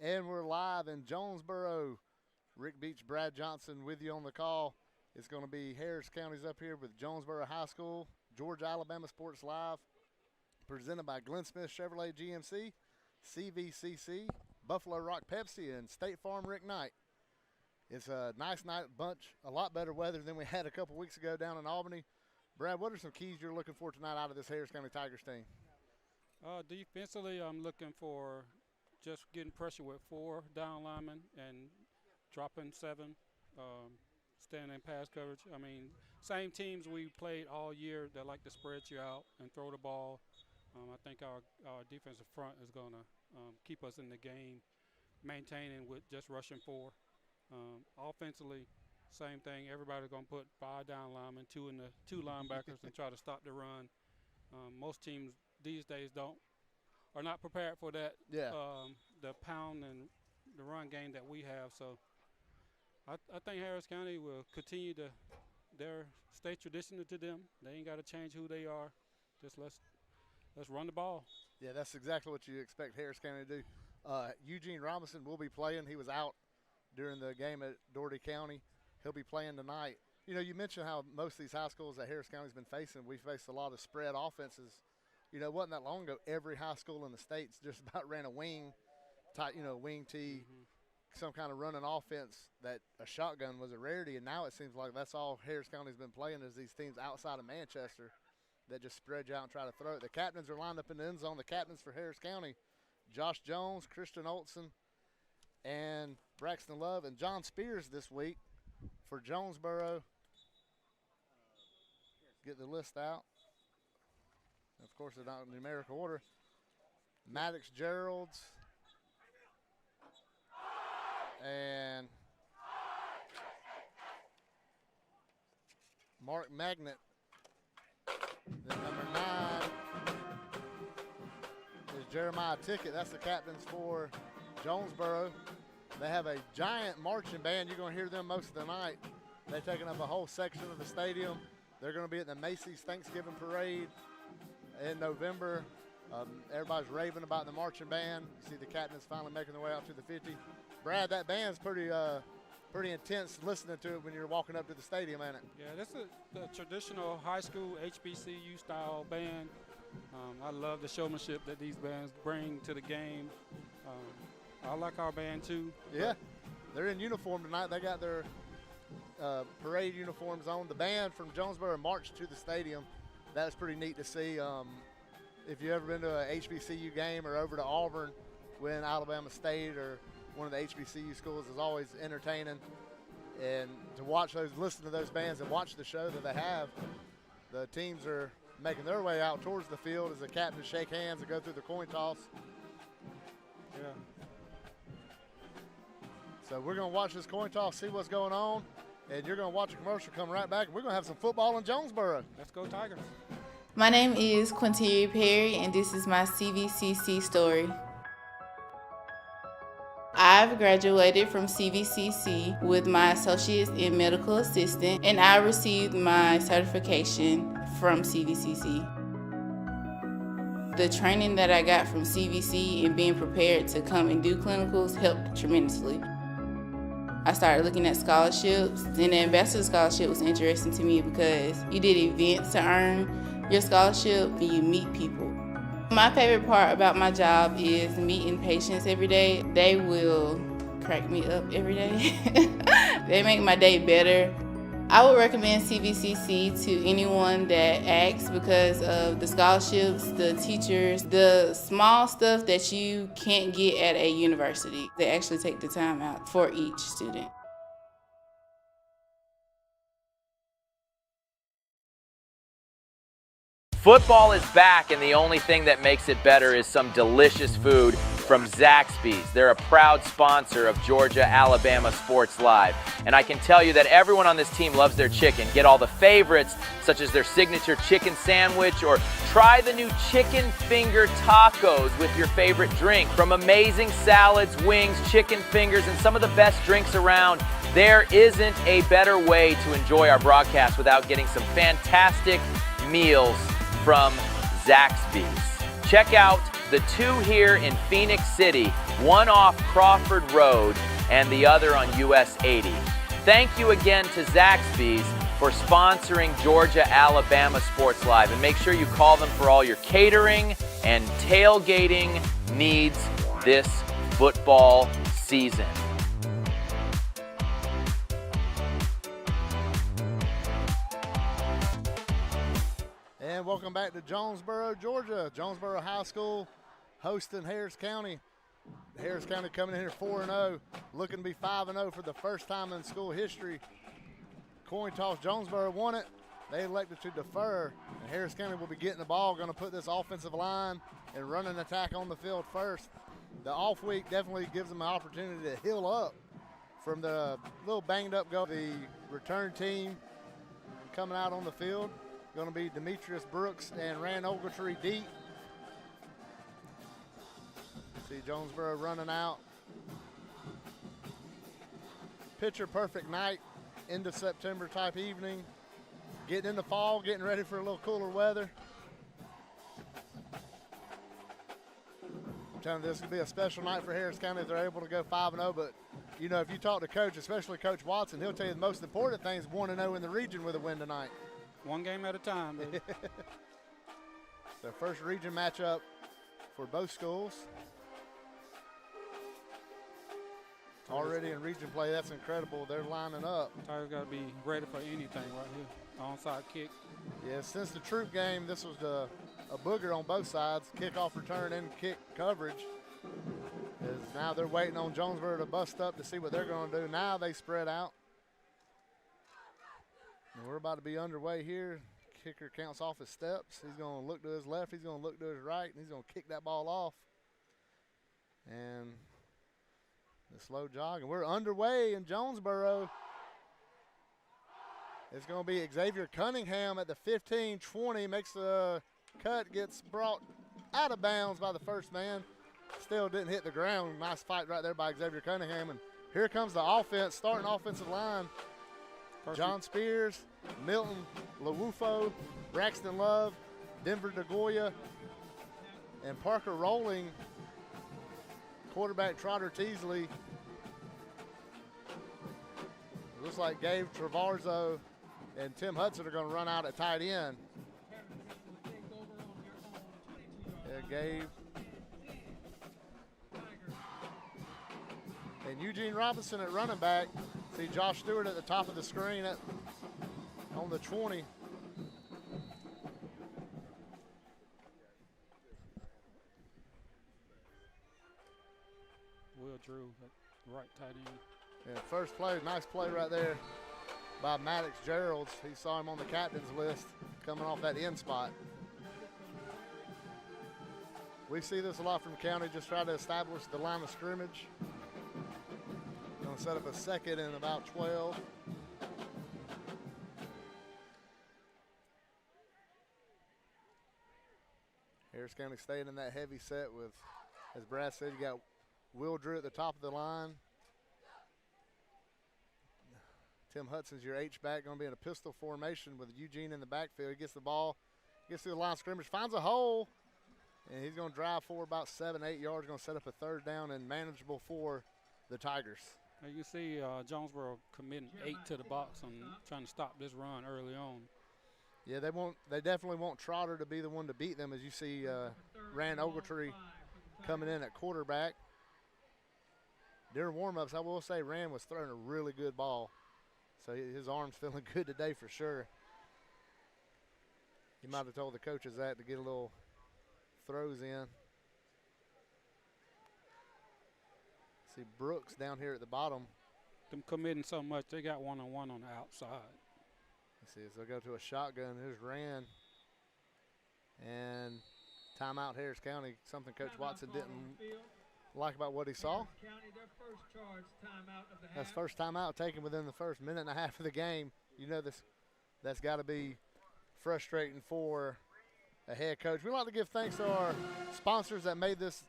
And we're live in Jonesboro. Rick Beach, Brad Johnson with you on the call. It's going to be Harris County's up here with Jonesboro High School. Georgia, Alabama Sports Live, presented by Glenn Smith Chevrolet GMC, CVCC, Buffalo Rock Pepsi, and State Farm Rick Knight. It's a nice night bunch, a lot better weather than we had a couple weeks ago down in Albany. Brad, what are some keys you're looking for tonight out of this Harris County Tigers team? Defensively, I'm looking for just getting pressure with 4 down linemen and dropping 7, staying in pass coverage. I mean, same teams we played all year that like to spread you out and throw the ball. I think our defensive front is going to keep us in the game, maintaining with just rushing 4. Offensively, same thing. Everybody's going to put 5 down linemen, 2 in the 2 linebackers, and try to stop the run. Most teams these days are not prepared for that. Yeah. The pound and the run game that we have. So I think Harris County will continue their stay traditional to them. They ain't got to change who they are. Just let's run the ball. Yeah, that's exactly what you expect Harris County to do. Eugene Robinson will be playing. He was out during the game at Doherty County. He'll be playing tonight. You know, you mentioned how most of these high schools that Harris County's been facing, we faced a lot of spread offenses. You know, it wasn't that long ago, every high school in the states just about ran a wing tee, some kind of running offense that a shotgun was a rarity, and now it seems like that's all Harris County's been playing is these teams outside of Manchester that just spread you out and try to throw it. The captains are lined up in the end zone. The captains for Harris County, Josh Jones, Christian Olson, and Braxton Love, and John Spears this week for Jonesboro. Get the list out. Of course, they're not in numerical order. Maddox Geralds and Mark Magnet. Then number 9 is Jeremiah Tickett. That's the captains for Jonesboro. They have a giant marching band. You're going to hear them most of the night. They're taking up a whole section of the stadium. They're going to be at the Macy's Thanksgiving Parade in November. Everybody's raving about the marching band. You see the captains finally making their way out to the 50. Brad, that band's pretty intense listening to it when you're walking up to the stadium, ain't it? Yeah, this is the traditional high school HBCU style band. I love the showmanship that these bands bring to the game. I like our band too. Yeah, they're in uniform tonight. They got their parade uniforms on. The band from Jonesboro marched to the stadium. That was pretty neat to see. If you've ever been to a HBCU game or over to Auburn when Alabama State or one of the HBCU schools is always entertaining. And to listen to those bands and watch the show that they have, the teams are making their way out towards the field as the captains shake hands and go through the coin toss. Yeah. So we're going to watch this coin toss, see what's going on, and you're going to watch a commercial come right back. We're going to have some football in Jonesboro. Let's go Tigers. My name is Quinteria Perry, and this is my CVCC story. I've graduated from CVCC with my associates in medical assistant, and I received my certification from CVCC. The training that I got from CVC and being prepared to come and do clinicals helped tremendously. I started looking at scholarships, and the Ambassador Scholarship was interesting to me because you did events to earn your scholarship and you meet people. My favorite part about my job is meeting patients every day. They will crack me up every day. They make my day better. I would recommend CVCC to anyone that asks because of the scholarships, the teachers, the small stuff that you can't get at a university. They actually take the time out for each student. Football is back, and the only thing that makes it better is some delicious food from Zaxby's. They're a proud sponsor of Georgia, Alabama Sports Live. And I can tell you that everyone on this team loves their chicken. Get all the favorites, such as their signature chicken sandwich, or try the new chicken finger tacos with your favorite drink. From amazing salads, wings, chicken fingers, and some of the best drinks around, there isn't a better way to enjoy our broadcast without getting some fantastic meals from Zaxby's. Check out the two here in Phoenix City, one off Crawford Road and the other on US 80. Thank you again to Zaxby's for sponsoring Georgia-Alabama Sports Live. And make sure you call them for all your catering and tailgating needs this football season. And welcome back to Jonesboro, Georgia. Jonesboro High School hosting Harris County. Harris County coming in here 4-0, looking to be 5-0 for the first time in school history. Coin toss, Jonesboro won it. They elected to defer, and Harris County will be getting the ball, going to put this offensive line and run an attack on the field first. The off week definitely gives them an opportunity to heal up from the little banged up goal. The return team coming out on the field going to be Demetrius Brooks and Rand Ogletree deep. See Jonesboro running out. Picture perfect night, end of September type evening. Getting into fall, getting ready for a little cooler weather. I'm telling you, this could be a special night for Harris County if they're able to go 5-0. But, you know, if you talk to Coach, especially Coach Watson, he'll tell you the most important thing is 1-0 in the region with a win tonight. One game at a time, baby. Their first region matchup for both schools. Already in region play, that's incredible. They're lining up. Tigers got to be ready for anything right here. Onside kick. Yeah, since the troop game, this was a booger on both sides. Kickoff return and kick coverage. Now they're waiting on Jonesboro to bust up to see what they're going to do. Now they spread out. And we're about to be underway here. Kicker counts off his steps. He's going to look to his left. He's going to look to his right. And he's going to kick that ball off. And the slow jog. And we're underway in Jonesboro. It's going to be Xavier Cunningham at the 15-20. Makes the cut, gets brought out of bounds by the first man. Still didn't hit the ground. Nice fight right there by Xavier Cunningham. And here comes the offense, starting offensive line. John Spears, Milton Lawufo, Braxton Love, Denver DeGoya, and Parker Rolling. Quarterback Trotter Teasley. Looks like Gabe Travarzo and Tim Hudson are going to run out at tight end. Yeah, Gabe. And Eugene Robinson at running back. See Josh Stewart at the top of the screen on the 20. Will Drew at right tight end. Yeah, first play, nice play right there by Maddox Geralds. He saw him on the captain's list coming off that end spot. We see this a lot from County, just try to establish the line of scrimmage. Going to set up a second and about 12. Harris County staying in that heavy set with, as Brad said, you got Will Drew at the top of the line. Tim Hudson's your H-back, going to be in a pistol formation with Eugene in the backfield. He gets the ball, gets through the line of scrimmage, finds a hole, and he's going to drive for about 7-8 yards, going to set up a third down and manageable for the Tigers. Now you see Jonesboro committing 8 to the box and trying to stop this run early on. Yeah, they definitely want Trotter to be the one to beat them, as you see Rand Ogletree coming in at quarterback. During warm-ups, I will say Rand was throwing a really good ball. So his arm's feeling good today for sure. He might have told the coaches that to get a little throws in. See Brooks down here at the bottom. Them committing so much, they got one-on-one on the outside. Let's see, as they go to a shotgun, here's Rand. And timeout Harris County, something Coach Watson didn't like about what he saw. That's first timeout taken within the first minute and a half of the game. You know that's got to be frustrating for a head coach. We'd like to give thanks to our sponsors that made this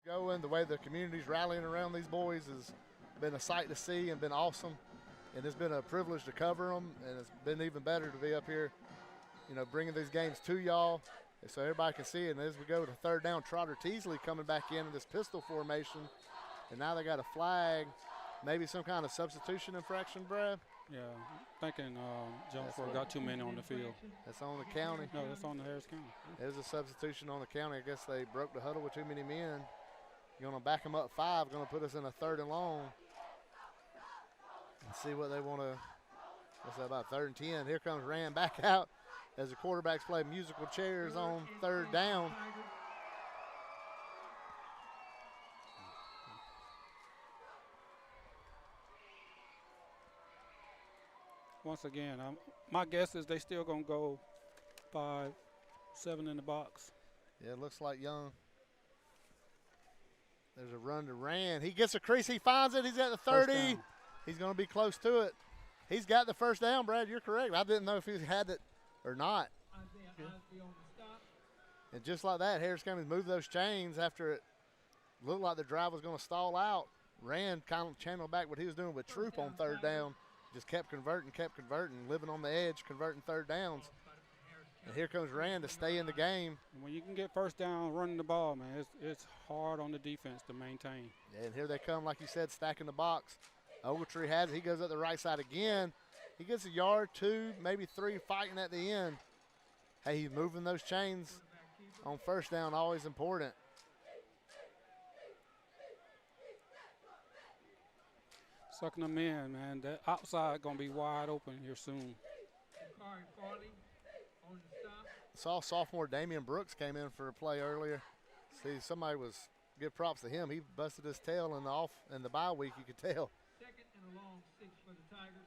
Going, the way the community's rallying around these boys has been a sight to see and been awesome. And it's been a privilege to cover them, and it's been even better to be up here, you know, bringing these games to y'all so everybody can see it. And as we go to third down, Trotter Teasley coming back in this pistol formation, and now they got a flag, maybe some kind of substitution infraction, Brad? Yeah, thinking Jonesboro got too many on the field. That's on the county. No, that's on the Harris County. There's a substitution on the county. I guess they broke the huddle with too many men. You're going to back them up 5, going to put us in a 3rd and long. And see what they want to, what's that, about 3rd and 10. Here comes Rand back out as the quarterbacks play musical chairs on 3rd down. Once again, my guess is they still going to go 5-7 in the box. Yeah, it looks like Young. There's a run to Rand. He gets a crease. He finds it. He's at the 30. He's going to be close to it. He's got the first down, Brad. You're correct. I didn't know if he had it or not. And just like that, Harris County's moved those chains after it looked like the drive was going to stall out. Rand kind of channeled back what he was doing with Troop on 3rd down. Just kept converting, living on the edge, converting 3rd downs. And here comes Rand to stay in the game. When you can get first down running the ball, man, it's hard on the defense to maintain. Yeah, and here they come, like you said, stacking the box. Ogletree has it. He goes up the right side again. He gets a yard, 2, maybe 3 fighting at the end. Hey, he's moving those chains on first down, always important. Sucking them in, man. That outside going to be wide open here soon. Saw sophomore Damian Brooks came in for a play earlier. See, somebody was, give props to him. He busted his tail in the bye week, you could tell. 2nd and a long 6 for the Tigers.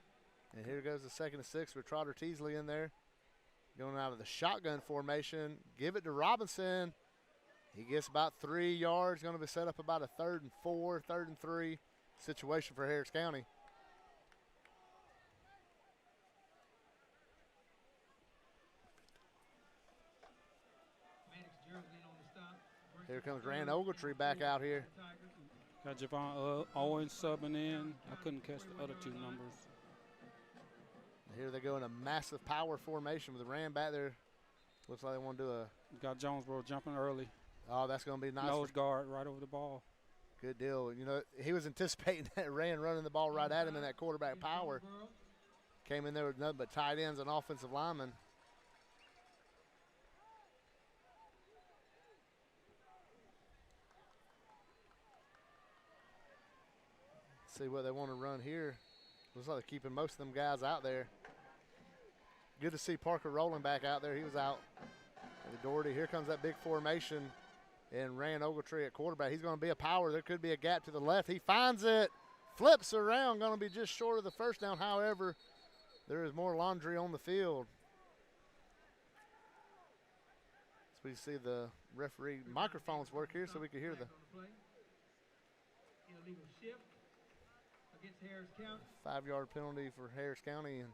And here goes the 2nd and 6 with Trotter Teasley in there. Going out of the shotgun formation. Give it to Robinson. He gets about 3 yards. Going to be set up about a 3rd and 4, 3rd and 3 situation for Harris County. Here comes Rand Ogletree back out here. Got Javon Owens subbing in. I couldn't catch the other 2 numbers. Here they go in a massive power formation with Rand back there. Looks like they want to do a. Got Jonesboro jumping early. Oh, that's going to be nice. Nose guard right over the ball. Good deal. You know, he was anticipating that Rand running the ball right at him in that quarterback power. Came in there with nothing but tight ends and offensive linemen. See what they want to run here. Looks like they're keeping most of them guys out there. Good to see Parker Rowland back out there. He was out. Doherty, here comes that big formation. And Rand Ogletree at quarterback. He's going to be a power. There could be a gap to the left. He finds it. Flips around. Going to be just short of the first down. However, there is more laundry on the field. So we see the referee microphones work here so we can hear the. Illegal shift against Harris County. 5-yard penalty for Harris County. And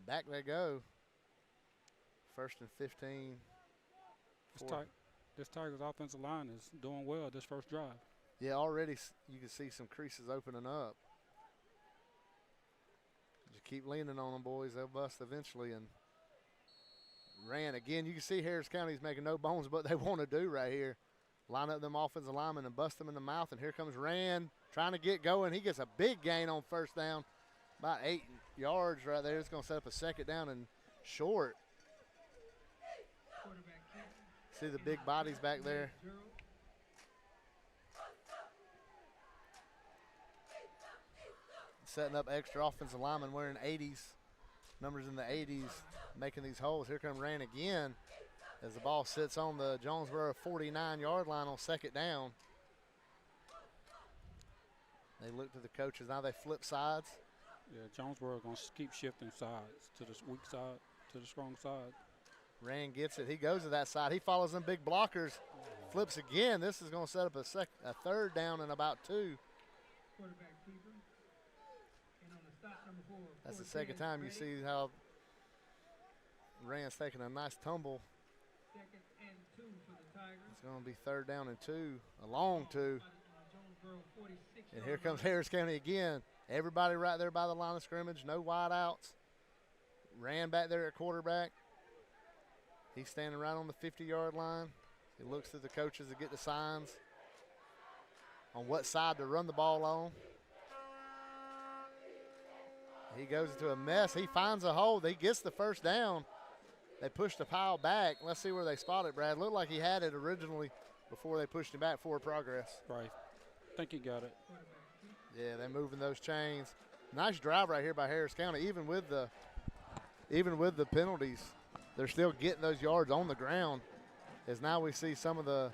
back they go. 1st and 15. This Tigers offensive line is doing well this first drive. Yeah, already you can see some creases opening up. Just keep leaning on them, boys. They'll bust eventually. And Rand, again, you can see Harris County's making no bones what they want to do right here. Line up them offensive linemen and bust them in the mouth. And here comes Rand trying to get going. He gets a big gain on first down. About 8 yards right there. It's going to set up a 2nd down and short. See the big bodies back there. Setting up extra offensive linemen wearing 80s, numbers in the 80s, making these holes. Here come Rand again as the ball sits on the Jonesboro 49-yard line on 2nd down. They look to the coaches. Now they flip sides. Yeah, Jonesboro going to keep shifting sides to the weak side, to the strong side. Rand gets it. He goes to that side. He follows them big blockers. Flips again. This is going to set up a 3rd down and about 2. That's the 2nd time you see how Rand's taking a nice tumble. 2nd and 2 Tigers. It's going to be 3rd down and 2, a long 2. Jonesboro 46. And here comes Harris County again. Everybody right there by the line of scrimmage, no wideouts. Ran back there at quarterback. He's standing right on the 50-yard line. He looks to the coaches to get the signs on what side to run the ball on. He goes into a mess. He finds a hole. He gets the 1st down. They pushed the pile back. Let's see where they spot it, Brad. Looked like he had it originally before they pushed him back forward progress. Right. I think he got it. Yeah, they're moving those chains. Nice drive right here by Harris County. Even with the penalties, they're still getting those yards on the ground. As now we see some of the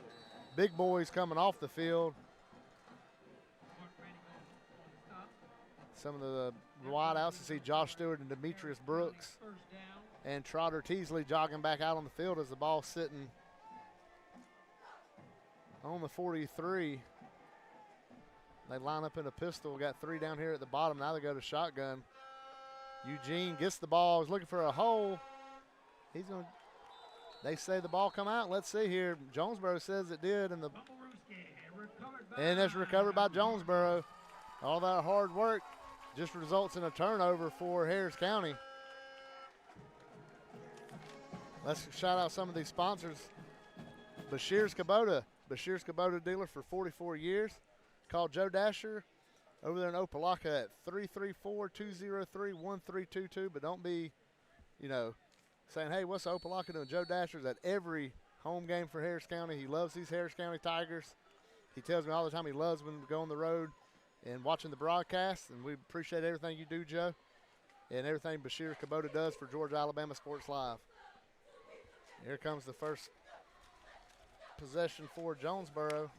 big boys coming off the field. Some of the wideouts, to see Josh Stewart and Demetrius Brooks and Trotter Teasley jogging back out on the field as the ball's sitting on the 43. They line up in a pistol. Got 3 down here at the bottom. Now they go to shotgun. Eugene gets the ball. He's looking for a hole. He's going to, they say the ball come out. Let's see here. Jonesboro says it did. And it's recovered by Jonesboro. All that hard work just results in a turnover for Harris County. Let's shout out some of these sponsors. Bashir's Kubota dealer for 44 years. Call Joe Dasher over there in Opelika at 334-203-1322. But don't be, saying, hey, what's Opelika doing? Joe Dasher's at every home game for Harris County. He loves these Harris County Tigers. He tells me all the time he loves when we go on the road and watching the broadcast, and we appreciate everything you do, Joe, and everything Bashir Kubota does for Georgia Alabama Sports Live. Here comes the first possession for Jonesboro.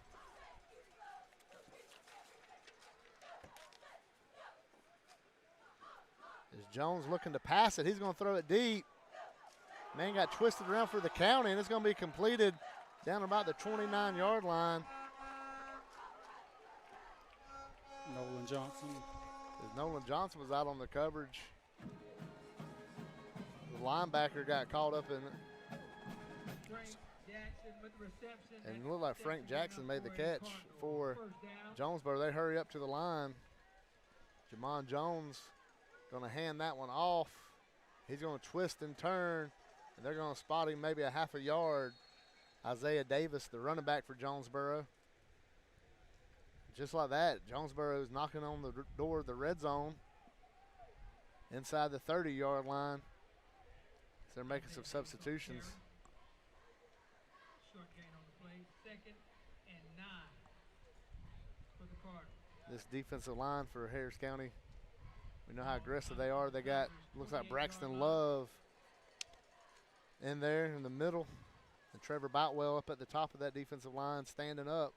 Is Jones looking to pass it? He's going to throw it deep. Man got twisted around for the county, and it's going to be completed down about the 29-yard line. Nolan Johnson. As Nolan Johnson was out on the coverage. The linebacker got caught up in it. And it looked like Frank Jackson made the catch for Jonesboro. They hurry up to the line. Jamon Jones going to hand that one off. He's going to twist and turn, and they're going to spot him maybe a half a yard. Isaiah Davis, the running back for Jonesboro. Just like that, Jonesboro is knocking on the door of the red zone inside the 30-yard line. So they're making some substitutions. Short gain on the play, 2nd and 9 for the Cardinals. This defensive line for Harris County, we know how aggressive they are. They got, looks like Braxton Love in there in the middle, and Trevor Boutwell up at the top of that defensive line standing up.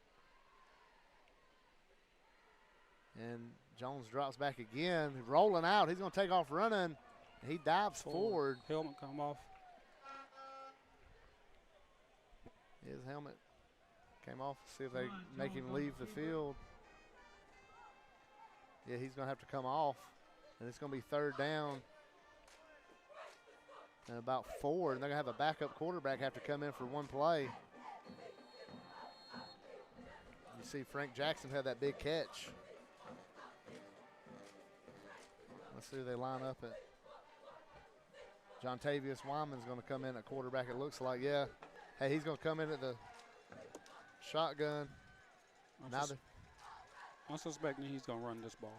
And Jones drops back again, rolling out. He's going to take off running. He dives forward. Helmet come off. His helmet came off. See if they make him leave the field. Yeah, he's going to have to come off. And it's going to be 3rd down and about 4. And they're going to have a backup quarterback have to come in for one play. You see Frank Jackson had that big catch. Let's see who they line up at. John Tavius Wyman's going to come in at quarterback, it looks like. Yeah. Hey, he's going to come in at the shotgun. I'm suspecting he's going to run this ball.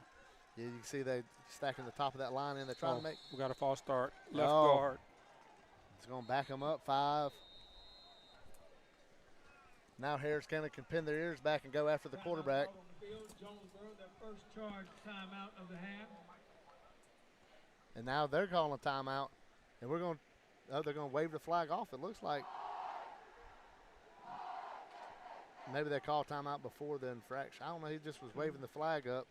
Yeah, you can see they stacking the top of that line in. They're trying to make. We got a false start. Left guard. It's going to back them up 5. Now Harris County can pin their ears back and go after the quarterback. Jonesboro, their first charge timeout of the half. And now they're calling a timeout. And they're going to wave the flag off, it looks like. Maybe they called timeout before the infraction. I don't know, he just was waving the flag up.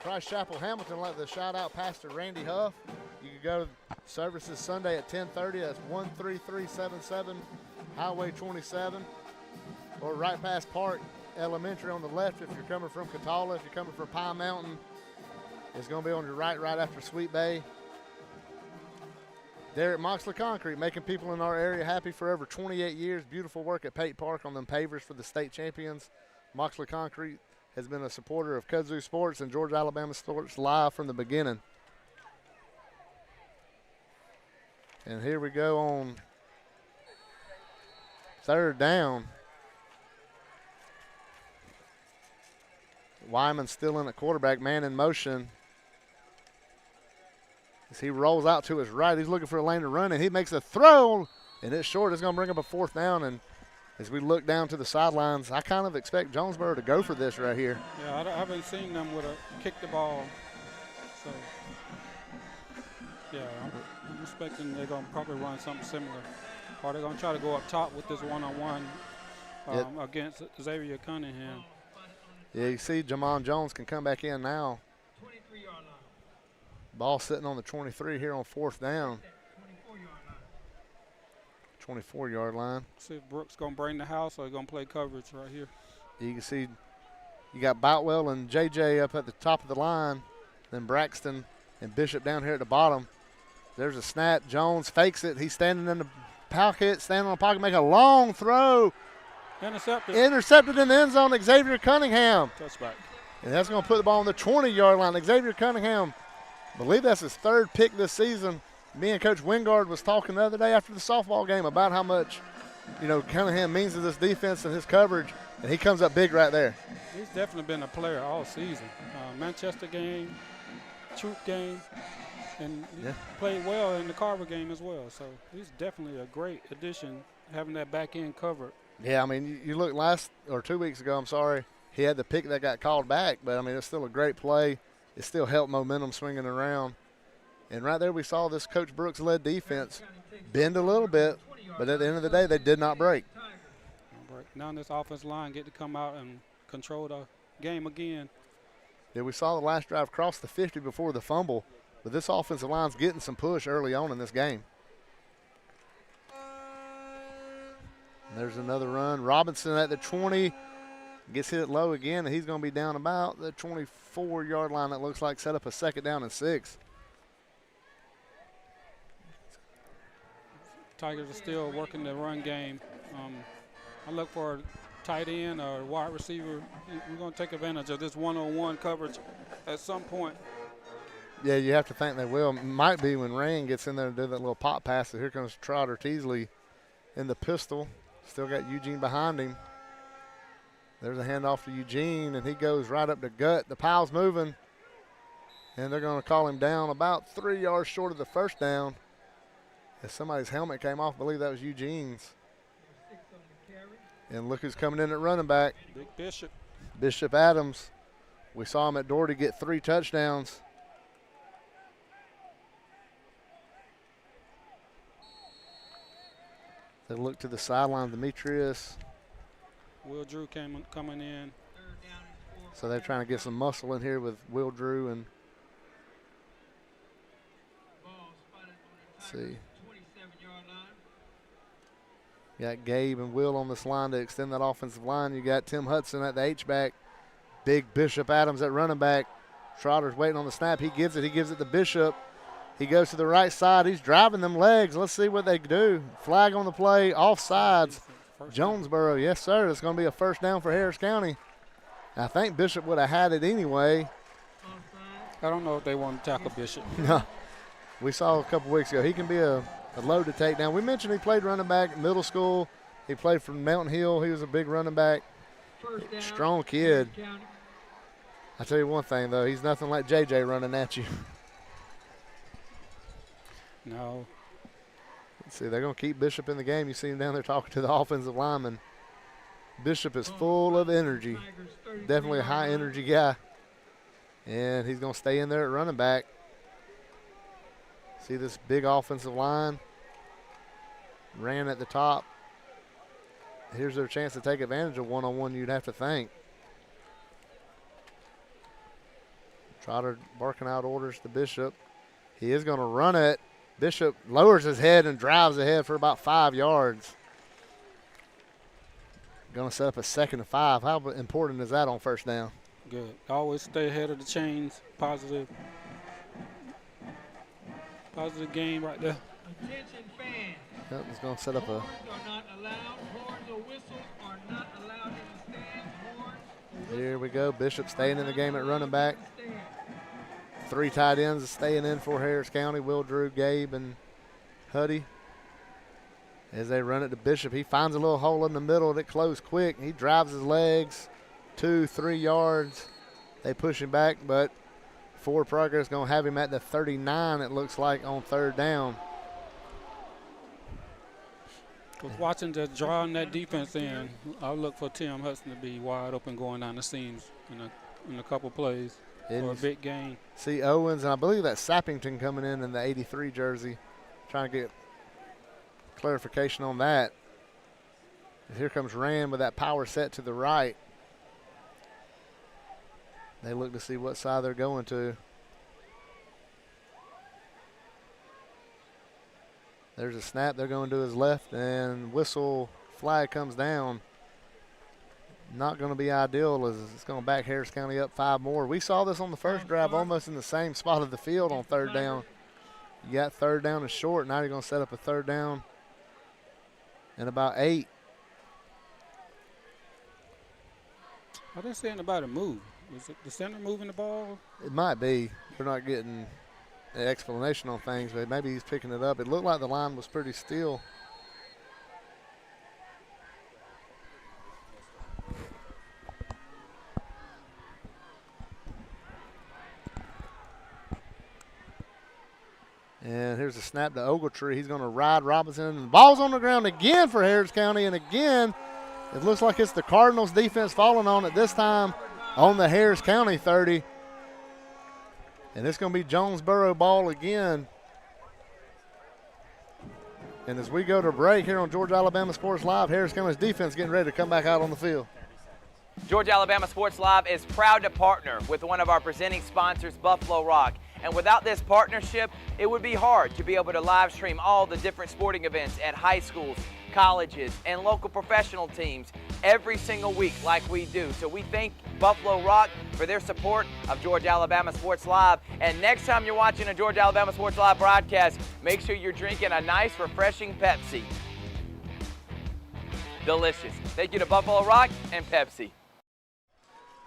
Christ Chapel Hamilton, like the shout out Pastor Randy Huff. You can go to services Sunday at 10:30. That's 13377 Highway 27. Or right past Park Elementary on the left if you're coming from Catala. If you're coming from Pine Mountain, it's going to be on your right after Sweet Bay. Derek Moxley Concrete, making people in our area happy for over 28 years. Beautiful work at Pate Park on them pavers for the state champions. Moxley Concrete has been a supporter of Kudzu Sports and Georgia Alabama Sports live from the beginning. And here we go on third down. Wyman still in at quarterback, man in motion. As he rolls out to his right, he's looking for a lane to run, and he makes a throw, and it's short. It's going to bring up a fourth down, and as we look down to the sidelines, I kind of expect Jonesboro to go for this right here. Yeah, I haven't seen them with a kick the ball. So, yeah, I'm expecting they're going to probably run something similar. Or they're going to try to go up top with this one-on-one against Xavier Cunningham. Yeah, you see Jamon Jones can come back in now. 23-yard line. Ball sitting on the 23 here on fourth down. 24-yard line. See if Brooks going to bring the house or going to play coverage right here. You can see you got Boutwell and JJ up at the top of the line, then Braxton and Bishop down here at the bottom. There's a snap. Jones fakes it. He's standing in the pocket, standing on the pocket, make a long throw. Intercepted in the end zone, Xavier Cunningham. Touchback. And that's going to put the ball on the 20-yard line. Xavier Cunningham, I believe that's his third pick this season. Me and Coach Wingard was talking the other day after the softball game about how much, Cunningham means to this defense and his coverage, and he comes up big right there. He's definitely been a player all season. Manchester game, Troop game, and he played well in the Carver game as well. So he's definitely a great addition, having that back end covered. Yeah, I mean, you look 2 weeks ago, he had the pick that got called back, but, it's still a great play. It still helped momentum swinging around. And right there we saw this Coach Brooks-led defense bend a little bit, but at the end of the day, they did not break. Now this offensive line get to come out and control the game again. Yeah, we saw the last drive cross the 50 before the fumble, but this offensive line's getting some push early on in this game. There's another run. Robinson at the 20 gets hit low again, and he's going to be down about the 24-yard line. It looks like set up a second down and 6. Tigers are still working the run game. I look for a tight end or a wide receiver. We're going to take advantage of this one-on-one coverage at some point. Yeah, you have to think they will. Might be when Rain gets in there and do that little pop pass. So here comes Trotter Teasley in the pistol. Still got Eugene behind him. There's a handoff to Eugene, and he goes right up the gut. The pile's moving, and they're going to call him down about 3 yards short of the first down. As somebody's helmet came off, I believe that was Eugene's. And look who's coming in at running back. Big Bishop. Bishop Adams. We saw him at Doherty get 3 touchdowns. They look to the sideline, Demetrius. Will Drew coming in. So they're trying to get some muscle in here with Will Drew and let's see. You got Gabe and Will on this line to extend that offensive line. You got Tim Hudson at the H-back. Big Bishop Adams at running back. Trotter's waiting on the snap. He gives it to Bishop. He goes to the right side. He's driving them legs. Let's see what they do. Flag on the play. Offsides. Jonesboro. Yes, sir. It's going to be a first down for Harris County. I think Bishop would have had it anyway. I don't know if they want to tackle Bishop. No. We saw a couple weeks ago. He can be a load to take down. We mentioned he played running back in middle school. He played from Mountain Hill. He was a big running back. Strong kid. I tell you one thing, though. He's nothing like JJ running at you. No. Let's see, they're going to keep Bishop in the game. You see him down there talking to the offensive lineman. Bishop is full of energy. Definitely a high-energy guy. And he's going to stay in there at running back. See this big offensive line. Ran at the top. Here's their chance to take advantage of one-on-one, you'd have to think. Trotter barking out orders to Bishop. He is going to run it. Bishop lowers his head and drives ahead for about 5 yards. Going to set up a 2nd and 5. How important is that on first down? Good. Always stay ahead of the chains. Positive game right there. Attention fans. Yep, he's going to set up a. Horns are not allowed. Horns or whistles are not allowed in the stands. Horns or whistles Here we go. Bishop staying in the game at running back. in the stands. 3 tight ends staying in for Harris County. Will Drew, Gabe, and Huddy. As they run it to Bishop, he finds a little hole in the middle that closed quick. He drives his legs 2-3 yards. They push him back, but forward progress going to have him at the 39, it looks like, on 3rd down. With watching the drawing that defense in, I'll look for Tim Hudson to be wide open going down the seams in a couple plays for a big gain. See Owens, and I believe that's Sappington coming in the 83 jersey, trying to get clarification on that. And here comes Rand with that power set to the right. They look to see what side they're going to. There's a snap. They're going to his left, and whistle flag comes down. Not going to be ideal as it's going to back Harris County up 5 more. We saw this on the first drive almost in the same spot of the field on 3rd down. You got 3rd down and short. Now you're going to set up a 3rd down and about 8. Are they saying about a move? Is it the center moving the ball? It might be. We're not getting an explanation on things, but maybe he's picking it up. It looked like the line was pretty still. And here's a snap to Ogletree. He's going to ride Robinson. And the ball's on the ground again for Harris County. And again, it looks like it's the Cardinals defense falling on it this time on the Harris County 30. And it's going to be Jonesboro ball again. And as we go to break here on Georgia Alabama Sports Live, Harris County's defense getting ready to come back out on the field. Georgia Alabama Sports Live is proud to partner with one of our presenting sponsors, Buffalo Rock. And without this partnership, it would be hard to be able to live stream all the different sporting events at high schools, colleges, and local professional teams every single week like we do. So we thank Buffalo Rock for their support of Georgia Alabama Sports Live. And next time you're watching a Georgia Alabama Sports Live broadcast, make sure you're drinking a nice, refreshing Pepsi. Delicious. Thank you to Buffalo Rock and Pepsi.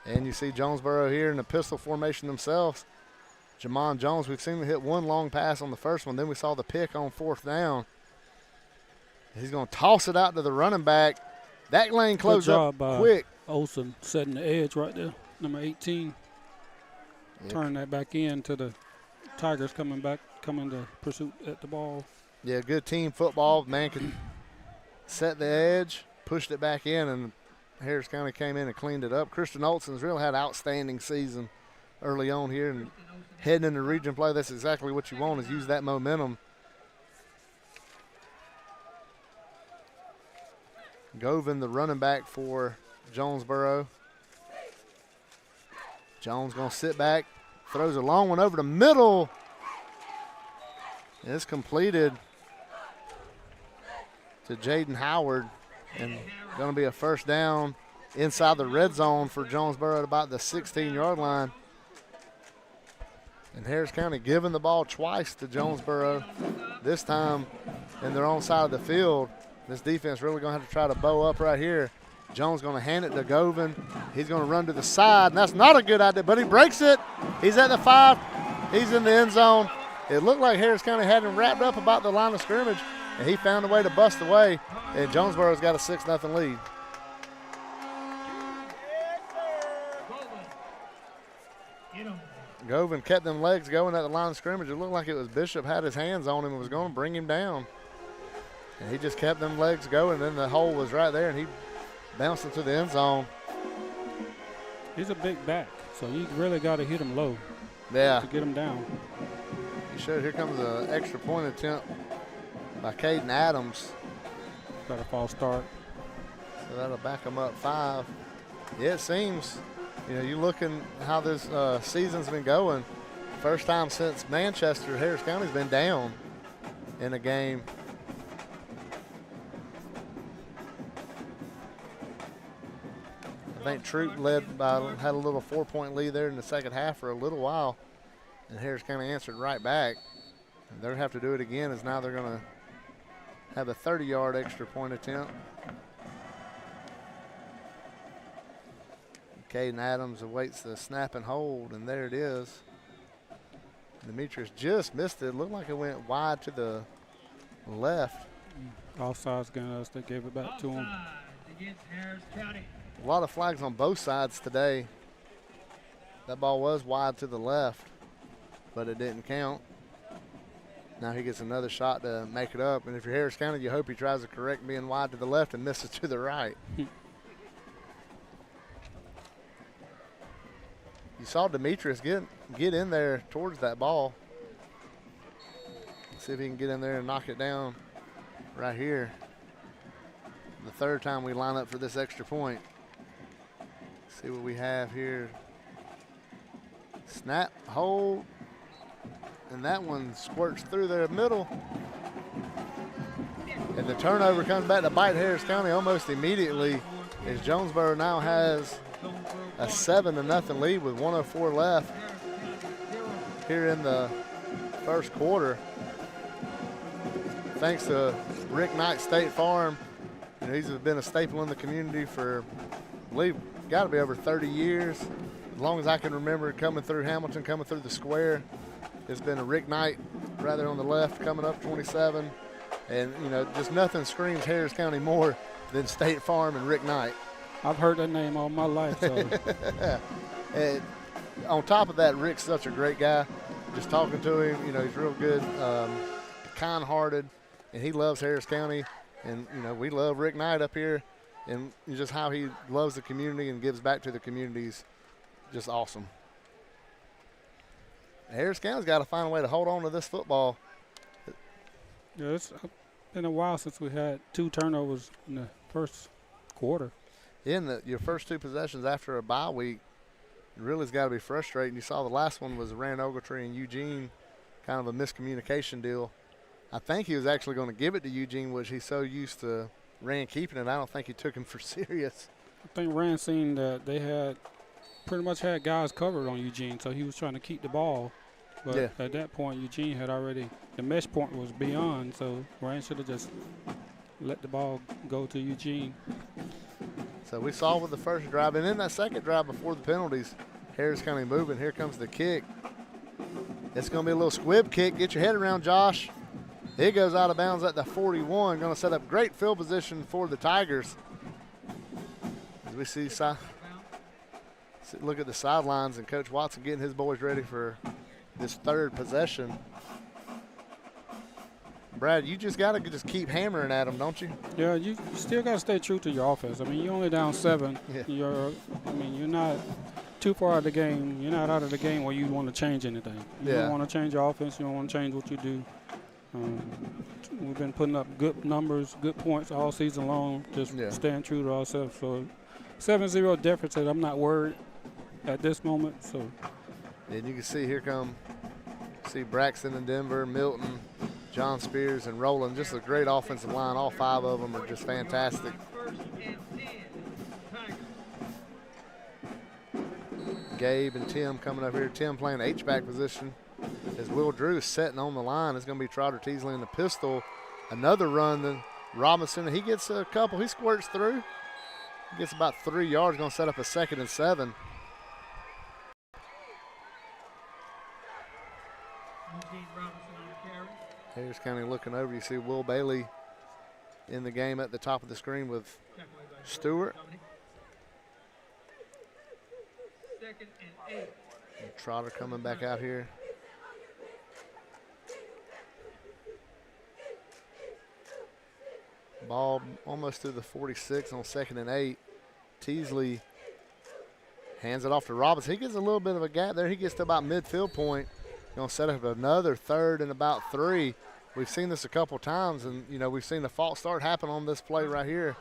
And you see Jonesboro here in the pistol formation themselves. Jamon Jones, we've seen him hit 1 long pass on the first one. Then we saw the pick on 4th down. He's going to toss it out to the running back. That lane closed up quick. Olsen setting the edge right there, number 18. Yeah. Turn that back in to the Tigers coming to pursuit at the ball. Yeah, good team football. Man could set the edge, pushed it back in, and Harris County came in and cleaned it up. Christian Olsen's really had an outstanding season early on here, and heading into region play, that's exactly what you want, is use that momentum. Govin, the running back for Jonesboro. Jones going to sit back, throws a long one over the middle. It's completed to Jaden Howard, and going to be a 1st down inside the red zone for Jonesboro at about the 16-yard line. And Harris County giving the ball twice to Jonesboro, this time in their own side of the field. This defense really going to have to try to bow up right here. Jones going to hand it to Govin. He's going to run to the side, and that's not a good idea, but he breaks it. He's at the 5. He's in the end zone. It looked like Harris County had him wrapped up about the line of scrimmage, and he found a way to bust away, and Jonesboro's got a 6-0 lead. Govin kept them legs going at the line of scrimmage. It looked like it was Bishop had his hands on him and was going to bring him down. And he just kept them legs going, and then the hole was right there, and he bounced into the end zone. He's a big back, so you really got to hit him low to get him down. He showed. Here comes an extra point attempt by Caden Adams. Got a false start. So that'll back him up 5. Yeah, it seems, you looking how this season's been going. First time since Manchester, Harris County's been down in a game. I think Troop had a little 4-point lead there in the second half for a little while, and Harris County answered right back. And they're going to have to do it again, as now they're going to have a 30-yard extra point attempt. Caden Adams awaits the snap and hold, and there it is. Demetrius just missed it. Looked like it went wide to the left. Offsides against us. They gave it back to him. Against Harris County. A lot of flags on both sides today. That ball was wide to the left, but it didn't count. Now he gets another shot to make it up. And if you're Harris County, you hope he tries to correct being wide to the left and misses to the right. You saw Demetrius get in there towards that ball. See if he can get in there and knock it down right here. The third time we line up for this extra point. See what we have here. Snap, hold, and that one squirts through their middle. And the turnover comes back to bite Harris County almost immediately, as Jonesboro now has a 7-0 lead with 1:04 left here in the first quarter. Thanks to Rick Knight State Farm. You know, he's been a staple in the community for, I believe, got to be over 30 years. As long as I can remember coming through Hamilton, coming through the square, it's been a Rick Knight right there on the left, coming up 27. And, you know, just nothing screams Harris County more than State Farm and Rick Knight. I've heard that name all my life. So. And on top of that, Rick's such a great guy. Just talking to him, you know, he's real good, kind-hearted, and he loves Harris County. And, you know, we love Rick Knight up here, and just how he loves the community and gives back to the communities, just awesome. Harris County's got to find a way to hold on to this football. Yeah, it's been a while since we had 2 turnovers in the first quarter. In your first 2 possessions after a bye week, it really has got to be frustrating. You saw the last one was Rand Ogletree and Eugene, kind of a miscommunication deal. I think he was actually going to give it to Eugene, which he's so used to Rand keeping it. I don't think he took him for serious. I think Rand seen that they had pretty much had guys covered on Eugene, so he was trying to keep the ball. But Yeah. at that point, Eugene had already, the mesh point was beyond, so Rand should have just let the ball go to Eugene. So we saw with the first drive, and in that second drive before the penalties, Harris County moving. Here comes the kick. It's going to be a little squib kick. Get your head around, Josh. It goes out of bounds at the 41. Going to set up great field position for the Tigers. As we see, look at the sidelines and Coach Watson getting his boys ready for this third possession. Brad, you just got to just keep hammering at them, don't you? Yeah, you still got to stay true to your offense. I mean, you're only down 7. Yeah. You're not too far out of the game. You're not out of the game where you want to change anything. You don't want to change your offense. You don't want to change what you do. We've been putting up good numbers, good points all season long, just staying true to ourselves. So 7-0 deficit, I'm not worried at this moment. So. And you can see see Braxton and Denver, Milton, John Spears, and Roland. Just a great offensive line. All 5 of them are just fantastic. Gabe and Tim coming up here. Tim playing H-back position. As Will Drew setting on the line, it's going to be Trotter Teasley in the pistol. Another run than Robinson. He gets a couple. He squirts through. He gets about 3 yards. Going to set up a 2nd and 7. Harris County looking over. You see Will Bailey in the game at the top of the screen with Stewart. 2nd and 8. And Trotter coming back out here. Ball almost to the 46 on 2nd and 8. Teasley hands it off to Robinson. He gets a little bit of a gap there. He gets to about midfield point. Going to set up another 3rd and about 3. We've seen this a couple times, and, you know, we've seen the false start happen on this play right here.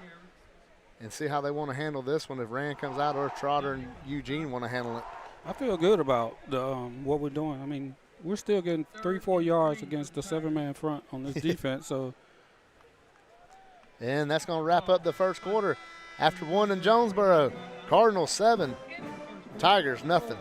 And see how they want to handle this one if Rand comes out or if Trotter and Eugene want to handle it. I feel good about what we're doing. I mean, we're still getting 3-4 yards against the 7-man front on this defense. So. And that's going to wrap up the first quarter. After 1 in Jonesboro, Cardinals 7, Tigers nothing.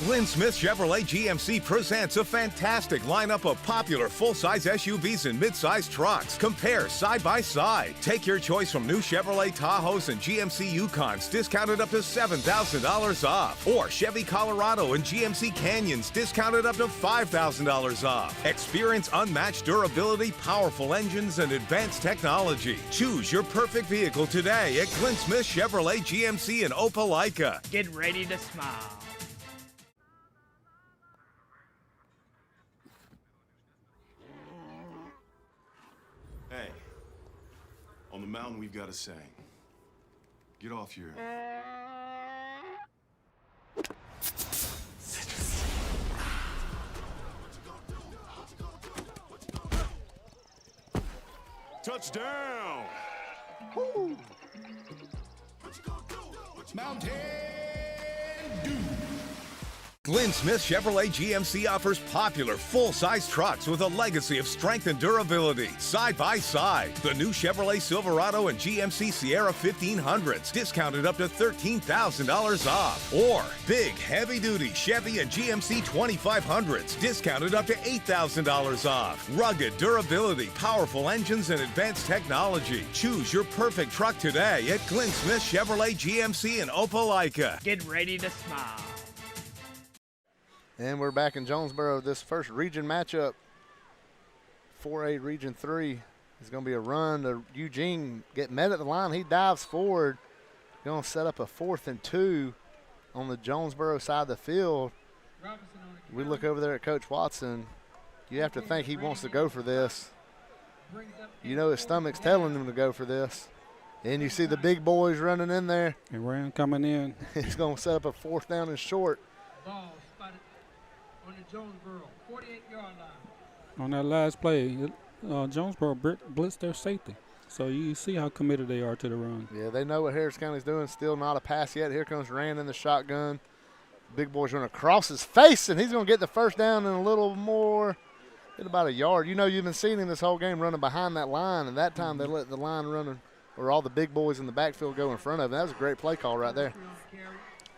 Glenn Smith Chevrolet GMC presents a fantastic lineup of popular full-size SUVs and mid-size trucks. Compare side by side. Take your choice from new Chevrolet Tahoes and GMC Yukons, discounted up to $7,000 off. Or Chevy Colorado and GMC Canyons, discounted up to $5,000 off. Experience unmatched durability, powerful engines, and advanced technology. Choose your perfect vehicle today at Glenn Smith Chevrolet GMC in Opelika. Get ready to smile. Hey, on the mountain we've got a saying. Get off your... Touchdown! Woo! Mountain Dew! Glenn Smith Chevrolet GMC offers popular full-size trucks with a legacy of strength and durability. Side by side, the new Chevrolet Silverado and GMC Sierra 1500s, discounted up to $13,000 off. Or big, heavy-duty Chevy and GMC 2500s, discounted up to $8,000 off. Rugged durability, powerful engines, and advanced technology. Choose your perfect truck today at Glenn Smith Chevrolet GMC in Opelika. Get ready to smile. And we're back in Jonesboro. This first region matchup, 4A Region 3, is going to be a run to Eugene. Get met at the line. He dives forward. Going to set up a 4th and 2 on the Jonesboro side of the field. We look over there at Coach Watson. You have to think he wants to go for this. You know his stomach's telling him to go for this. And you see the big boys running in there. And Rand coming in. He's going to set up a 4th down and short. Ball spotted on the Jonesboro 48-yard line. On that last play, Jonesboro blitzed their safety. So you see how committed they are to the run. Yeah, they know what Harris County's doing. Still not a pass yet. Here comes Rand in the shotgun. Big boy's running across his face, and he's going to get the first down in a little more, get about a yard. You know, you've been seeing him this whole game running behind that line, and that time they let the line run, or all the big boys in the backfield go in front of him. That was a great play call right there.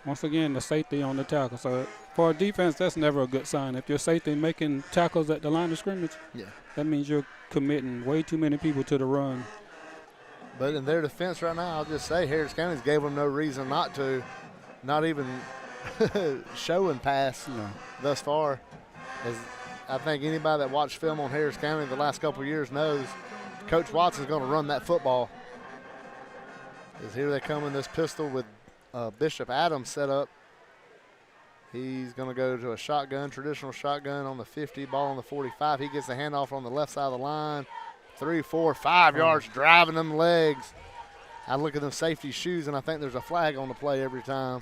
Once again, the safety on the tackle. So for a defense, that's never a good sign. If your safety making tackles at the line of scrimmage, yeah, that means you're committing way too many people to the run. But in their defense right now, I'll just say Harris County's gave them no reason not to, not even show and pass thus far. As I think anybody that watched film on Harris County the last couple of years knows Coach Watson's going to run that football. As here they come in this pistol with Bishop Adams set up. He's going to go to a shotgun, traditional shotgun on the 50, ball on the 45. He gets the handoff on the left side of the line. 3, 4, 5 yards driving them legs. I look at them safety shoes, and I think there's a flag on the play every time.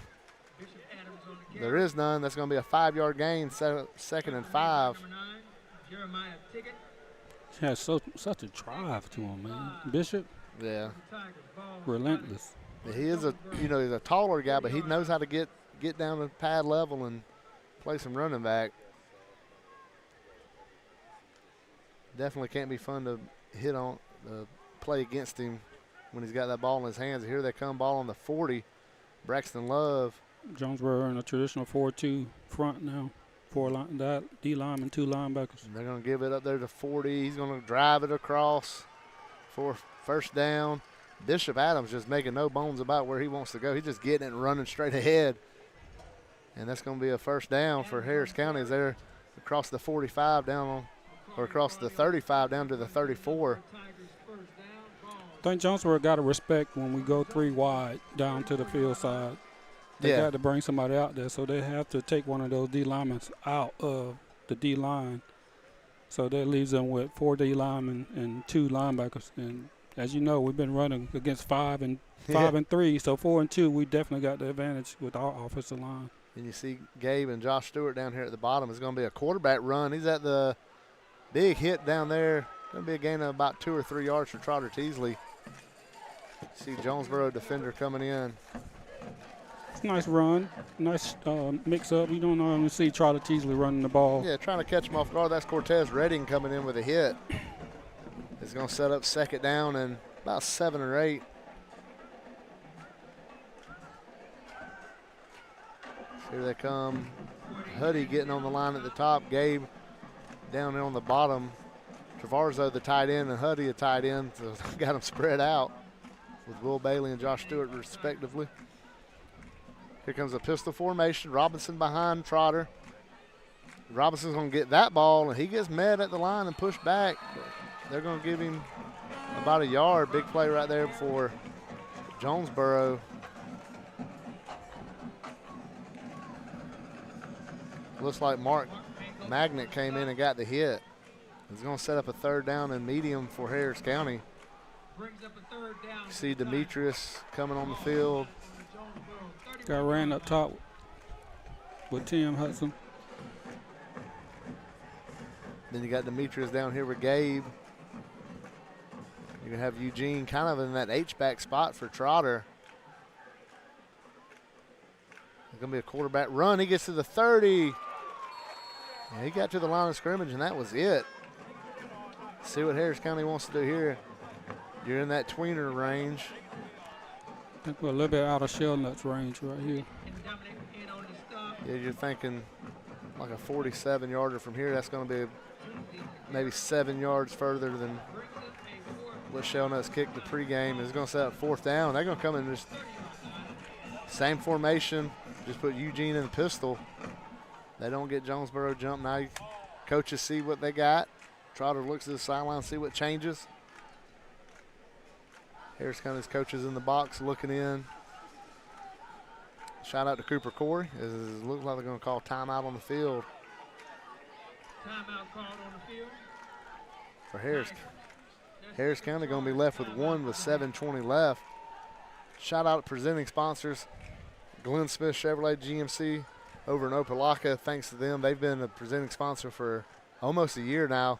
There is none. That's going to be a 5-yard gain, 2nd and 5. He has such a drive to him, man. Bishop? Yeah. Relentless. He is he's a taller guy, but he knows how to get down to pad level and play some running back. Definitely can't be fun to hit on, play against him when he's got that ball in his hands. Here they come, ball on the 40. Braxton Love. Jonesboro in a traditional 4-2 front now. 4 D linemen, 2 linebackers. And they're going to give it up there to 40. He's going to drive it across for first down. Bishop Adams just making no bones about where he wants to go. He's just getting it and running straight ahead. And that's going to be a first down for Harris County as they're across the 45 down on, or across the 35 down to the 34. I think Jonesboro got to respect when we go 3 wide down to the field side. They got to bring somebody out there, so they have to take one of those D linemen out of the D line. So that leaves them with 4 D linemen and 2 linebackers. And as you know, we've been running against 5 and 3, so 4 and 2, we definitely got the advantage with our offensive line. And you see Gabe and Josh Stewart down here at the bottom. It's going to be a quarterback run. He's at the big hit down there. Going to be a gain of about 2 or 3 yards for Trotter Teasley. See Jonesboro defender coming in. It's a nice run, nice mix-up. You don't normally see Trotter Teasley running the ball. Yeah, trying to catch him off guard. That's Cortez Redding coming in with a hit. It's going to set up 2nd down and about 7 or 8. Here they come. Huddy getting on the line at the top. Gabe down there on the bottom. Travarzo, the tight end, and Huddy, a tight end. So got them spread out with Will Bailey and Josh Stewart, respectively. Here comes a pistol formation. Robinson behind Trotter. Robinson's going to get that ball, and he gets met at the line and pushed back. They're going to give him about a yard. Big play right there for Jonesboro. Looks like Mark Magnet came in and got the hit. He's going to set up a third down and medium for Harris County. You see Demetrius coming on the field. Got ran up top with Tim Hudson. Then you got Demetrius down here with Gabe. You're going to have Eugene kind of in that H-back spot for Trotter. It's going to be a quarterback run. He gets to the 30. Yeah, he got to the line of scrimmage, and that was it. See what Harris County wants to do here. You're in that tweener range. I think we're a little bit out of shell nuts range right here. Yeah, you're thinking like a 47-yarder from here. That's going to be maybe 7 yards further than what Shellnuts kicked the pregame. It's going to set up fourth down. They're going to come in just same formation. Just put Eugene in the pistol. They don't get Jonesboro jump. Now coaches see what they got. Trotter looks at the sideline, see what changes. Harris County's coaches in the box looking in. Shout out to Cooper Corey. It looks like they're going to call timeout on the field. Timeout called on the field. For Harris County going to be left with 7:20 left. Shout out to presenting sponsors, Glenn Smith Chevrolet GMC over in Opelika. Thanks to them. They've been a presenting sponsor for almost a year now.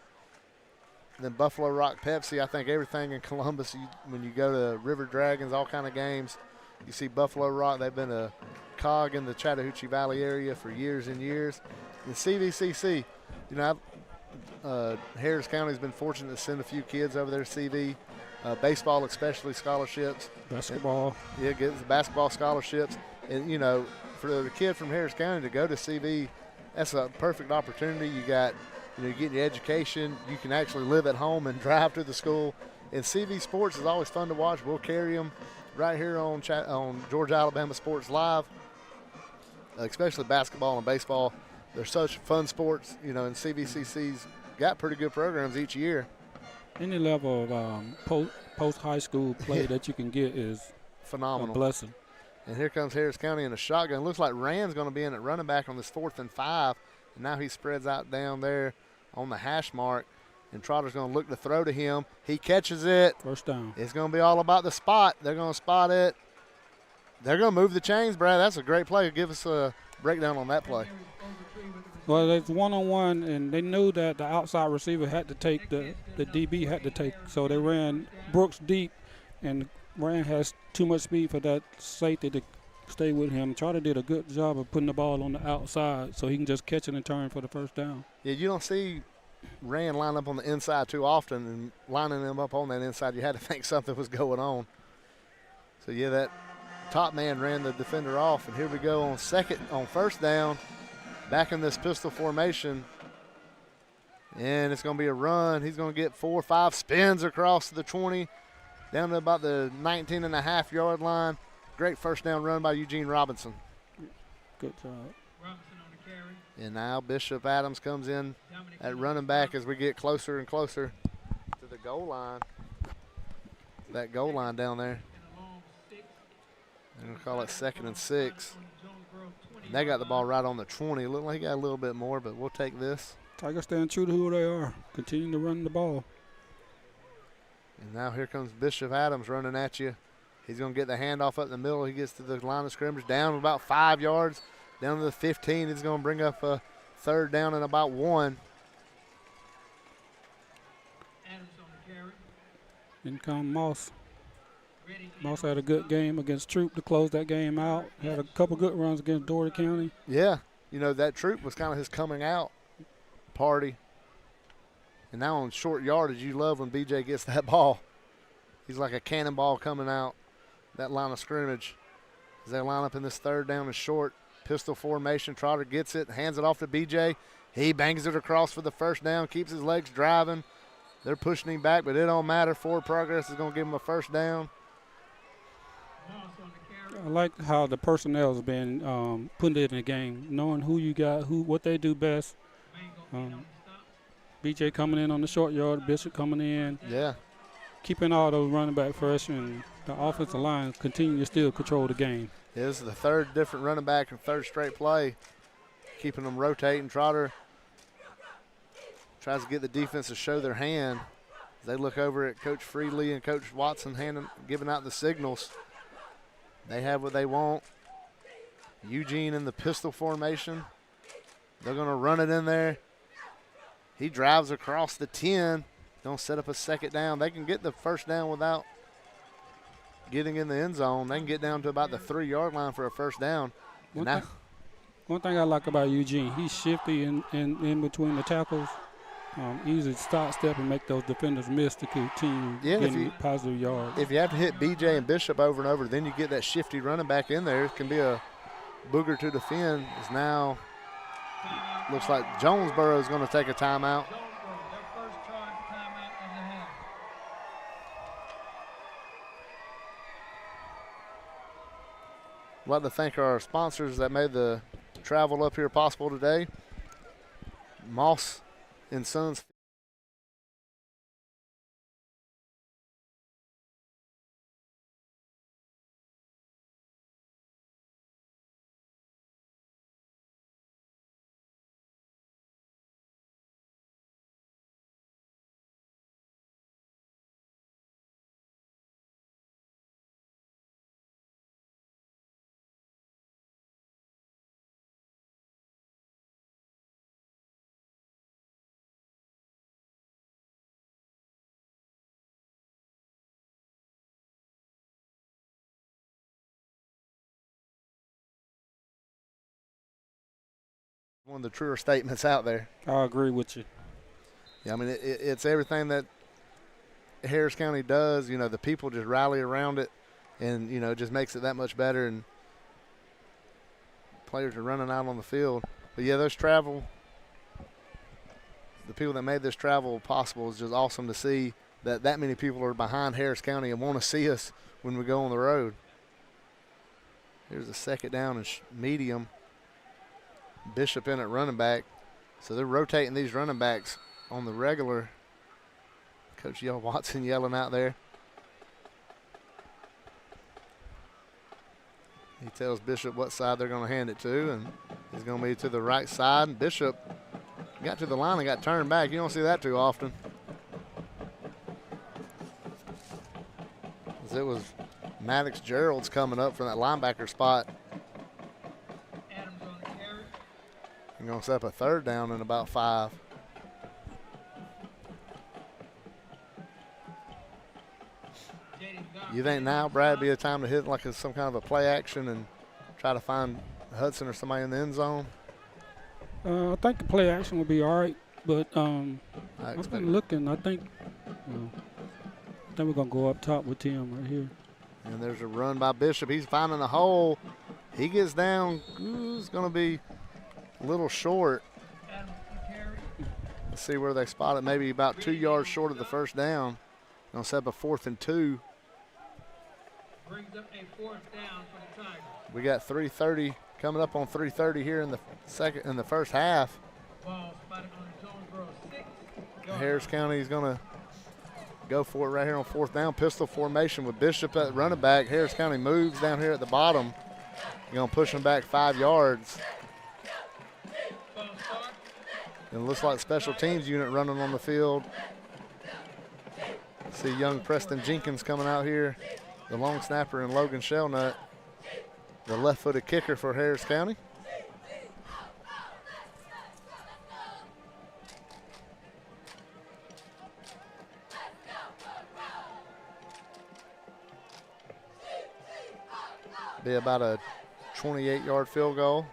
And then Buffalo Rock Pepsi. I think everything in Columbus, when you go to River Dragons, all kind of games, you see Buffalo Rock. They've been a cog in the Chattahoochee Valley area for years and years. And CVCC, you know, Harris County's been fortunate to send a few kids over there to CV. Baseball especially, scholarships. Basketball. Yeah, gets the basketball scholarships. And, you know, for the kid from Harris County to go to CV, that's a perfect opportunity. You got, you know, you get your education. You can actually live at home and drive to the school. And CV Sports is always fun to watch. We'll carry them right here on Georgia Alabama Sports Live, especially basketball and baseball. They're such fun sports, you know, and CVCC's got pretty good programs each year. Any level of post-high school play that you can get is phenomenal. A blessing. And here comes Harris County in a shotgun. Looks like Rand's going to be in at running back on this 4th and 5. And now he spreads out down there on the hash mark. And Trotter's going to look to throw to him. He catches it. First down. It's going to be all about the spot. They're going to spot it. They're going to move the chains, Brad. That's a great play. Give us a breakdown on that play. Well, it's one-on-one, and they knew that the outside receiver had to take, the DB had to take. So they ran Brooks deep, and Rand has too much speed for that safety to stay with him. Trotter did a good job of putting the ball on the outside so he can just catch it and turn for the first down. Yeah, you don't see Rand line up on the inside too often, and lining them up on that inside, you had to think something was going on. So, yeah, that top man ran the defender off, and here we go on first down. Back in this pistol formation, and it's going to be a run. He's going to get 4 or 5 spins across the 20, down to about the 19.5-yard line. Great first down run by Eugene Robinson. Good job. Robinson on the carry. And now Bishop Adams comes in at running back as we get closer and closer to the goal line. That goal line down there. They're going to call it 2nd and 6. And they got the ball right on the 20. Looked like he got a little bit more, but we'll take this. Tigers stand true to who they are, continuing to run the ball. And now here comes Bishop Adams running at you. He's going to get the handoff up the middle. He gets to the line of scrimmage, down about 5 yards, down to the 15. He's going to bring up a third down and about 1. Adams on the carry. In come Moss. Moss had a good game against Troop to close that game out. Had a couple good runs against Doherty County. Yeah, you know, that Troop was kind of his coming out party. And now on short yardage, you love when BJ gets that ball. He's like a cannonball coming out that line of scrimmage. As they line up in this third down and short, Pistol formation. Trotter gets it, hands it off to BJ. He bangs it across for the first down, keeps his legs driving. They're pushing him back, but it don't matter. Forward progress is going to give him a first down. I like how the personnel has been putting it in the game, knowing who you got, what they do best. BJ coming in on the short yard, Bishop coming in. Yeah. Keeping all those running back fresh, and the offensive line continue to still control the game. Yeah, this is the third different running back and third straight play, keeping them rotating. Trotter tries to get the defense to show their hand. They look over at Coach Freely and Coach Watson giving out the signals. They have what they want. Eugene in the pistol formation. They're going to run it in there. He drives across the 10. Don't set up a second down. They can get the first down without getting in the end zone. They can get down to about the 3-yard line for a first down. One thing I like about Eugene, he's shifty in between the tackles. Easy stop, step, and make those defenders miss to continue getting positive yards. If you have to hit BJ and Bishop over and over, then you get that shifty running back in there. It can be a booger to defend. Is now looks like Jonesboro is going to take a timeout. I'd like to thank our sponsors that made the travel up here possible today. Moss and Sons. One of the truer statements out there. I agree with you. Yeah, I mean, it's everything that Harris County does. You know, the people just rally around it, and, you know, it just makes it that much better, and players are running out on the field. But, yeah, the people that made this travel possible is just awesome to see that many people are behind Harris County and want to see us when we go on the road. Here's a second down and medium. Bishop in at running back. So they're rotating these running backs on the regular. Coach Watson yelling out there. He tells Bishop what side they're going to hand it to, and it's going to be to the right side. Bishop got to the line and got turned back. You don't see that too often. As it was Maddox Gerald's coming up from that linebacker spot. You're going to set up a third down in about 5. You think now, Brad, be a time to hit like some kind of a play action and try to find Hudson or somebody in the end zone? I think the play action will be all right, but I've been looking. I think we're going to go up top with Tim right here. And there's a run by Bishop. He's finding a hole. He gets down. It's going to be a little short. Let's see where they spot it. Maybe about 2 yards short of the first down. Going to set up a 4th and 2. Brings up a 4th down for the Tigers. We got 3:30 coming up on 3:30 here in the first half. Ball spotted on Jonesboro 6. Harris County is going to go for it right here on 4th down. Pistol formation with Bishop at running back. Harris County moves down here at the bottom. You're going to push them back 5 yards. And it looks like special teams unit running on the field. See young Preston Jenkins coming out here, the long snapper, and Logan Shellnut, the left-footed kicker for Harris County. Be about a 28-yard field goal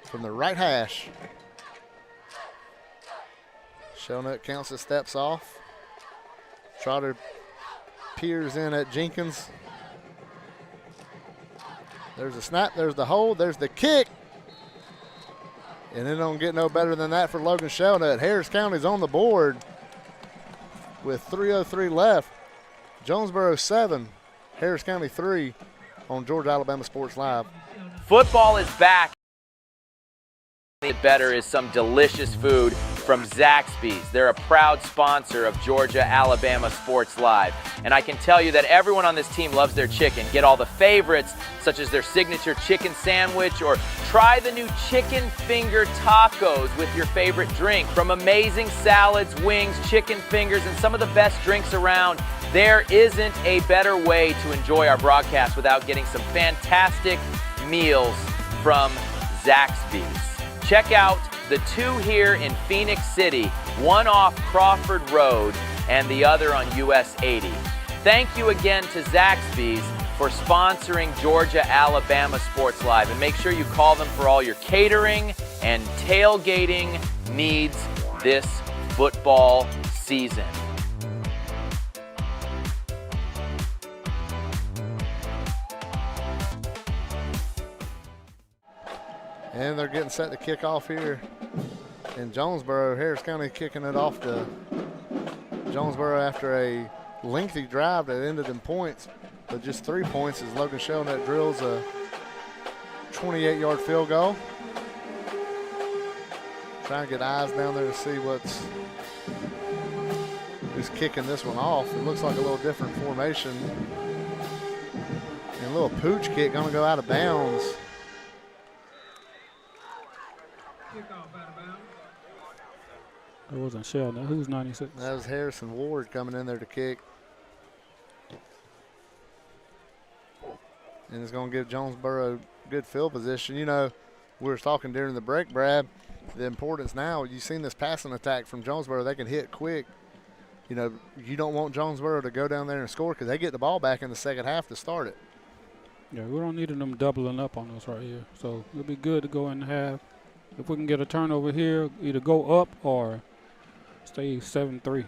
from the right hash. Shellnut counts the steps off. Trotter peers in at Jenkins. There's the snap, there's the hold, there's the kick. And it don't get no better than that for Logan Shelnut. Harris County's on the board with 3:03 left. Jonesboro 7, Harris County 3 on Georgia Alabama Sports Live. Football is back. Better is some delicious food from Zaxby's. They're a proud sponsor of Georgia Alabama Sports Live. And I can tell you that everyone on this team loves their chicken. Get all the favorites, such as their signature chicken sandwich, or try the new chicken finger tacos with your favorite drink. From amazing salads, wings, chicken fingers, and some of the best drinks around, there isn't a better way to enjoy our broadcast without getting some fantastic meals from Zaxby's. Check out the two here in Phoenix City, one off Crawford Road and the other on US 80. Thank you again to Zaxby's for sponsoring Georgia Alabama Sports Live, and make sure you call them for all your catering and tailgating needs this football season. And they're getting set to kick off here in Jonesboro. Harris County kicking it off to Jonesboro after a lengthy drive that ended in points, but just 3 points as Logan Shelnut drills a 28-yard field goal. Trying to get eyes down there to see who's kicking this one off. It looks like a little different formation. And a little pooch kick gonna go out of bounds. It wasn't Sheldon. Who's 96? That was Harrison Ward coming in there to kick. And it's going to give Jonesboro good field position. You know, we were talking during the break, Brad, the importance now. You've seen this passing attack from Jonesboro. They can hit quick. You know, you don't want Jonesboro to go down there and score because they get the ball back in the second half to start it. Yeah, we don't need them doubling up on us right here. So it'll be good to go in half. If we can get a turnover here, either go up or stay 7-3.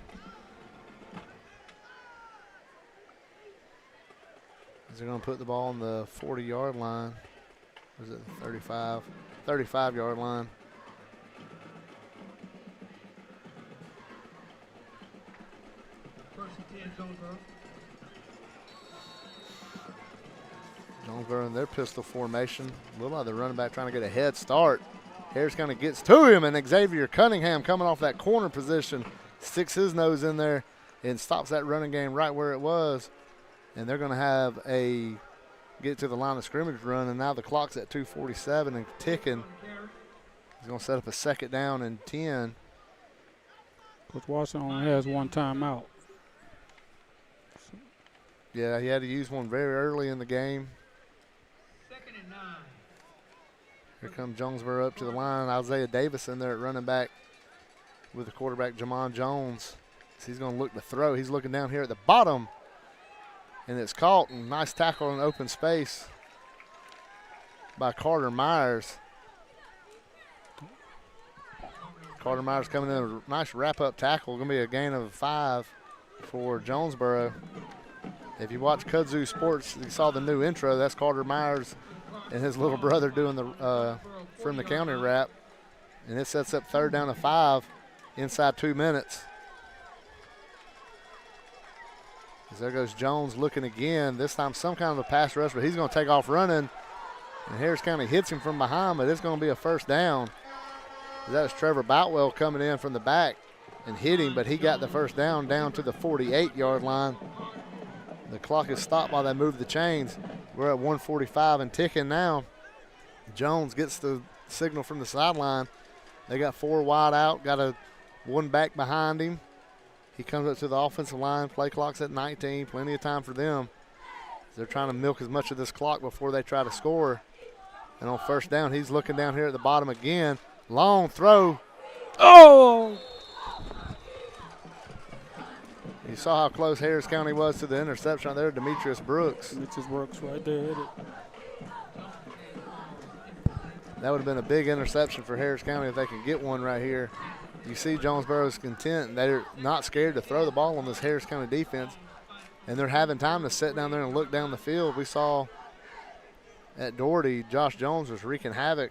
They're going to put the ball on the 40-yard line. Or is it 35-yard line. First and 10, Jonesboro. Jonesboro in their pistol formation. A little other running back trying to get a head start. Harris kind of gets to him, and Xavier Cunningham coming off that corner position sticks his nose in there and stops that running game right where it was. And they're going to have a get to the line of scrimmage run, and now the clock's at 2:47 and ticking. He's going to set up a second down and 10. Coach Washington only has one timeout. Yeah, he had to use one very early in the game. Second and 9. Here comes Jonesboro up to the line. Isaiah Davis in there at running back with the quarterback, Jamon Jones. So he's going to look to throw. He's looking down here at the bottom, and it's caught. And nice tackle in open space by Carter Myers. Carter Myers coming in with a nice wrap-up tackle. Going to be a gain of 5 for Jonesboro. If you watch Kudzu Sports, you saw the new intro. That's Carter Myers and his little brother doing the from the county rap. And it sets up third down to 5 inside 2 minutes. As there goes Jones looking again. This time some kind of a pass rush, but he's going to take off running. And Harris County hits him from behind, but it's going to be a first down. That was Trevor Boutwell coming in from the back and hit him, but he got the first down to the 48-yard line. The clock is stopped while they move the chains. We're at 1:45 and ticking now. Jones gets the signal from the sideline. They got 4 wide out, got a 1 back behind him. He comes up to the offensive line. Play clock's at 19, plenty of time for them. They're trying to milk as much of this clock before they try to score. And on first down, he's looking down here at the bottom again. Long throw. Oh! You saw how close Harris County was to the interception right there, Demetrius Brooks. Demetrius Brooks right there. Hit it. That would have been a big interception for Harris County if they can get one right here. You see Jonesboro's content. They're not scared to throw the ball on this Harris County defense, and they're having time to sit down there and look down the field. We saw at Doherty, Josh Jones was wreaking havoc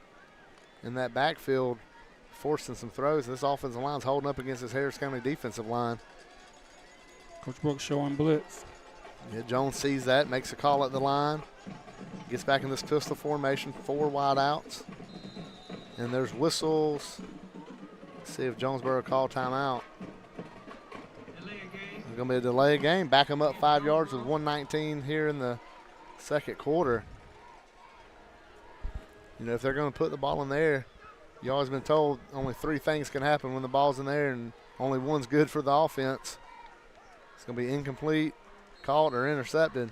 in that backfield, forcing some throws. This offensive line's holding up against this Harris County defensive line. Coach Brooks showing blitz. Yeah, Jones sees that, makes a call at the line, gets back in this pistol formation, 4 wide outs. And there's whistles. Let's see if Jonesboro call timeout. It's going to be a delay of game. Back them up 5 yards with 1:19 here in the second quarter. You know, if they're going to put the ball in there, you always been told only 3 things can happen when the ball's in there, and only one's good for the offense. It's going to be incomplete, caught, or intercepted.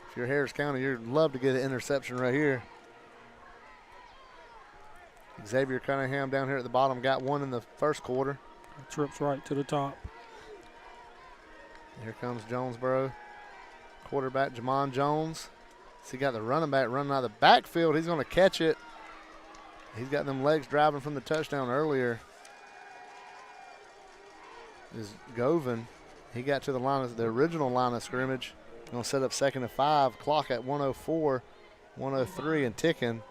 If you're Harris County, you'd love to get an interception right here. Xavier Cunningham down here at the bottom got one in the first quarter. Trips right to the top. Here comes Jonesboro. Quarterback Jamon Jones. So he got the running back running out of the backfield. He's going to catch it. He's got them legs driving from the touchdown earlier. Is Govan. He got to the line of the original line of scrimmage. Going to set up 2nd and 5. Clock at 1:04, 1:03 and ticking.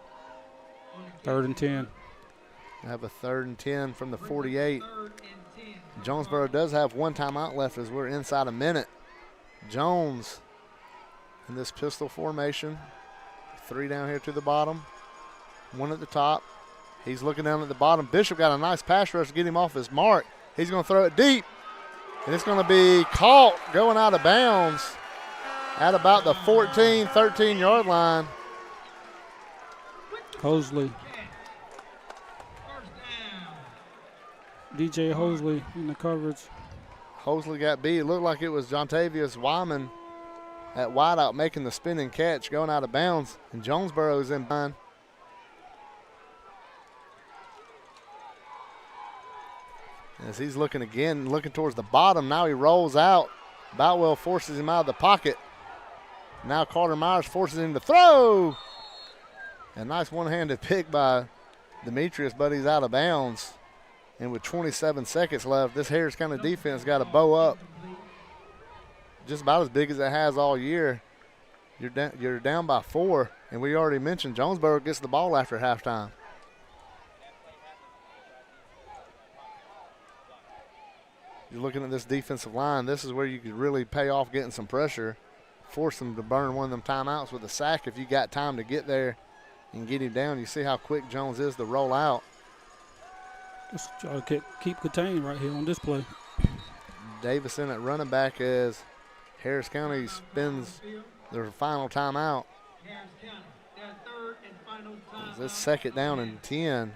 3rd and 10. Have a 3rd and 10 from the 48. Jonesboro does have 1 timeout left as we're inside a minute. Jones in this pistol formation. 3 down here to the bottom. 1 at the top. He's looking down at the bottom. Bishop got a nice pass rush to get him off his mark. He's going to throw it deep. And it's going to be caught going out of bounds at about the 14, 13-yard line. Hosley. DJ Hosley in the coverage. Hosley got beat. It looked like it was Jontavius Wyman at wideout making the spinning catch going out of bounds. And Jonesboro's in behind. As he's looking again, looking towards the bottom. Now he rolls out. Boutwell forces him out of the pocket. Now Carter Myers forces him to throw. A nice one-handed pick by Demetrius, but he's out of bounds. And with 27 seconds left, this Harris County defense got to bow up. Just about as big as it has all year. You're down by 4, and we already mentioned Jonesboro gets the ball after halftime. You're looking at this defensive line. This is where you could really pay off getting some pressure, force them to burn one of them timeouts with a sack if you got time to get there and get him down. You see how quick Jones is to roll out. Let's try to keep contained right here on this play. Davison at running back as Harris County spends their final timeout. This 2nd down and 10.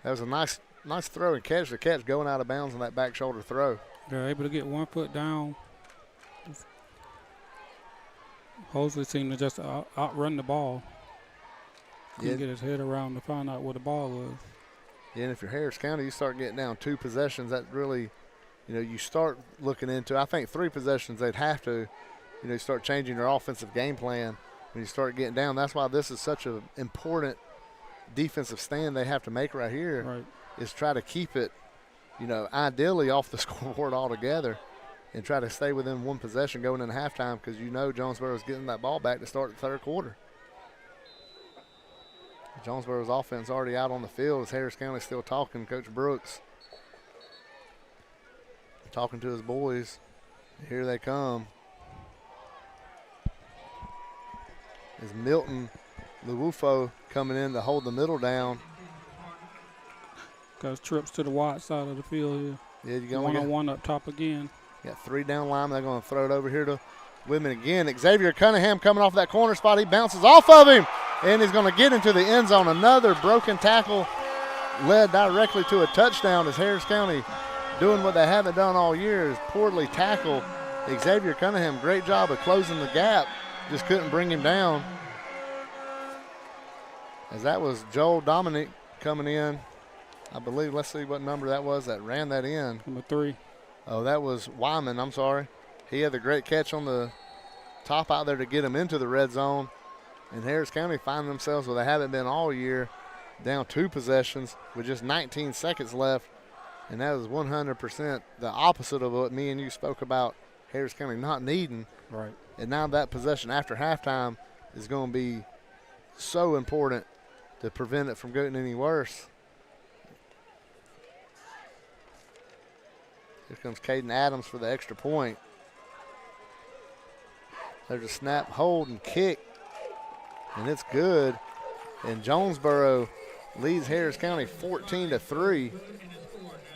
That was a nice throw and catch. The catch going out of bounds on that back shoulder throw. They're able to get 1 foot down. Hosley seemed to just outrun the ball. Couldn't get his head around to find out where the ball was. Yeah, and if you're Harris County, you start getting down 2 possessions. That really, you start looking into. I think 3 possessions they'd have to, start changing their offensive game plan when you start getting down. That's why this is such an important defensive stand they have to make right here. Right. Is try to keep it, ideally off the scoreboard altogether and try to stay within 1 possession going into halftime because Jonesboro is getting that ball back to start the 3rd quarter. Jonesboro's offense already out on the field as Harris County still talking. Coach Brooks talking to his boys. Here they come. Is Milton Luwufo coming in to hold the middle down. Got trips to the wide side of the field here. Yeah, you got one-on-one up top again. Got 3 down linemen. They're going to throw it over here to Whitman again. Xavier Cunningham coming off that corner spot. He bounces off of him, and he's going to get into the end zone. Another broken tackle led directly to a touchdown as Harris County doing what they haven't done all year is poorly tackle. Xavier Cunningham, great job of closing the gap. Just couldn't bring him down. As that was Joel Dominic coming in. I believe, let's see what number that was that ran that in. Number 3. Oh, that was Wyman, I'm sorry. He had the great catch on the top out there to get him into the red zone. And Harris County find themselves where they haven't been all year, down 2 possessions with just 19 seconds left. And that was 100% the opposite of what me and you spoke about Harris County not needing. Right. And now that possession after halftime is going to be so important to prevent it from getting any worse. Here comes Caden Adams for the extra point. There's a snap, hold, and kick, and it's good. And Jonesboro leads Harris County 14-3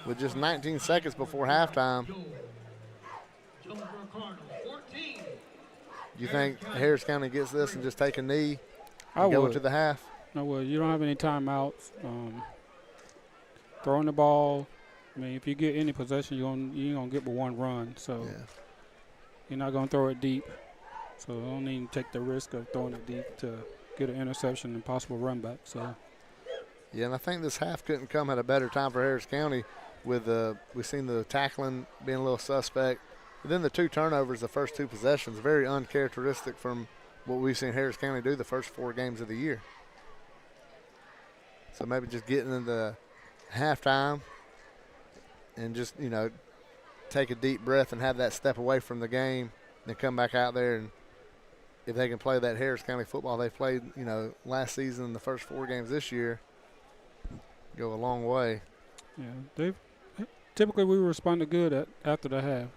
with just 19 seconds before halftime. You think Harris County gets this and just take a knee and go into the half? No, well, you don't have any timeouts. Throwing the ball, I mean, if you get any possession, you ain't going to get but one run. So you're not going to throw it deep. So you don't even take the risk of throwing it deep to get an interception and possible run back. So. Yeah, and I think this half couldn't come at a better time for Harris County with we've seen the tackling being a little suspect. But then the 2 turnovers, the first 2 possessions, very uncharacteristic from what we've seen Harris County do the first 4 games of the year. So maybe just getting into halftime and just, take a deep breath and have that step away from the game, then come back out there, and if they can play that Harris County football they played, last season, the first 4 games this year, go a long way. Yeah, typically we responded good after the half.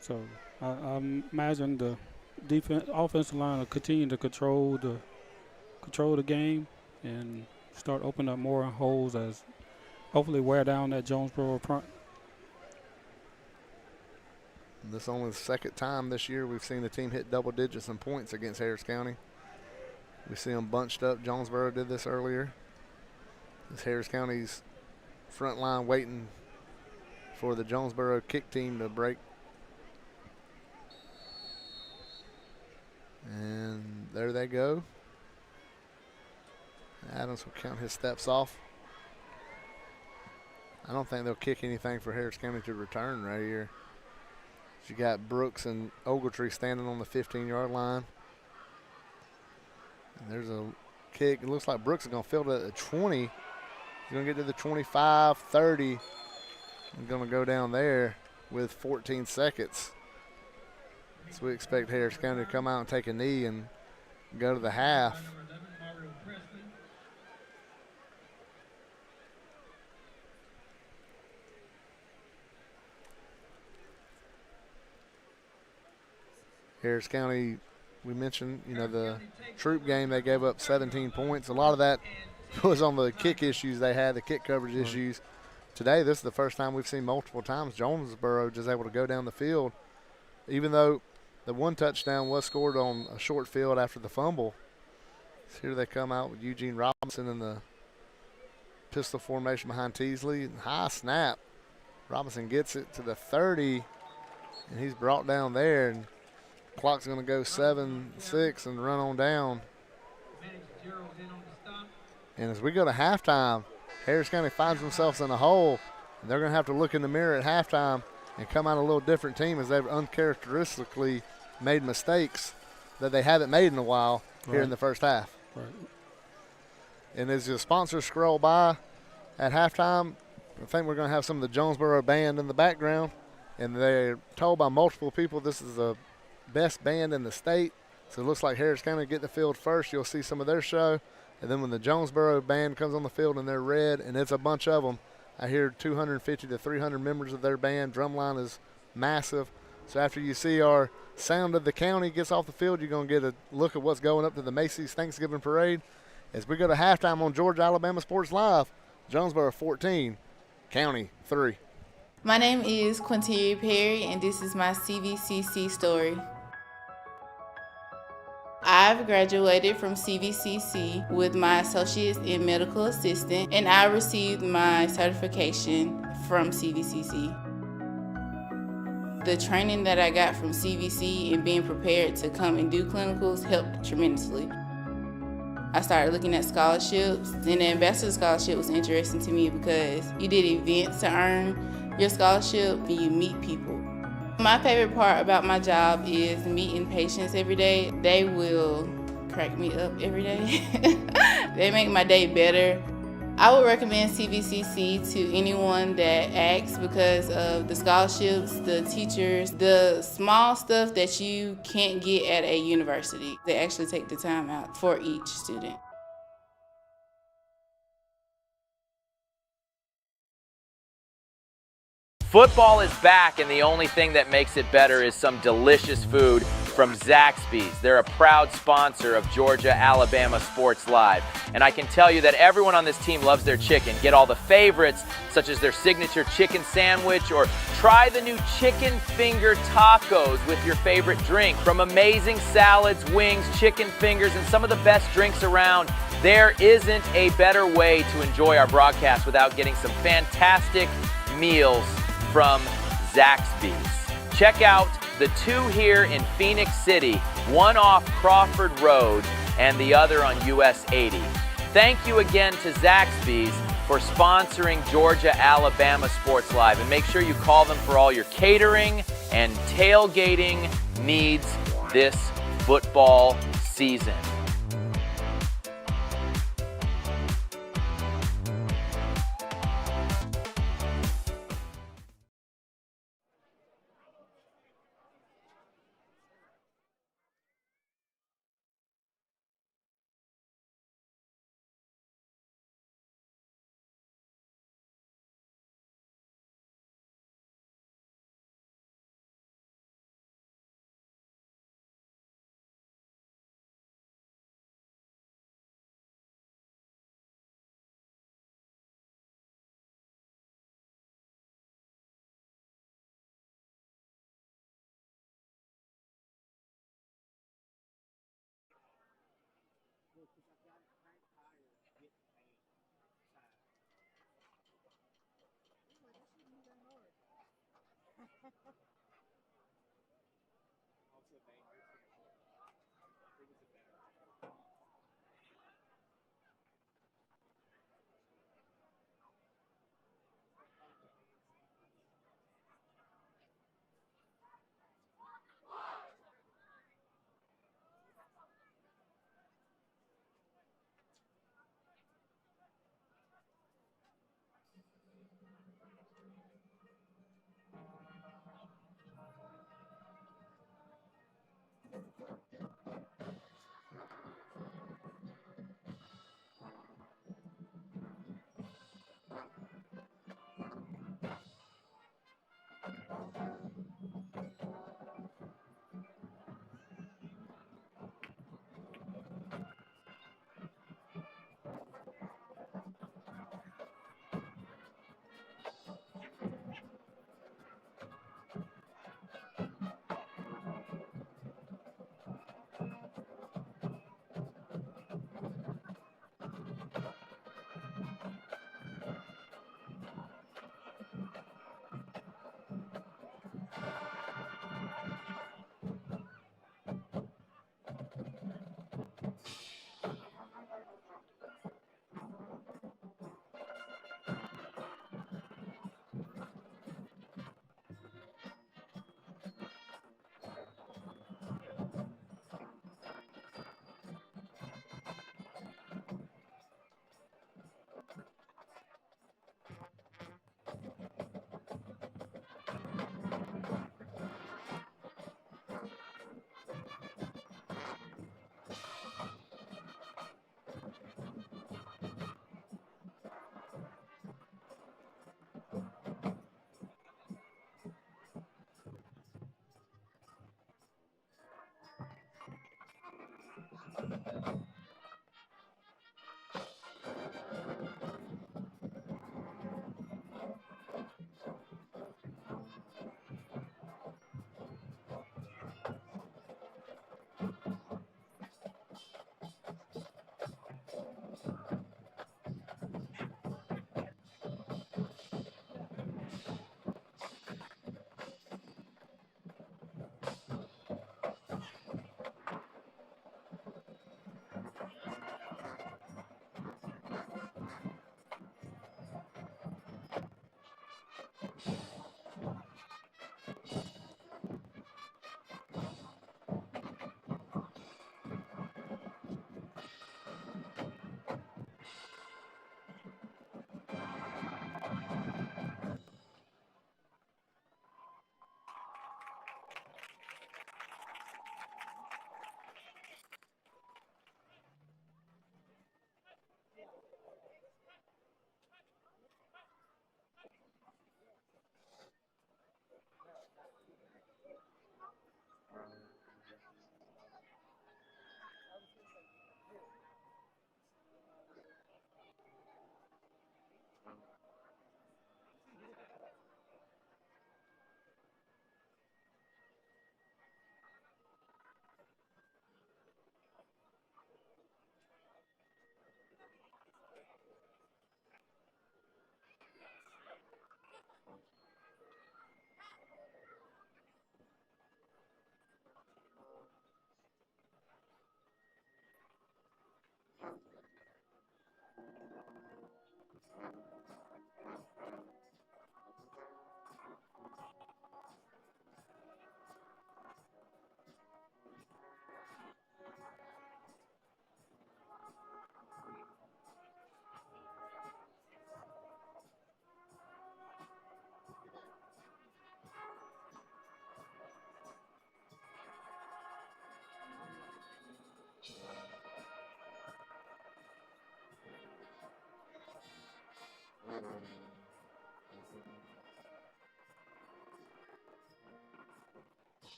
So I imagine the offensive line will continue to control the game and start opening up more holes as hopefully wear down that Jonesboro front. This is only the second time this year we've seen the team hit double digits in points against Harris County. We see them bunched up. Jonesboro did this earlier. This Harris County's front line waiting for the Jonesboro kick team to break. And there they go. Adams will count his steps off. I don't think they'll kick anything for Harris County to return right here. You got Brooks and Ogletree standing on the 15-yard line. And there's a kick. It looks like Brooks is going to field it at the 20. He's going to get to the 25, 30. He's going to go down there with 14 seconds. So we expect Harris County to come out and take a knee and go to the half. Harris County, we mentioned, the troop game, they gave up 17 points. A lot of that was on the kick issues they had, the kick coverage issues. Today, this is the first time we've seen multiple times Jonesboro just able to go down the field, even though the 1 touchdown was scored on a short field after the fumble. So here they come out with Eugene Robinson in the pistol formation behind Teasley. High snap. Robinson gets it to the 30, and he's brought down there. And clock's going to go 7-6 and run on down. And as we go to halftime, Harris County finds themselves in a hole, and they're going to have to look in the mirror at halftime and come out a little different team as they've uncharacteristically made mistakes that they haven't made in a while here in the first half. Right. And as the sponsors scroll by at halftime, I think we're going to have some of the Jonesboro band in the background, and they're told by multiple people this is the best band in the state. So it looks like Harris County get the field first. You'll see some of their show. And then when the Jonesboro band comes on the field and they're red, and it's a bunch of them, I hear 250 to 300 members of their band. Drumline is massive. So after you see our sound of the county gets off the field, you're going to get a look at what's going up to the Macy's Thanksgiving Parade. As we go to halftime on Georgia Alabama Sports Live, Jonesboro 14, County 3. My name is Quinteria Perry, and this is my CVCC story. I've graduated from CVCC with my associates in medical assistant, and I received my certification from CVCC. The training that I got from CVC and being prepared to come and do clinicals helped tremendously. I started looking at scholarships, and the Ambassador Scholarship was interesting to me because you did events to earn your scholarship and you meet people. My favorite part about my job is meeting patients every day. They will crack me up every day. They make my day better. I would recommend CVCC to anyone that asks because of the scholarships, the teachers, the small stuff that you can't get at a university. They actually take the time out for each student. Football is back, and the only thing that makes it better is some delicious food from Zaxby's. They're a proud sponsor of Georgia Alabama Sports Live. And I can tell you that everyone on this team loves their chicken. Get all the favorites, such as their signature chicken sandwich, or try the new chicken finger tacos with your favorite drink. From amazing salads, wings, chicken fingers, and some of the best drinks around, there isn't a better way to enjoy our broadcast without getting some fantastic meals from Zaxby's. Check out the two here in Phoenix City, one off Crawford Road and the other on US 80. Thank you again to Zaxby's for sponsoring Georgia Alabama Sports Live, and make sure you call them for all your catering and tailgating needs this football season.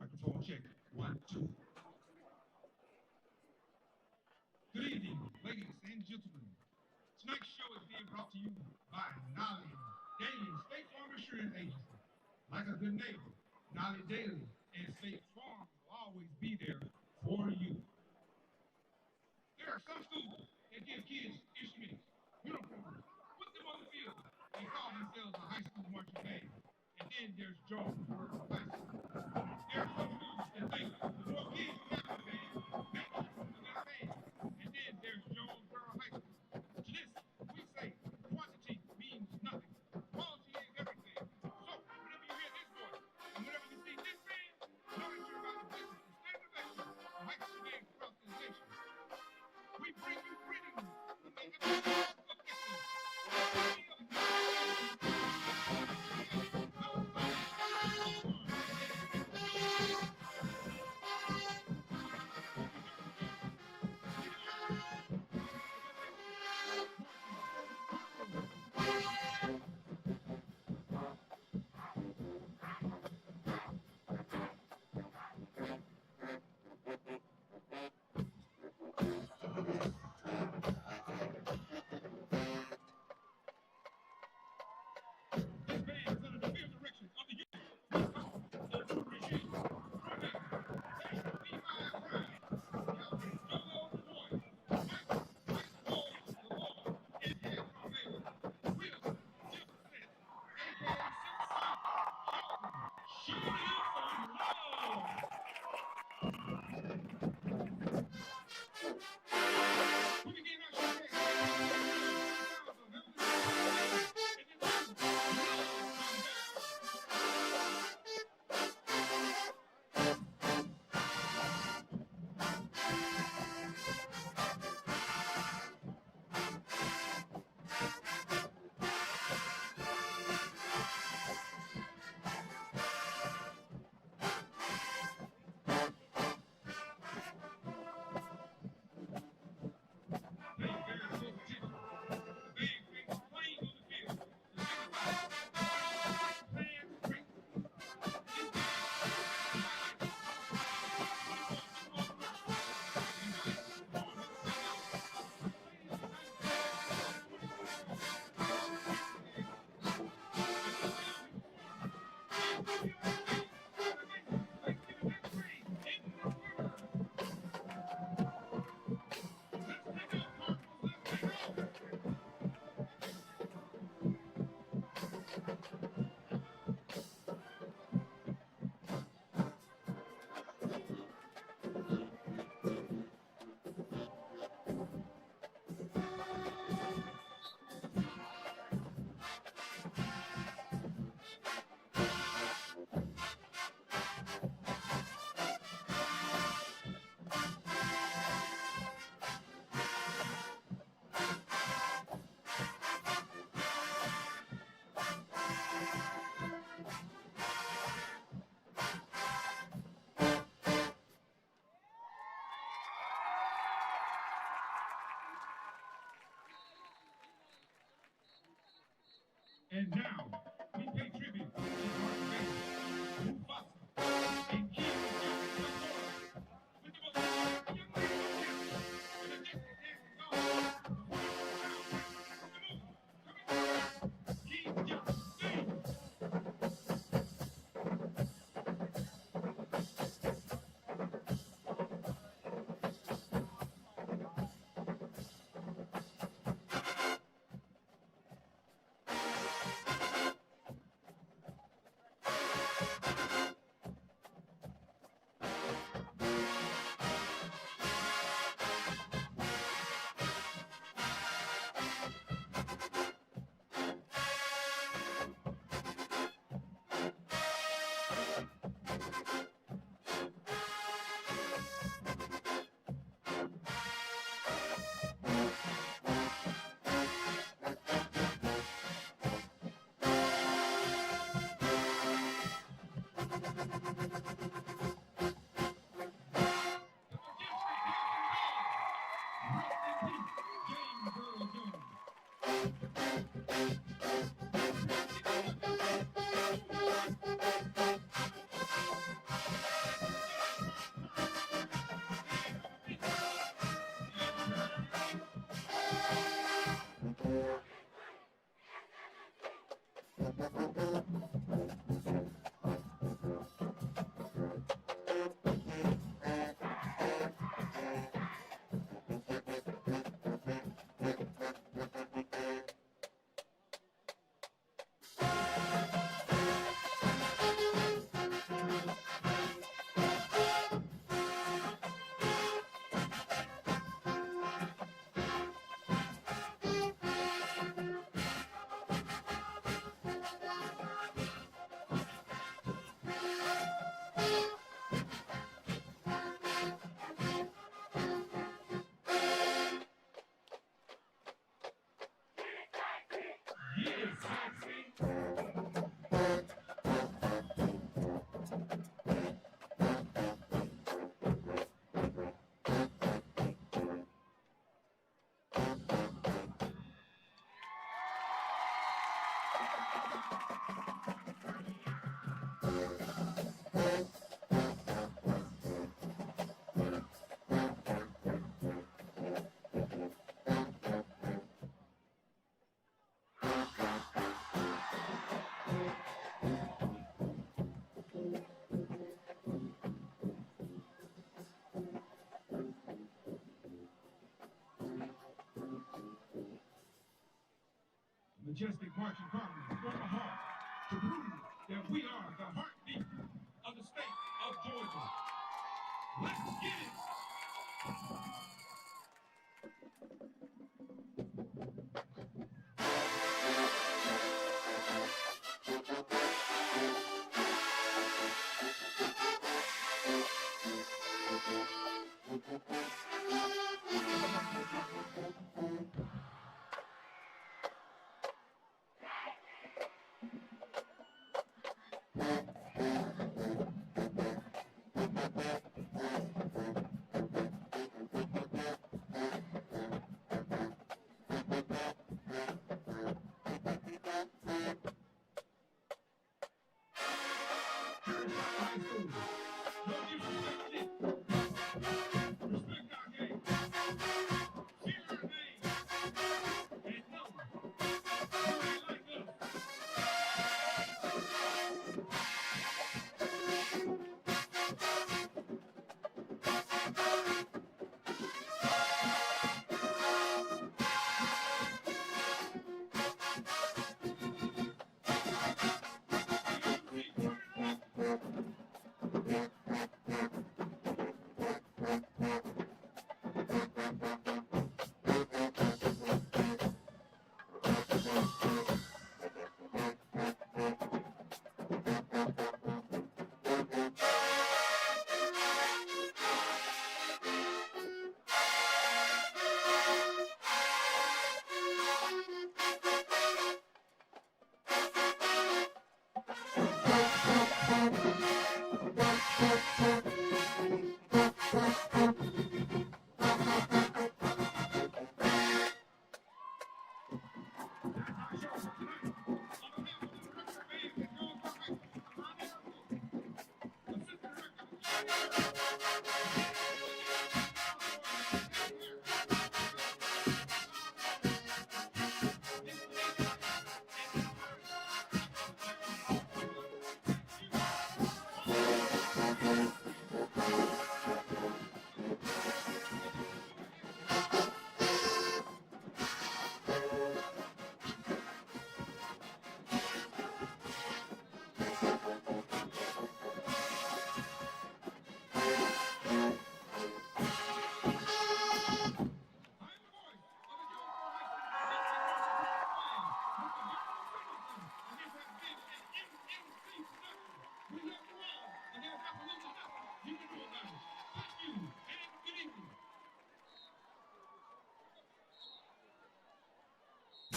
Microphone check. 1, 2. Good evening, ladies and gentlemen. Tonight's show is being brought to you by Nolly Daily State Farm Insurance Agency. Like a good neighbor, Nolly Daily and State Farm will always be there for you. There are some schools that give kids instruments, uniforms, put them on the field, and call themselves a high school marching band. And then there's Jonesboro High School. There are some schools that think the more kids you have in the band, makes you a better band. And then there's Jonesboro High School. To this, we say quantity means nothing. Quality is everything. So, whenever you hear this voice, and whenever you see this band, know that you're about to witness the standard ovation of high school games across this nation. We bring you greetings from the epicenter of excellence. And now, we pay tribute to our favorite, Mufasa, and King Jonesboro, with the most young lady in the distance dancing song. King Jones, sing! Majestic marching harmony from the heart to prove that we are the heartbeat of the state of Georgia. Let's get it!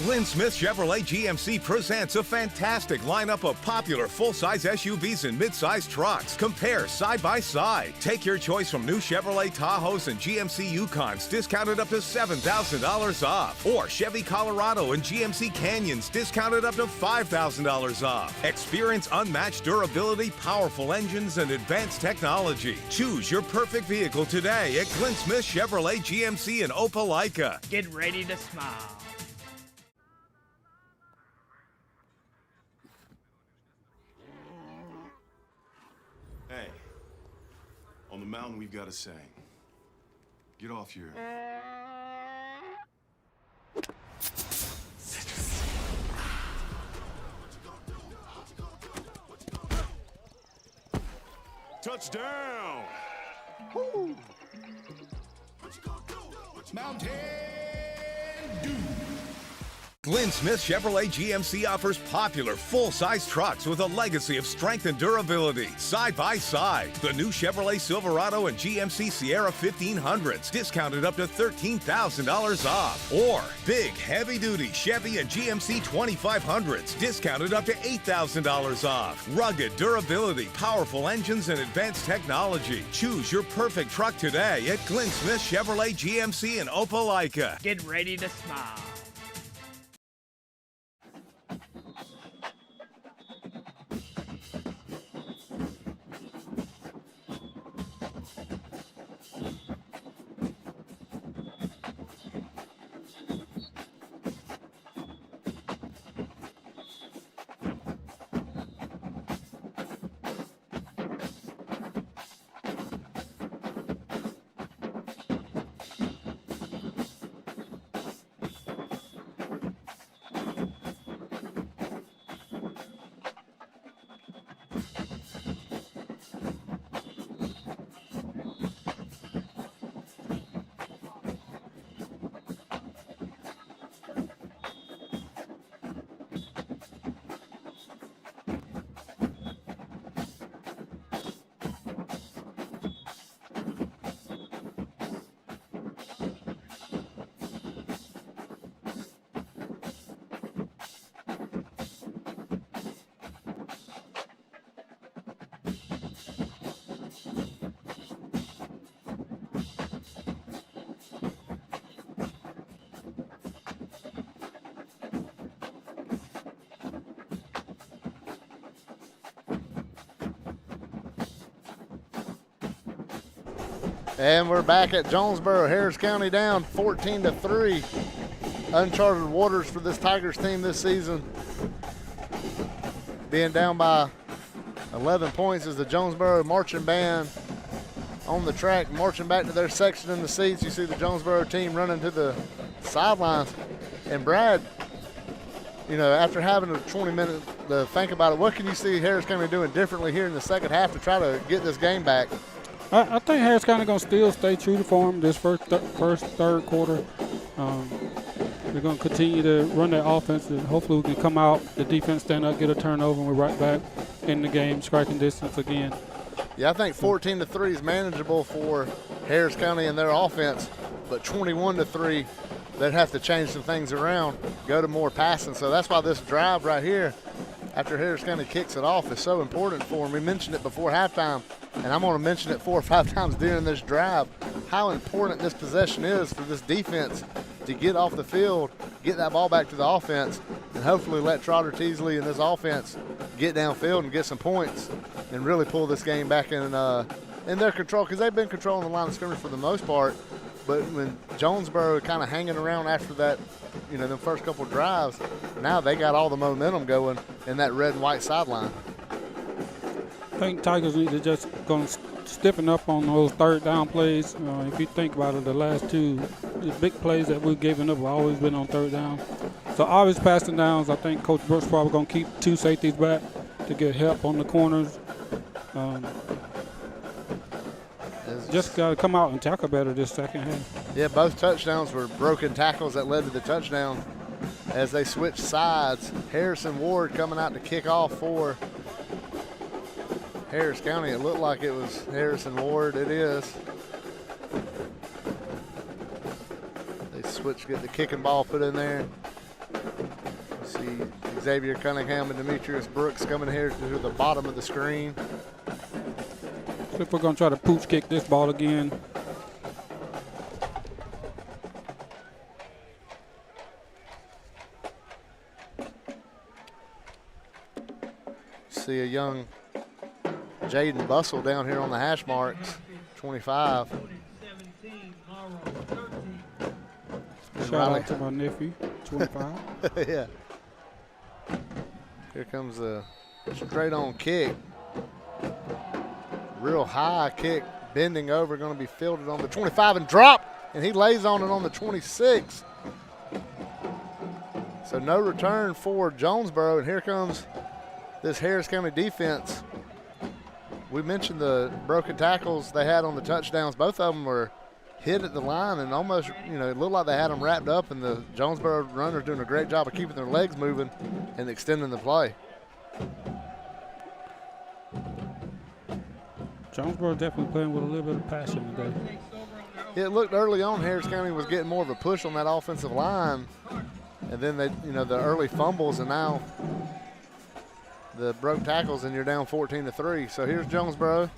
Glenn Smith Chevrolet GMC presents a fantastic lineup of popular full-size SUVs and mid-size trucks. Compare side by side. Take your choice from new Chevrolet Tahoes and GMC Yukons discounted up to $7,000 off. Or Chevy Colorado and GMC Canyons discounted up to $5,000 off. Experience unmatched durability, powerful engines, and advanced technology. Choose your perfect vehicle today at Glenn Smith Chevrolet GMC in Opelika. Get ready to smile. Hey, on the mountain we've got a saying. Get off your... Touchdown! Woo! Mountain Dew. Glenn Smith Chevrolet GMC offers popular full-size trucks with a legacy of strength and durability. Side by side, the new Chevrolet Silverado and GMC Sierra 1500s discounted up to $13,000 off. Or big, heavy-duty Chevy and GMC 2500s discounted up to $8,000 off. Rugged durability, powerful engines, and advanced technology. Choose your perfect truck today at Glenn Smith Chevrolet GMC in Opelika. Get ready to smile. And we're back at Jonesboro. Harris County down 14-3. Uncharted waters for this Tigers team this season. Being down by 11 points as the Jonesboro marching band on the track, marching back to their section in the seats. You see the Jonesboro team running to the sidelines. And Brad, you know, after having a 20 minutes to think about it, what can you see Harris County doing differently here in the second half to try to get this game back? I think Harris County going to still stay true to form this third quarter. They're going to continue to run their offense, and hopefully we can come out, the defense stand up, get a turnover, and we're right back in the game, striking distance again. Yeah, I think 14-3 is manageable for Harris County and their offense, but 21-3, they'd have to change some things around, go to more passing. So that's why this drive right here, after Harris County kicks it off, is so important for them. We mentioned it before halftime, and I'm going to mention it 4 or 5 times during this drive, how important this possession is for this defense to get off the field, get that ball back to the offense, and hopefully let Trotter Teasley and this offense get downfield and get some points and really pull this game back in their control, because they've been controlling the line of scrimmage for the most part. But when Jonesboro kind of hanging around after that, you know, the first couple drives, now they got all the momentum going in that red and white sideline. I think Tigers need to just going to stiffen up on those third down plays. If you think about it, the last two the big plays that we've given up have always been on third down. So obvious passing downs, I think Coach Brooks probably going to keep 2 safeties back to get help on the corners. Just got to come out and tackle better this second half. Yeah, both touchdowns were broken tackles that led to the touchdown as they switched sides. Harrison Ward coming out to kick off for Harris County. It looked like it was Harrison Ward. It is. They switched, get the kicking ball put in there. See Xavier Cunningham and Demetrius Brooks coming here to the bottom of the screen. So if we're going to try to pooch kick this ball again. See a young Jaden Bustle down here on the hash marks, 25. Shout out to my nephew, 25. Yeah. Here comes a straight on kick. Real high kick, bending over, going to be fielded on the 25 and drop, and he lays on it on the 26. So no return for Jonesboro, and here comes this Harris County defense. We mentioned the broken tackles they had on the touchdowns. Both of them were hit at the line and almost, it looked like they had them wrapped up, and the Jonesboro runners doing a great job of keeping their legs moving and extending the play. Jonesboro definitely playing with a little bit of passion today. It looked early on Harris County was getting more of a push on that offensive line, and then they, the early fumbles, and now the broke tackles, and you're down 14-3. So here's Jonesboro.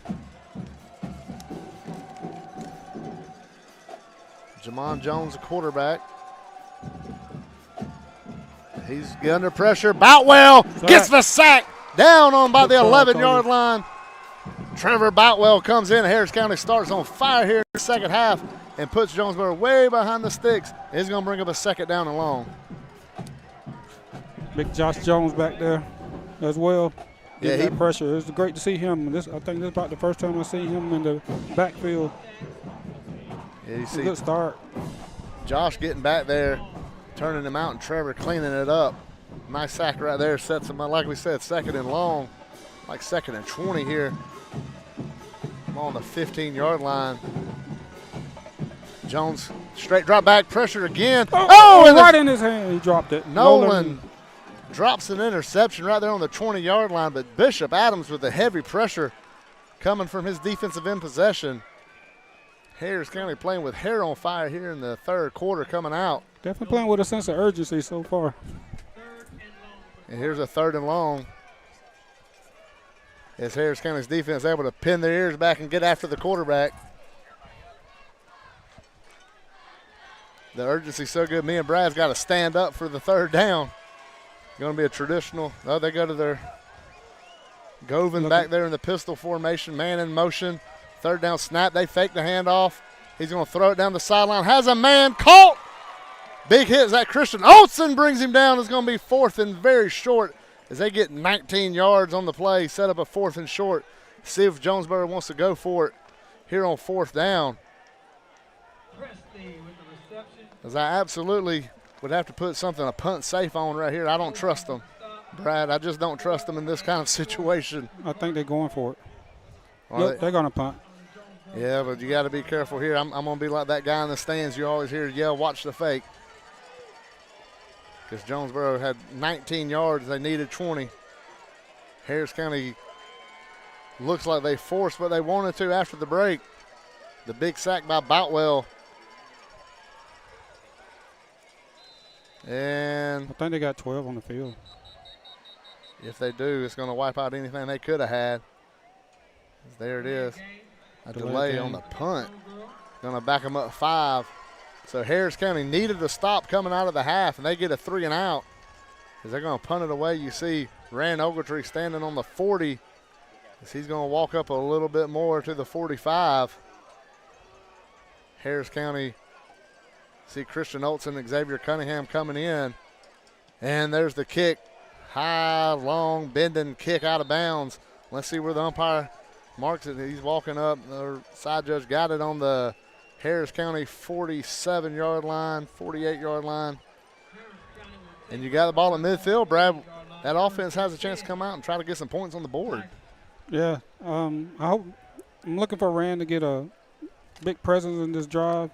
Jamon Jones, the quarterback. He's under pressure. Boutwell gets the sack, down on by the 11-yard line. Trevor Boutwell comes in. Harris County starts on fire here in the second half and puts Jonesboro way behind the sticks. He's going to bring up a second down and long. Big Josh Jones back there as well. Yeah, that pressure. It's great to see him. I think this is about the first time I've seen him in the backfield. Yeah, you see a good start. Josh getting back there, turning him out, and Trevor cleaning it up. Nice sack right there. Sets him up, like we said, second and long, like second and 20 here. I'm on the 15-yard line. Jones straight drop back, pressure again. Oh, right in his hand. He dropped it. Nolan drops an interception right there on the 20-yard line, but Bishop Adams with the heavy pressure coming from his defensive end possession. Harris County playing with hair on fire here in the third quarter coming out. Definitely playing with a sense of urgency so far. And here's a third and long. As Harris County's defense able to pin their ears back and get after the quarterback. The urgency's so good, me and Brad's got to stand up for the third down. Going to be a traditional, they go to their Govan back there in the pistol formation, man in motion. Third down snap, they fake the handoff. He's going to throw it down the sideline, has a man caught. Big hit, is that Christian Olsen brings him down. It's going to be fourth and very short as they get 19 yards on the play, set up a fourth and short. See if Jonesboro wants to go for it here on fourth down. As I absolutely would have to put something, a punt safe on right here. I don't trust them, Brad. I just don't trust them in this kind of situation. I think they're going for it. Well, they're going to punt. Yeah, but you got to be careful here. I'm going to be like that guy in the stands you always hear yell, watch the fake. Because Jonesboro had 19 yards. They needed 20. Harris County looks like they forced what they wanted to after the break. The big sack by Boutwell. And I think they got 12 on the field. If they do, it's going to wipe out anything they could have had. There it is. A delay on the punt. Going to back them up 5. So Harris County needed a stop coming out of the half, and they get a 3 and out. As they're going to punt it away, you see Rand Ogletree standing on the 40. As he's going to walk up a little bit more to the 45. Harris County, see Christian Olsen and Xavier Cunningham coming in. And there's the kick. High, long, bending kick out of bounds. Let's see where the umpire marks it. He's walking up. The side judge got it on the Harris County 47-yard line, 48-yard line. And you got the ball at midfield, Brad. That offense has a chance to come out and try to get some points on the board. Yeah, I'm looking for Rand to get a big presence in this drive.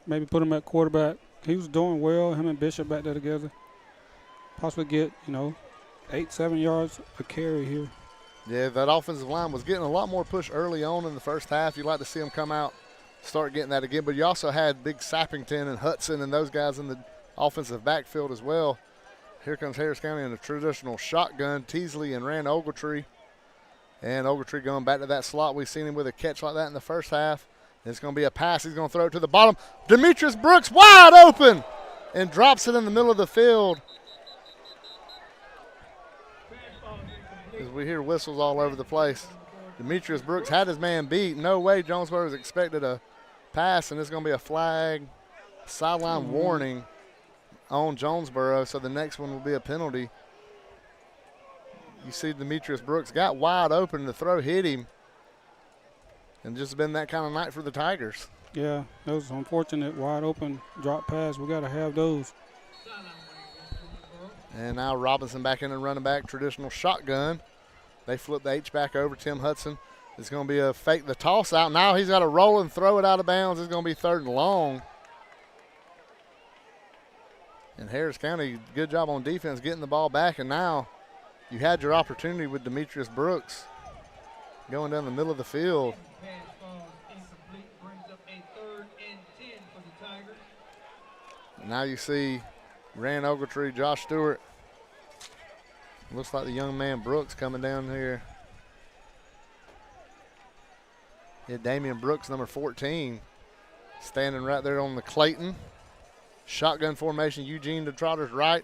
Maybe put him at quarterback. He was doing well, him and Bishop back there together. Possibly get, 8-7 yards a carry here. Yeah, that offensive line was getting a lot more push early on in the first half. You'd like to see them come out, start getting that again. But you also had Big Sappington and Hudson and those guys in the offensive backfield as well. Here comes Harris County in a traditional shotgun. Teasley and Rand Ogletree. And Ogletree going back to that slot. We've seen him with a catch like that in the first half. It's going to be a pass. He's going to throw it to the bottom. Demetrius Brooks wide open and drops it in the middle of the field. As we hear whistles all over the place. Demetrius Brooks had his man beat. No way Jonesboro is expected a pass, and it's going to be a flag, sideline warning on Jonesboro, so the next one will be a penalty. You see Demetrius Brooks got wide open, the throw hit him, and just been that kind of night for the Tigers. Yeah, those unfortunate wide open drop pass. We got to have those. And now Robinson back in and running back, traditional shotgun. They flip the H back over. Tim Hudson is going to be a fake the toss out. Now he's got to roll and throw it out of bounds. It's going to be 3rd and long. And Harris County, good job on defense getting the ball back. And now you had your opportunity with Demetrius Brooks going down the middle of the field. Now you see Rand Ogletree, Josh Stewart. Looks like the young man Brooks coming down here. Yeah, Damian Brooks, number 14, standing right there on the Clayton. Shotgun formation, Eugene to Trotter's right.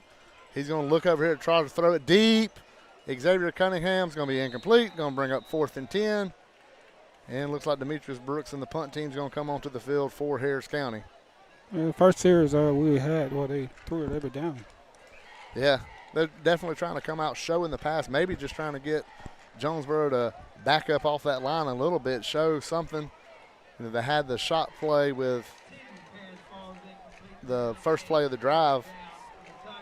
He's going to look over here at Trotter, throw it deep. Xavier Cunningham's going to be incomplete, going to bring up 4th and 10. And looks like Demetrius Brooks and the punt team's going to come onto the field for Harris County. The first series we had, they threw it every down. Yeah, they're definitely trying to come out showing the pass, maybe just trying to get Jonesboro to back up off that line a little bit, show something. They had the shot play with the first play of the drive.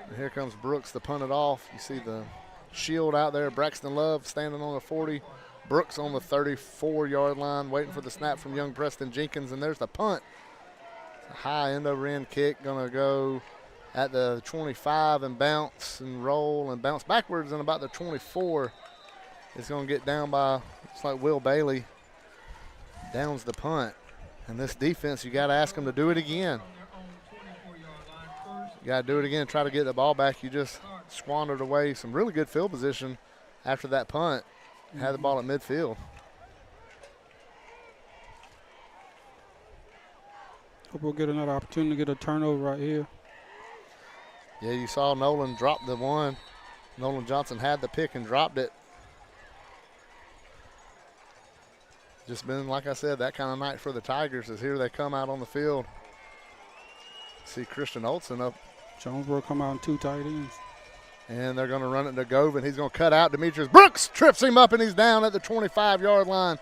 And here comes Brooks to punt it off. You see the shield out there, Braxton Love standing on the 40. Brooks on the 34-yard line waiting for the snap from young Preston Jenkins, and there's the punt. High end over end kick, going to go at the 25 and bounce and roll and bounce backwards, and about the 24. It's going to get down by, it's like Will Bailey downs the punt. And this defense, you got to ask them to do it again. You got to do it again, try to get the ball back. You just squandered away some really good field position after that punt. Had the ball at midfield. Hope we'll get another opportunity to get a turnover right here. Yeah, you saw Nolan drop the one. Nolan Johnson had the pick and dropped it. Just been, like I said, that kind of night for the Tigers as here they come out on the field. See Christian Olsen up. Jonesboro come out in 2 tight ends. And they're going to run it to Govin. He's going to cut out Demetrius Brooks, trips him up, and he's down at the 25-yard line.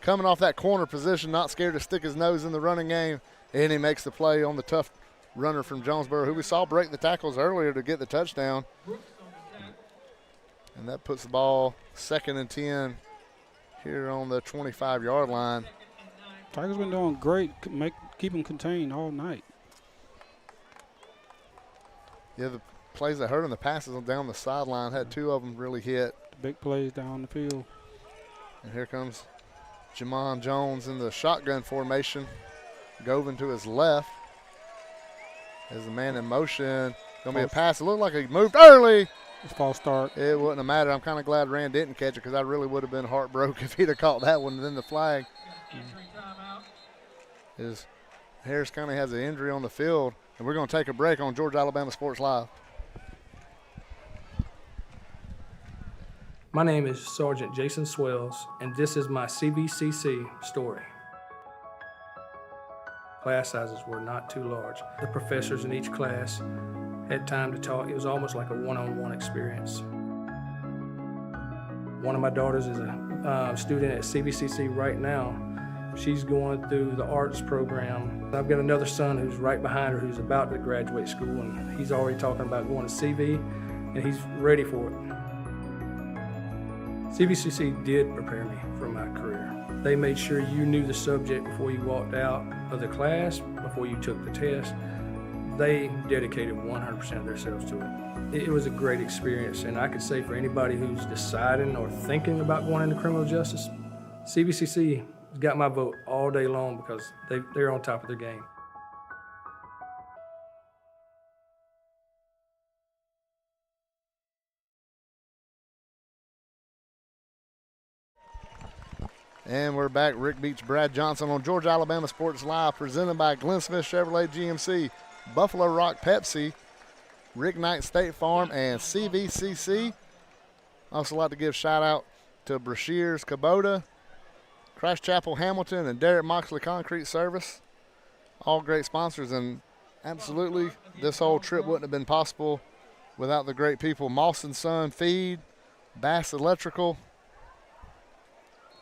Coming off that corner position, not scared to stick his nose in the running game. And he makes the play on the tough runner from Jonesboro, who we saw break the tackles earlier to get the touchdown. And that puts the ball 2nd and 10 here on the 25-yard line. Tigers been doing great, keep them contained all night. Yeah, the plays that hurt him, the passes down the sideline, had 2 of them really hit. Big plays down the field. And here comes Jamon Jones in the shotgun formation. Govin to his left. As the man in motion. Going to be a pass. It looked like he moved early. It's false start. It wouldn't have mattered. I'm kind of glad Rand didn't catch it because I really would have been heartbroken if he'd have caught that one and then the flag. Is Harris County has an injury on the field, and we're going to take a break on Georgia Alabama Sports Live. My name is Sergeant Jason Swells, and this is my CVCC story. Class sizes were not too large. The professors in each class had time to talk. It was almost like a one-on-one experience. One of my daughters is a student at CVCC right now. She's going through the arts program. I've got another son who's right behind her who's about to graduate school, and he's already talking about going to CV, and he's ready for it. CVCC did prepare me for my career. They made sure you knew the subject before you walked out of the class, before you took the test. They dedicated 100% of themselves to it. It was a great experience, and I could say for anybody who's deciding or thinking about going into criminal justice, CVCC has got my vote all day long because they're on top of their game. And we're back. Rick Beach, Brad Johnson on Georgia Alabama Sports Live, presented by Glenn Smith Chevrolet GMC, Buffalo Rock Pepsi, Rick Knight State Farm, and CVCC. Also like to give a shout out to Brashears Kubota, Christ Chapel Hamilton, and Derek Moxley Concrete Service. All great sponsors, and absolutely this whole trip wouldn't have been possible without the great people. Moss & Son Feed, Bass Electrical,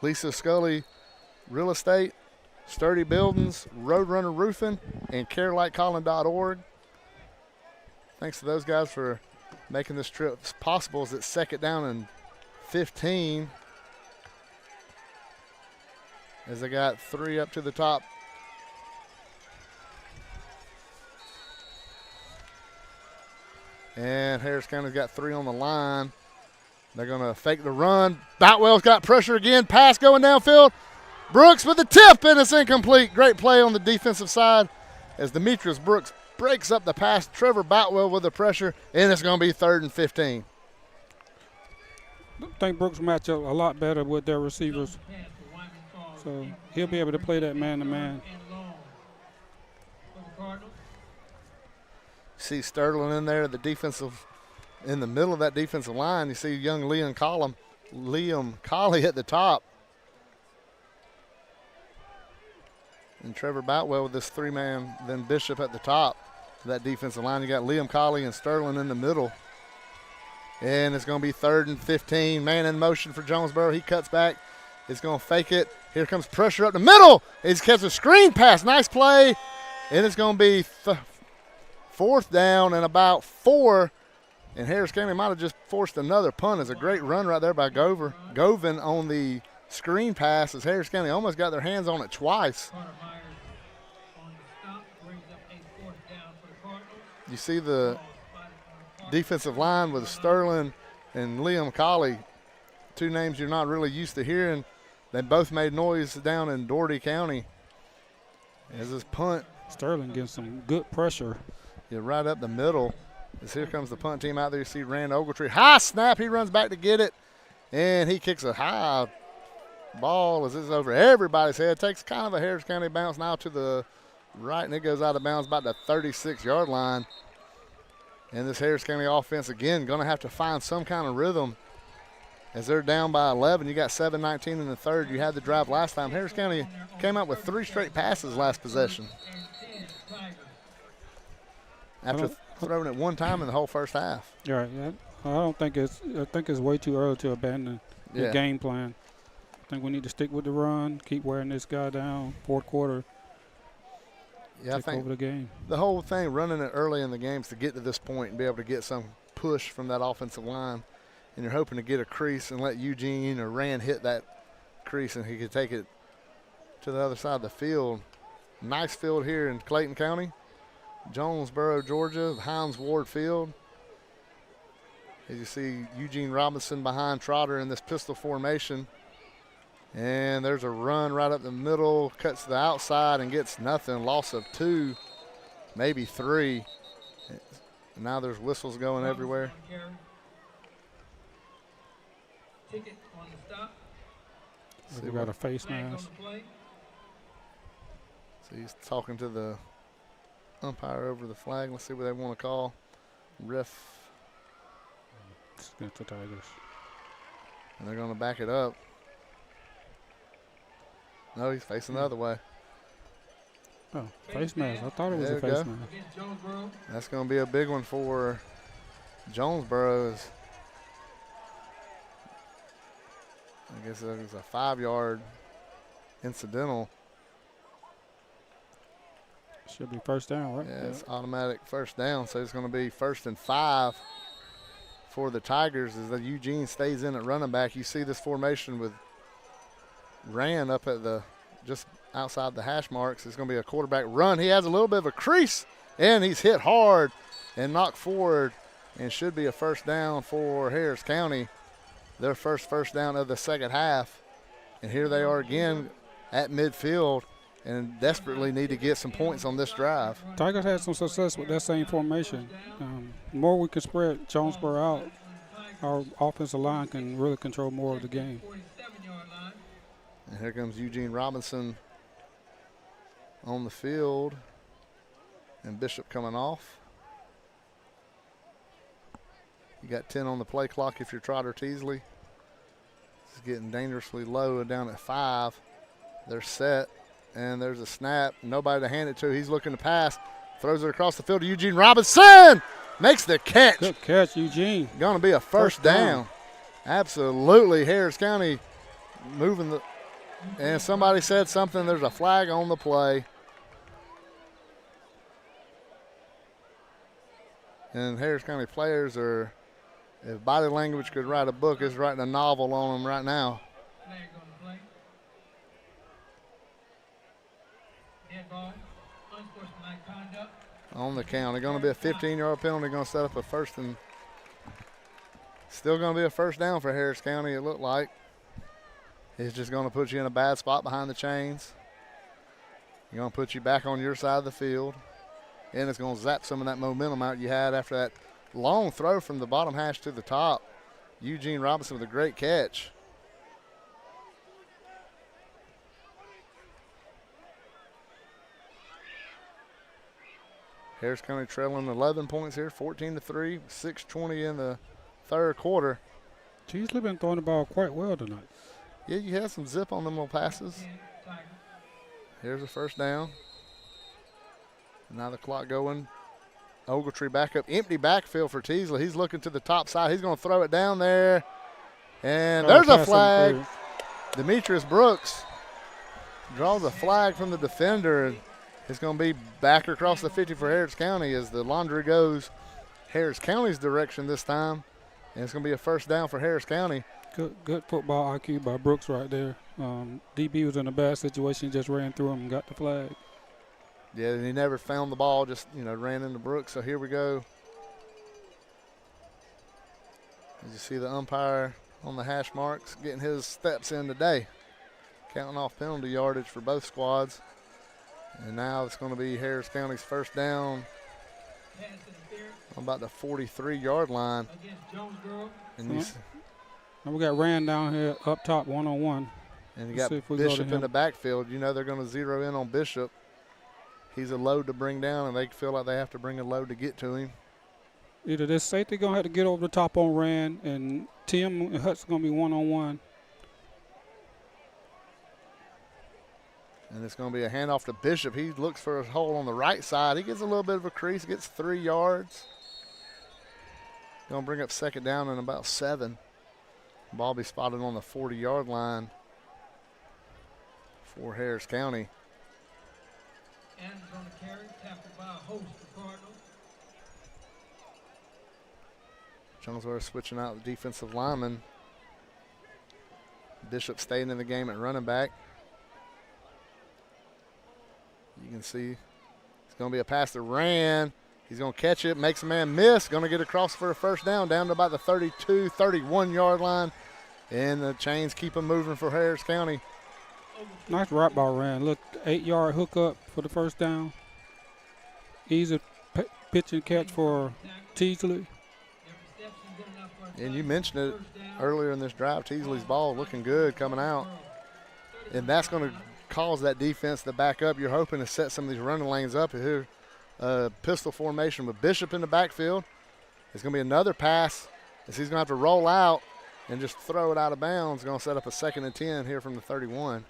Lisa Scully Real Estate, Sturdy Buildings, Roadrunner Roofing, and CareLikeColin.org. Thanks to those guys for making this trip possible. As it's second down and 15. As they got 3 up to the top. And Harris County's got 3 on the line. They're going to fake the run. Boutwell's got pressure again. Pass going downfield. Brooks with the tip, and it's incomplete. Great play on the defensive side as Demetrius Brooks breaks up the pass. Trevor Boutwell with the pressure, and it's going to be 3rd and 15. I think Brooks match up a lot better with their receivers. So he'll be able to play that man-to-man. See Sterling in there, in the middle of that defensive line. You see young Liam Colley at the top. And Trevor Boutwell with this 3-man, then Bishop at the top of that defensive line. You got Liam Colley and Sterling in the middle. And it's going to be 3rd and 15. Man in motion for Jonesboro. He cuts back. It's going to fake it. Here comes pressure up the middle. He's catches a screen pass. Nice play. And it's going to be 4th down and about 4. And Harris County might have just forced another punt. It's a great run right there by Govin on the screen pass as Harris County almost got their hands on it twice. You see the defensive line with Sterling and Liam Colley, 2 names you're not really used to hearing. They both made noise down in Dougherty County. As this punt. Sterling getting some good pressure. Yeah, right up the middle. As here comes the punt team out there. You see Rand Ogletree. High snap. He runs back to get it. And he kicks a high ball as it's over everybody's head. Takes kind of a Harris County bounce now to the right, and it goes out of bounds about the 36-yard line. And this Harris County offense, again, going to have to find some kind of rhythm as they're down by 11. You got 7-19 in the third. You had the drive last time. Harris County came out with 3 straight passes last possession after throwing it 1 time in the whole first half. Right. Yeah. I think it's way too early to abandon the game plan. I think we need to stick with the run, keep wearing this guy down. 4th quarter. Yeah, take over the game. The whole thing, running it early in the games to get to this point and be able to get some push from that offensive line, and you're hoping to get a crease and let Eugene or Rand hit that crease and he could take it to the other side of the field. Nice field here in Clayton County, Jonesboro, Georgia, Hines Ward Field. As you see Eugene Robinson behind Trotter in this pistol formation. And there's a run right up the middle, cuts to the outside and gets nothing. Loss of 2, maybe 3. And now there's whistles going everywhere. Ticket on the stop. We got a face mask. So he's talking to the umpire over the flag. Let's see what they want to call. Ref. It's against the Tigers. And they're going to back it up. No, he's facing the other way. Oh, face mask. I thought it was a face mask. That's going to be a big one for Jonesboro. I guess it was a 5-yard incidental. Should be first down, right? Yeah, it's automatic first down, so it's going to be 1st and 5 for the Tigers as the Eugene stays in at running back. You see this formation with Rand up at the just outside the hash marks. It's going to be a quarterback run. He has a little bit of a crease, and he's hit hard and knocked forward, and should be a first down for Harris County. Their first down of the second half. And here they are again at midfield and desperately need to get some points on this drive. Tigers had some success with that same formation. The more we can spread Jonesboro out, our offensive line can really control more of the game. And here comes Eugene Robinson on the field. And Bishop coming off. You got 10 on the play clock if you're Trotter Teasley. It's getting dangerously low and down at 5. They're set, and there's a snap. Nobody to hand it to. He's looking to pass. Throws it across the field to Eugene Robinson. Makes the catch. Good catch, Eugene. Going to be a first down. Absolutely. Harris County moving the – and somebody said something. There's a flag on the play. And Harris County players are – if body language could write a book, it's writing a novel on them right now. Flag on the play. Dead ball. Unsportsmanlike conduct. On the count. It's going to be a 15-yard penalty. Going to set up a first and still going to be a first down for Harris County, it looked like. It's just going to put you in a bad spot behind the chains. It's going to put you back on your side of the field. And it's going to zap some of that momentum out you had after that long throw from the bottom hash to the top. Eugene Robinson with a great catch. Harris County trailing 11 points here, 14-3, 6:20 in the third quarter. Teasley been throwing the ball quite well tonight. Yeah, you had some zip on them little passes. Here's a first down. Now the clock going. Ogletree back up. Empty backfield for Teasley. He's looking to the top side. He's going to throw it down there. And there's a flag. Demetrius Brooks draws a flag from the defender. It's going to be back across the 50 for Harris County as the laundry goes Harris County's direction this time. And it's going to be a first down for Harris County. Good football IQ by Brooks right there. DB was in a bad situation, just ran through him and got the flag. Yeah, and he never found the ball, just, ran into Brooks. So here we go. As you see the umpire on the hash marks getting his steps in today. Counting off penalty yardage for both squads. And now it's going to be Harris County's first down on about the 43-yard line. Against Jonesboro. And now we got Rand down here up top one-on-one. And you got Bishop in the backfield. They're going to zero in on Bishop. He's a load to bring down, and they feel like they have to bring a load to get to him. Either this safety going to have to get over the top on Rand, and Tim and Hut's going to be one-on-one. And it's going to be a handoff to Bishop. He looks for a hole on the right side. He gets a little bit of a crease, gets 3 yards. Going to bring up second down in about 7. Ball be spotted on the 40-yard line for Harris County. Adams on the carry, tackled by a host of Cardinals. Jonesboro switching out the defensive lineman. Bishop staying in the game at running back. You can see it's going to be a pass to Rand. He's going to catch it, makes a man miss, going to get across for a first down to about the 32, 31-yard line. And the chains keep them moving for Harris County. Nice route by Rand. Look, 8-yard hook up for the first down. Easy pitch and catch for Teasley. And you mentioned it earlier in this drive, Teasley's ball looking good coming out. And that's going to cause that defense to back up. You're hoping to set some of these running lanes up here. Pistol formation with Bishop in the backfield. It's going to be another pass as he's going to have to roll out and just throw it out of bounds. Going to set up a 2nd and 10 here from the 31.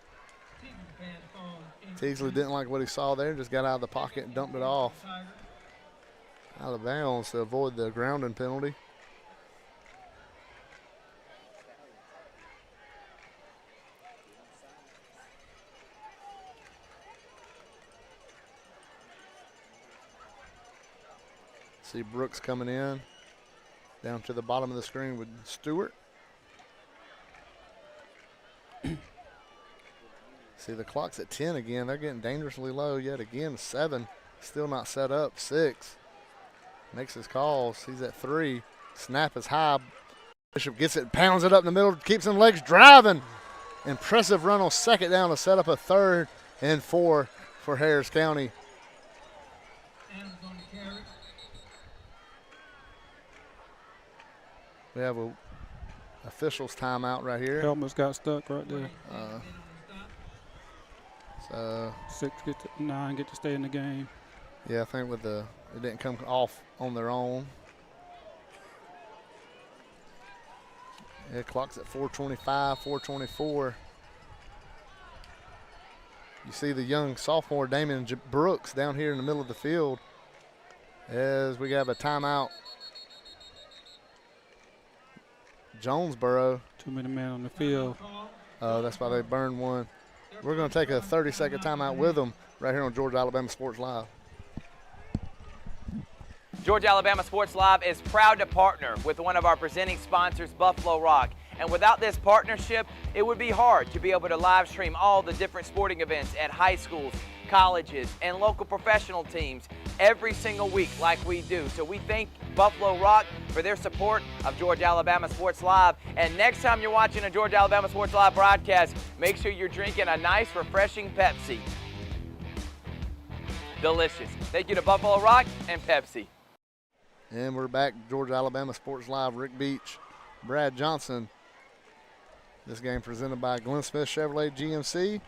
Teasley didn't like what he saw there, just got out of the pocket and dumped it off. Out of bounds to avoid the grounding penalty. See Brooks coming in down to the bottom of the screen with Stewart. See, the clock's at 10 again. They're getting dangerously low yet again. 7, still not set up. 6, makes his calls. He's at 3. Snap is high. Bishop gets it, pounds it up in the middle, keeps them legs driving. Impressive run on second down to set up a 3rd and 4 for Harris County. We have a official's timeout right here. Helmets got stuck right there. So 9 get to stay in the game. yeah, I think it didn't come off on their own. Yeah, clock's at 4:25, 4:24. You see the young sophomore Damian Brooks down here in the middle of the field as we have a timeout. Jonesboro. Too many men on the field. That's why they burned one. We're going to take a 30-second timeout with them right here on Georgia Alabama Sports Live. Georgia Alabama Sports Live is proud to partner with one of our presenting sponsors, Buffalo Rock. And without this partnership, it would be hard to be able to live stream all the different sporting events at high schools, colleges, and local professional teams every single week like we do. So we thank Buffalo Rock for their support of Georgia Alabama Sports Live. And next time you're watching a Georgia Alabama Sports Live broadcast, make sure you're drinking a nice, refreshing Pepsi. Delicious. Thank you to Buffalo Rock and Pepsi. And we're back, Georgia Alabama Sports Live. Rick Beach, Brad Johnson. This game presented by Glenn Smith Chevrolet GMC,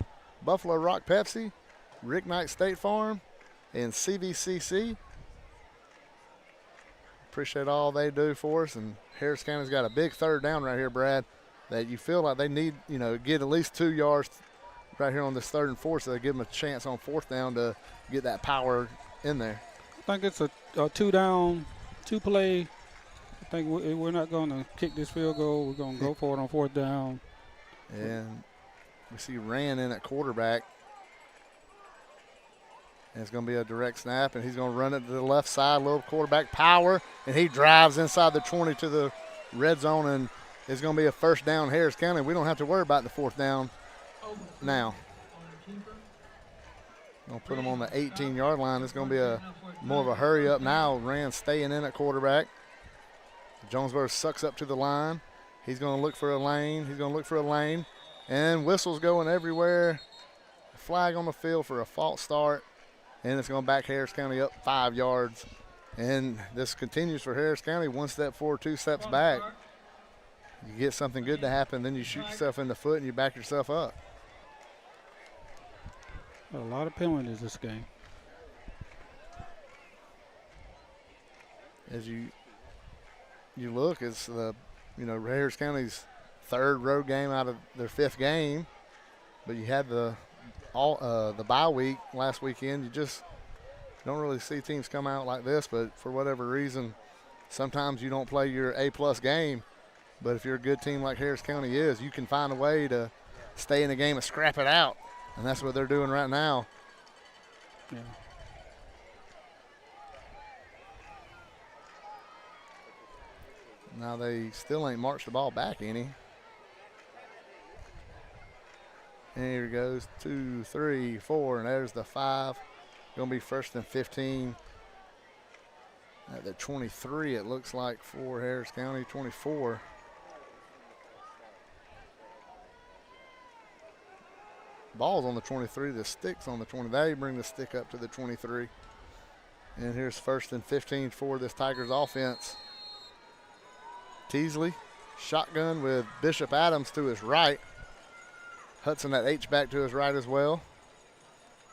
Buffalo Rock Pepsi, Rick Knight State Farm, and CVCC. Appreciate all they do for us. And Harris County's got a big third down right here, Brad, that you feel like they need, get at least 2 yards right here on this 3rd and 4th, so they give them a chance on 4th down to get that power in there. I think it's a 2-down, 2-play. I think we're not going to kick this field goal. We're going to go for it on 4th down. And we see Rand in at quarterback. And it's going to be a direct snap, and he's going to run it to the left side, little quarterback power, and he drives inside the 20 to the red zone, and it's going to be a 1st down Harris County. We don't have to worry about the 4th down now. Going to put him on the 18-yard line. It's going to be more of a hurry up now. Rand staying in at quarterback. Jonesboro sucks up to the line. He's going to look for a lane. And whistles going everywhere. Flag on the field for a false start. And it's going to back Harris County up 5 yards. And this continues for Harris County. 1 step forward, 2 steps back. You get something good to happen, then you shoot yourself in the foot and you back yourself up. A lot of penalties this game. As you look, it's Harris County's 3rd road game out of their 5th game, but you had the bye week last weekend. You just don't really see teams come out like this, but for whatever reason, sometimes you don't play your A+ game. But if you're a good team like Harris County is, you can find a way to stay in the game and scrap it out, and that's what they're doing right now. Yeah. Now they still ain't marched the ball back any. And here it goes, 2, 3, 4, and there's the 5. Going to be 1st and 15. At the 23, it looks like, for Harris County, 24. Ball's on the 23, the stick's on the 20. They bring the stick up to the 23. And here's 1st and 15 for this Tigers offense. Teasley, shotgun with Bishop Adams to his right. Hudson, that H-back, to his right as well.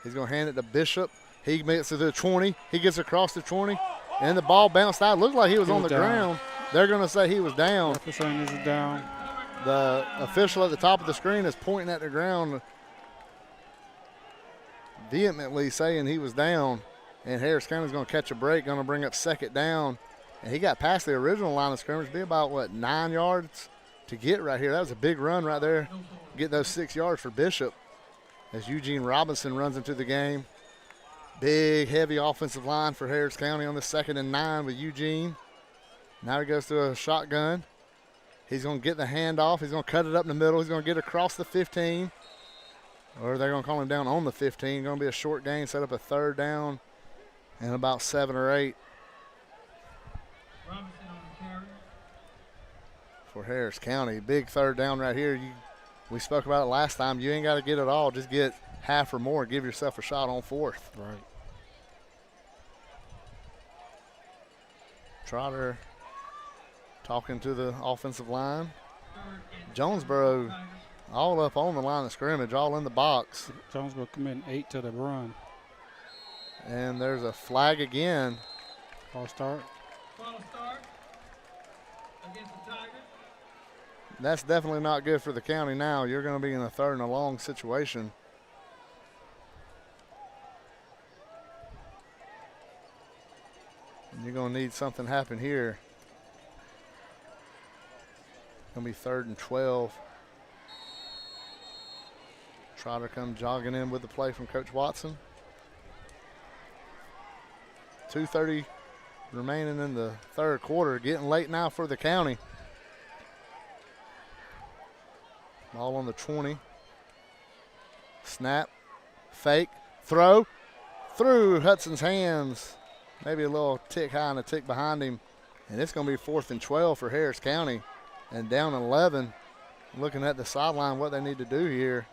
He's going to hand it to Bishop. He makes it to the 20. He gets across the 20, and the ball bounced out. Looked like he was on the ground. They're going to say he was down. He's down. The official at the top of the screen is pointing at the ground, vehemently saying he was down, and Harris County's going to catch a break, going to bring up 2nd down. And he got past the original line of scrimmage, be about, 9 yards to get right here. That was a big run right there. Get those 6 yards for Bishop as Eugene Robinson runs into the game. Big, heavy offensive line for Harris County on the 2nd and 9 with Eugene. Now he goes to a shotgun. He's going to get the handoff. He's going to cut it up in the middle. He's going to get across the 15. Or they're going to call him down on the 15. Going to be a short gain, set up a 3rd down and about 7 or 8. For Harris County, big 3rd down right here. We spoke about it last time. You ain't got to get it all. Just get half or more. Give yourself a shot on 4th. Right. Trotter talking to the offensive line. Jonesboro All up on the line of scrimmage, all in the box. Jonesboro committing 8 to the run. And there's a flag again. False start. False start against the Tigers. That's definitely not good for the county now. You're going to be in a 3rd and a long situation. And you're going to need something to happen here. Going to be 3rd and 12. Trotter come jogging in with the play from Coach Watson. 2:30 remaining in the 3rd quarter. Getting late now for the county. Ball on the 20. Snap. Fake. Throw. Through Hudson's hands. Maybe a little tick high and a tick behind him. And it's going to be 4th and 12 for Harris County. And down 11. Looking at the sideline, what they need to do here.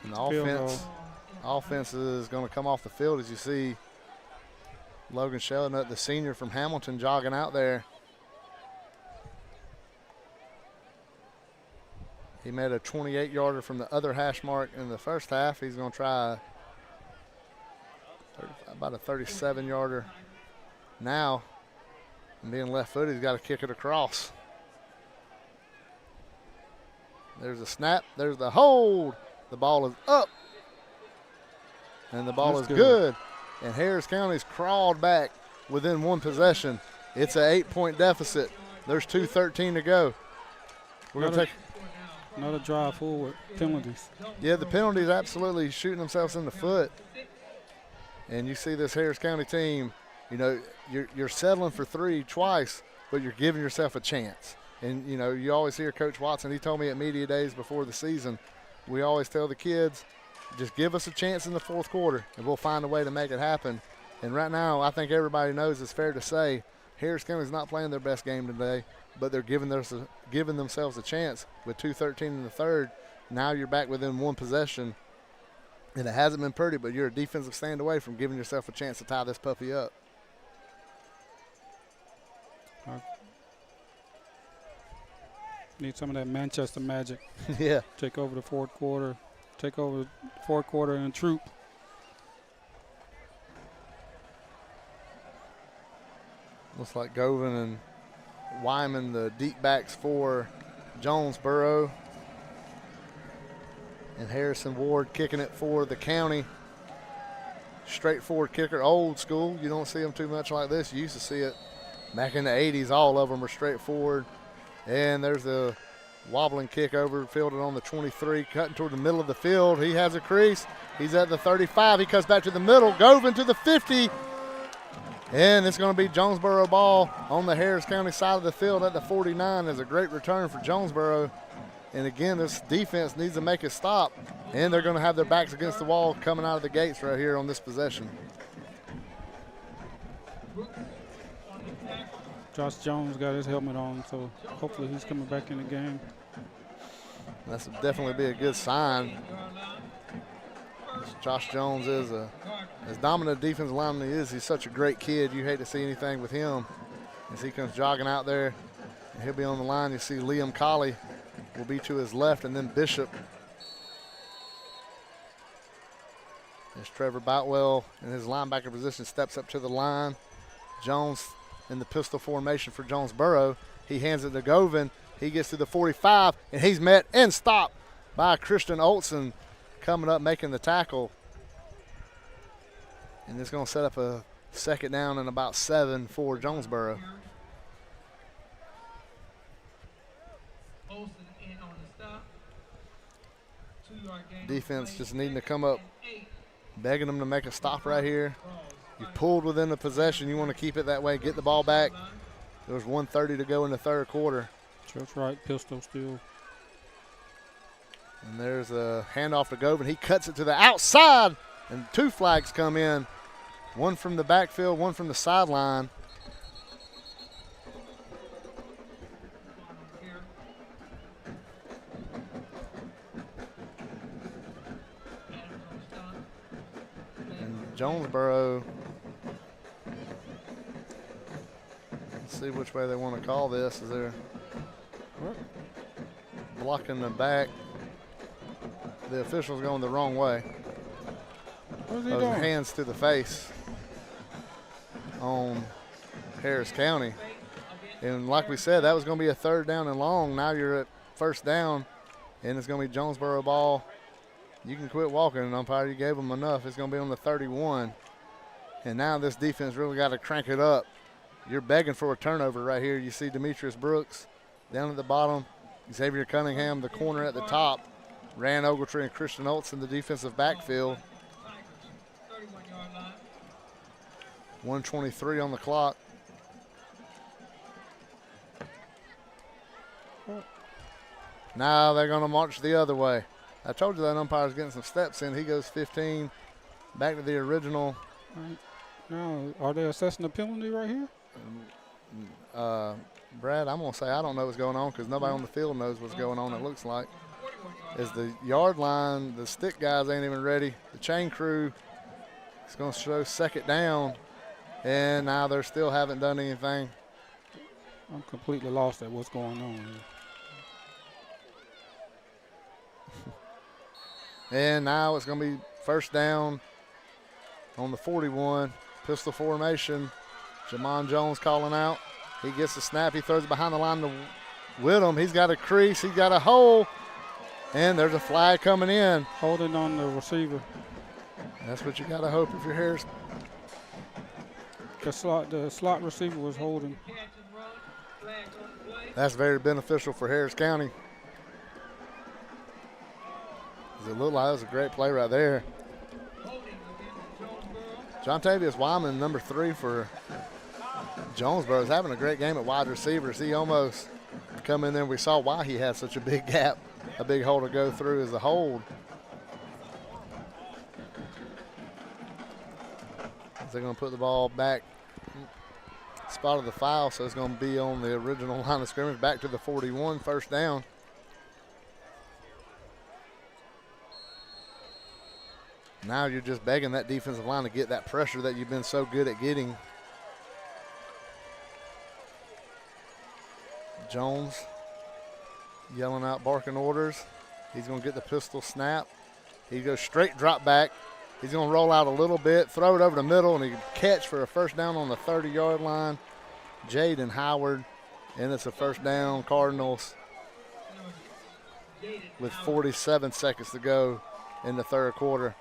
And the offense is going to come off the field as you see Logan Sheldon, the senior from Hamilton, jogging out there. He made a 28-yarder from the other hash mark in the first half. He's going to try about a 37-yarder now. And being left-footed, he's got to kick it across. There's a snap. There's the hold. The ball is up. And the ball is good. And Harris County's crawled back within 1 possession. It's an 8-point deficit. There's 2:13 to go. We're going to take another drive forward. Penalties. Yeah, the penalties absolutely shooting themselves in the foot. And you see this Harris County team, you know, you're settling for 3 twice, but you're giving yourself a chance. And, you know, you always hear Coach Watson, he told me at media days before the season, we always tell the kids, just give us a chance in the 4th quarter, and we'll find a way to make it happen. And right now, I think everybody knows it's fair to say Harris County's not playing their best game today, but they're giving themselves a chance with 2:13 in the 3rd. Now you're back within 1 possession. And it hasn't been pretty, but you're a defensive stand away from giving yourself a chance to tie this puppy up. Need some of that Manchester magic. Yeah. Take over the 4th quarter. Take over the 4th quarter and troop. Looks like Govan and Wyman, the deep backs for Jonesboro. And Harrison Ward kicking it for the county. Straightforward kicker, old school. You don't see them too much like this. You used to see it back in the 80s. All of them are straightforward. And there's the wobbling kick over, fielded on the 23, cutting toward the middle of the field. He has a crease. He's at the 35. He cuts back to the middle. Govan to the 50. And it's going to be Jonesboro ball on the Harris County side of the field at the 49. There's a great return for Jonesboro. And again, this defense needs to make a stop. And they're going to have their backs against the wall coming out of the gates right here on this possession. Josh Jones got his helmet on, so hopefully he's coming back in the game. That's definitely be a good sign. Josh Jones is as dominant a defensive lineman he is. He's such a great kid. You hate to see anything with him as he comes jogging out there. And he'll be on the line. You see Liam Colley will be to his left, and then Bishop. As Trevor Boutwell in his linebacker position steps up to the line. Jones in the pistol formation for Jonesboro. He hands it to Govan. He gets to the 45, and he's met and stopped by Christian Olson coming up making the tackle. And it's going to set up a 2nd down and about 7 for Jonesboro. Defense just needing to come up, begging them to make a stop right here. You pulled within the possession. You want to keep it that way, get the ball back. There was 1:30 to go in the 3rd quarter. That's right, pistol still. And there's a handoff to Govan. He cuts it to the outside, and 2 flags come in. One from the backfield, one from the sideline. And Jonesboro, let's see which way they want to call this. Is there? blocking the back. The official's going the wrong way. What's he Those doing? hands to the face on Harris County. And like we said, that was going to be a 3rd down and long. Now you're at 1st down, and it's going to be Jonesboro ball. You can quit walking, umpire. You gave them enough. It's going to be on the 31. And now this defense really got to crank it up. You're begging for a turnover right here. You see Demetrius Brooks down at the bottom. Xavier Cunningham, the corner at the top. Rand Ogletree and Christian Oltz in the defensive backfield. 1:23 on the clock. Now they're going to march the other way. I told you that umpire's getting some steps in. He goes 15 back to the original. Now, are they assessing the penalty right here? Brad, I'm going to say I don't know what's going on because nobody on the field knows what's going on, it looks like. As the yard line, the stick guys ain't even ready. The chain crew is going to show 2nd down, and now they still haven't done anything. I'm completely lost at what's going on here. And now it's going to be 1st down on the 41. Pistol formation. Jamon Jones calling out. He gets the snap. He throws it behind the line to Whittem. He's got a crease. He's got a hole. And there's a flag coming in. Holding on the receiver. That's what you got to hope if you're Harris. The slot receiver was holding. That's very beneficial for Harris County. It looked like that was a great play right there. John Tavius Wyman, number 3 for Jonesboro, is having a great game at wide receivers. He almost come in there. We saw why he had such a big gap, a big hole to go through as a hold. They're going to put the ball back, spot of the foul, so it's going to be on the original line of scrimmage, back to the 41, 1st down. Now you're just begging that defensive line to get that pressure that you've been so good at getting. Jones yelling out, barking orders. He's going to get the pistol snap. He goes straight drop back. He's going to roll out a little bit, throw it over the middle, and he can catch for a 1st down on the 30-yard line. Jaden Howard, and it's a 1st down, Cardinals, with 47 seconds to go in the 3rd quarter.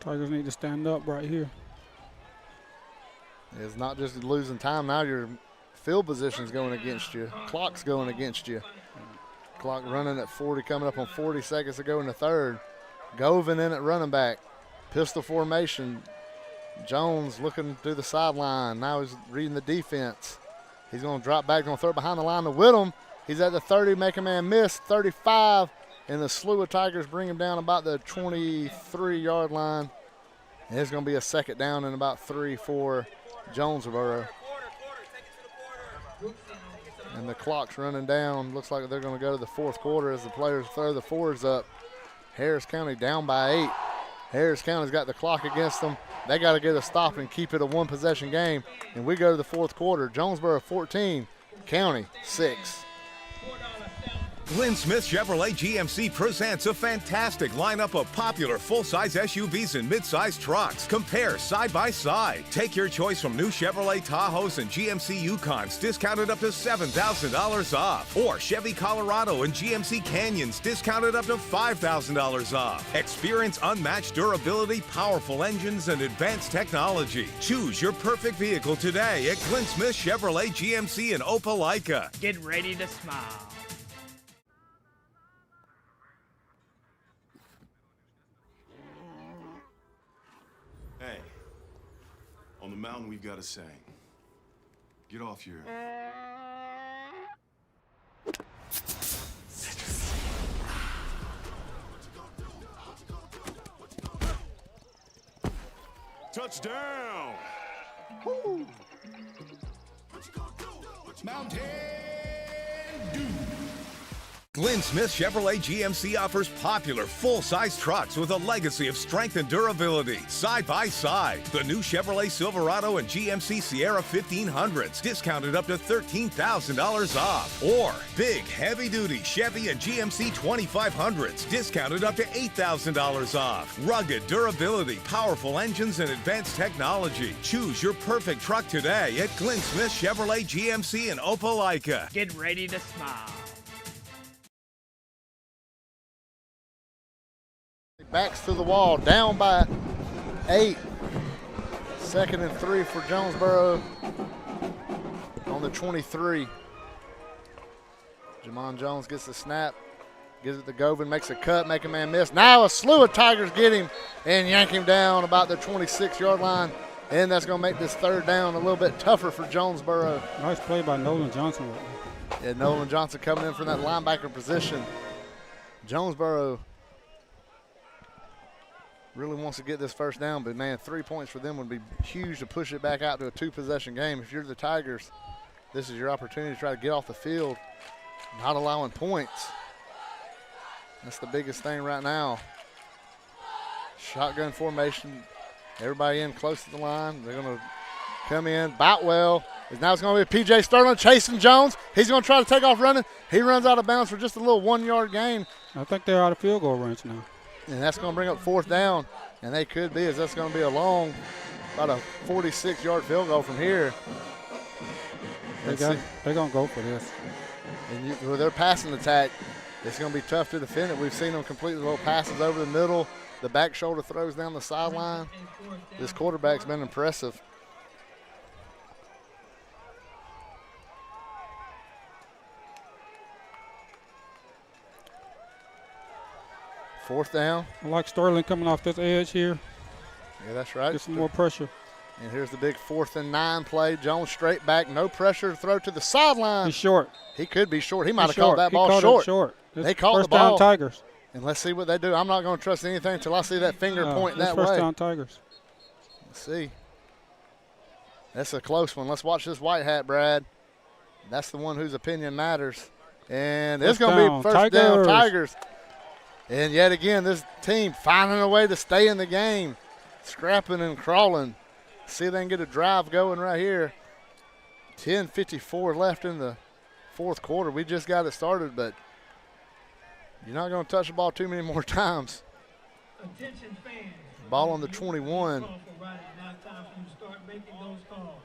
Tigers need to stand up right here. It's not just losing time. Now your field position's going against you. Clock's going against you. Clock running at 40, coming up on 40 seconds to go in the 3rd. Govan in at running back. Pistol formation. Jones looking through the sideline. Now he's reading the defense. He's going to drop back, going to throw it behind the line to Whittem. He's at the 30, make a man miss, 35. And the slew of Tigers bring him down about the 23-yard line. And it's going to be a 2nd down and about 3 for Jonesboro. And the clock's running down. Looks like they're going to go to the 4th quarter as the players throw the 4s up. Harris County down by 8. Harris County's got the clock against them. They got to get a stop and keep it a 1-possession game. And we go to the 4th quarter. Jonesboro 14, County 6. Glenn Smith Chevrolet GMC presents a fantastic lineup of popular full-size SUVs and mid-size trucks. Compare side by side. Take your choice from new Chevrolet Tahoes and GMC Yukons, discounted up to $7,000 off. Or Chevy Colorado and GMC Canyons, discounted up to $5,000 off. Experience unmatched durability, powerful engines, and advanced technology. Choose your perfect vehicle today at Glenn Smith Chevrolet GMC in Opelika. Get ready to smile. Hey, on the mountain we've got a saying. Get off your... Touchdown! Woo! Mountain Dew. Glenn Smith Chevrolet GMC offers popular full-size trucks with a legacy of strength and durability. Side by side, the new Chevrolet Silverado and GMC Sierra 1500s, discounted up to $13,000 off. Or big, heavy-duty Chevy and GMC 2500s, discounted up to $8,000 off. Rugged durability, powerful engines, and advanced technology. Choose your perfect truck today at Glenn Smith Chevrolet GMC in Opelika. Get ready to smile. Backs to the wall, down by 8. 2nd and 3 for Jonesboro on the 23. Jamon Jones gets the snap, gives it to Govin, makes a cut, make a man miss. Now a slew of Tigers get him and yank him down about the 26-yard line, and that's going to make this 3rd down a little bit tougher for Jonesboro. Nice play by Nolan Johnson. Yeah, Nolan Johnson coming in from that linebacker position. Jonesboro really wants to get this 1st down, but man, 3 points for them would be huge to push it back out to a 2-possession game. If you're the Tigers, this is your opportunity to try to get off the field, not allowing points. That's the biggest thing right now. Shotgun formation, everybody in close to the line. They're going to come in. Boutwell is now it's going to be P.J. Sterling chasing Jones. He's going to try to take off running. He runs out of bounds for just a little 1-yard gain. I think they're out of field goal range now. And that's going to bring up 4th down, and they could be, as that's going to be a long, about a 46-yard field goal from here. They're going to go for this. And with their passing attack, it's going to be tough to defend it. We've seen them complete the little passes over the middle, the back shoulder throws down the sideline. This quarterback's been impressive. Fourth down. I like Sterling coming off this edge here. Yeah, that's right. Get some more pressure. And here's the big 4th and 9 play. Jones straight back, no pressure to throw to the sideline. He's short. He could be short. He might have called that ball short. They called the ball. First down Tigers. And let's see what they do. I'm not going to trust anything until I see that finger point that way. First down Tigers. Let's see. That's a close one. Let's watch this white hat, Brad. That's the one whose opinion matters. And it's going to be first down Tigers. And yet again, this team finding a way to stay in the game, scrapping and crawling. See if they can get a drive going right here. 10:54 left in the 4th quarter. We just got it started, but you're not going to touch the ball too many more times. Attention fans. Ball on the 21. Now time for you to start making those calls.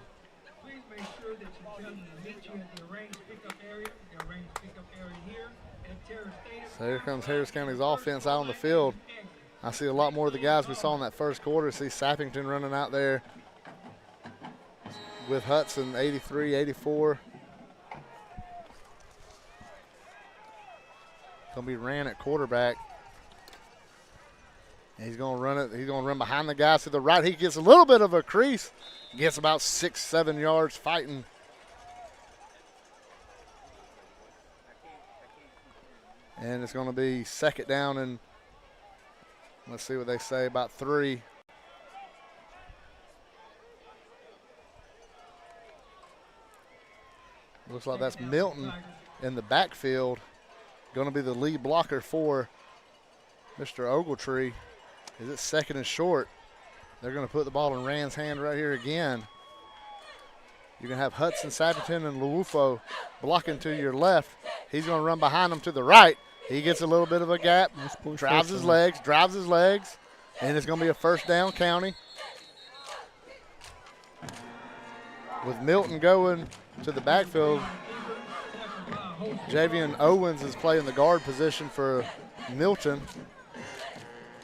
Please make sure that you tell them to meet you at the arranged pickup area. The arranged pickup area here at Terra Stadium. So here comes Harris County's offense out on the field. I see a lot more of the guys we saw in that 1st quarter. See Sappington running out there with Hudson, 83, 84. Going to be ran at quarterback. And he's going to run it. He's going to run behind the guys to the right. He gets a little bit of a crease. Gets about 6-7 yards fighting. And it's going to be 2nd down and let's see what they say, about 3. Looks like that's Milton in the backfield. Going to be the lead blocker for Mr. Ogletree. Is it 2nd and short? They're going to put the ball in Rand's hand right here again. You're going to have Hudson, Sappington, and Luufo blocking to your left. He's going to run behind them to the right. He gets a little bit of a gap, drives his legs, and it's going to be a 1st down County. With Milton going to the backfield, Javian Owens is playing the guard position for Milton.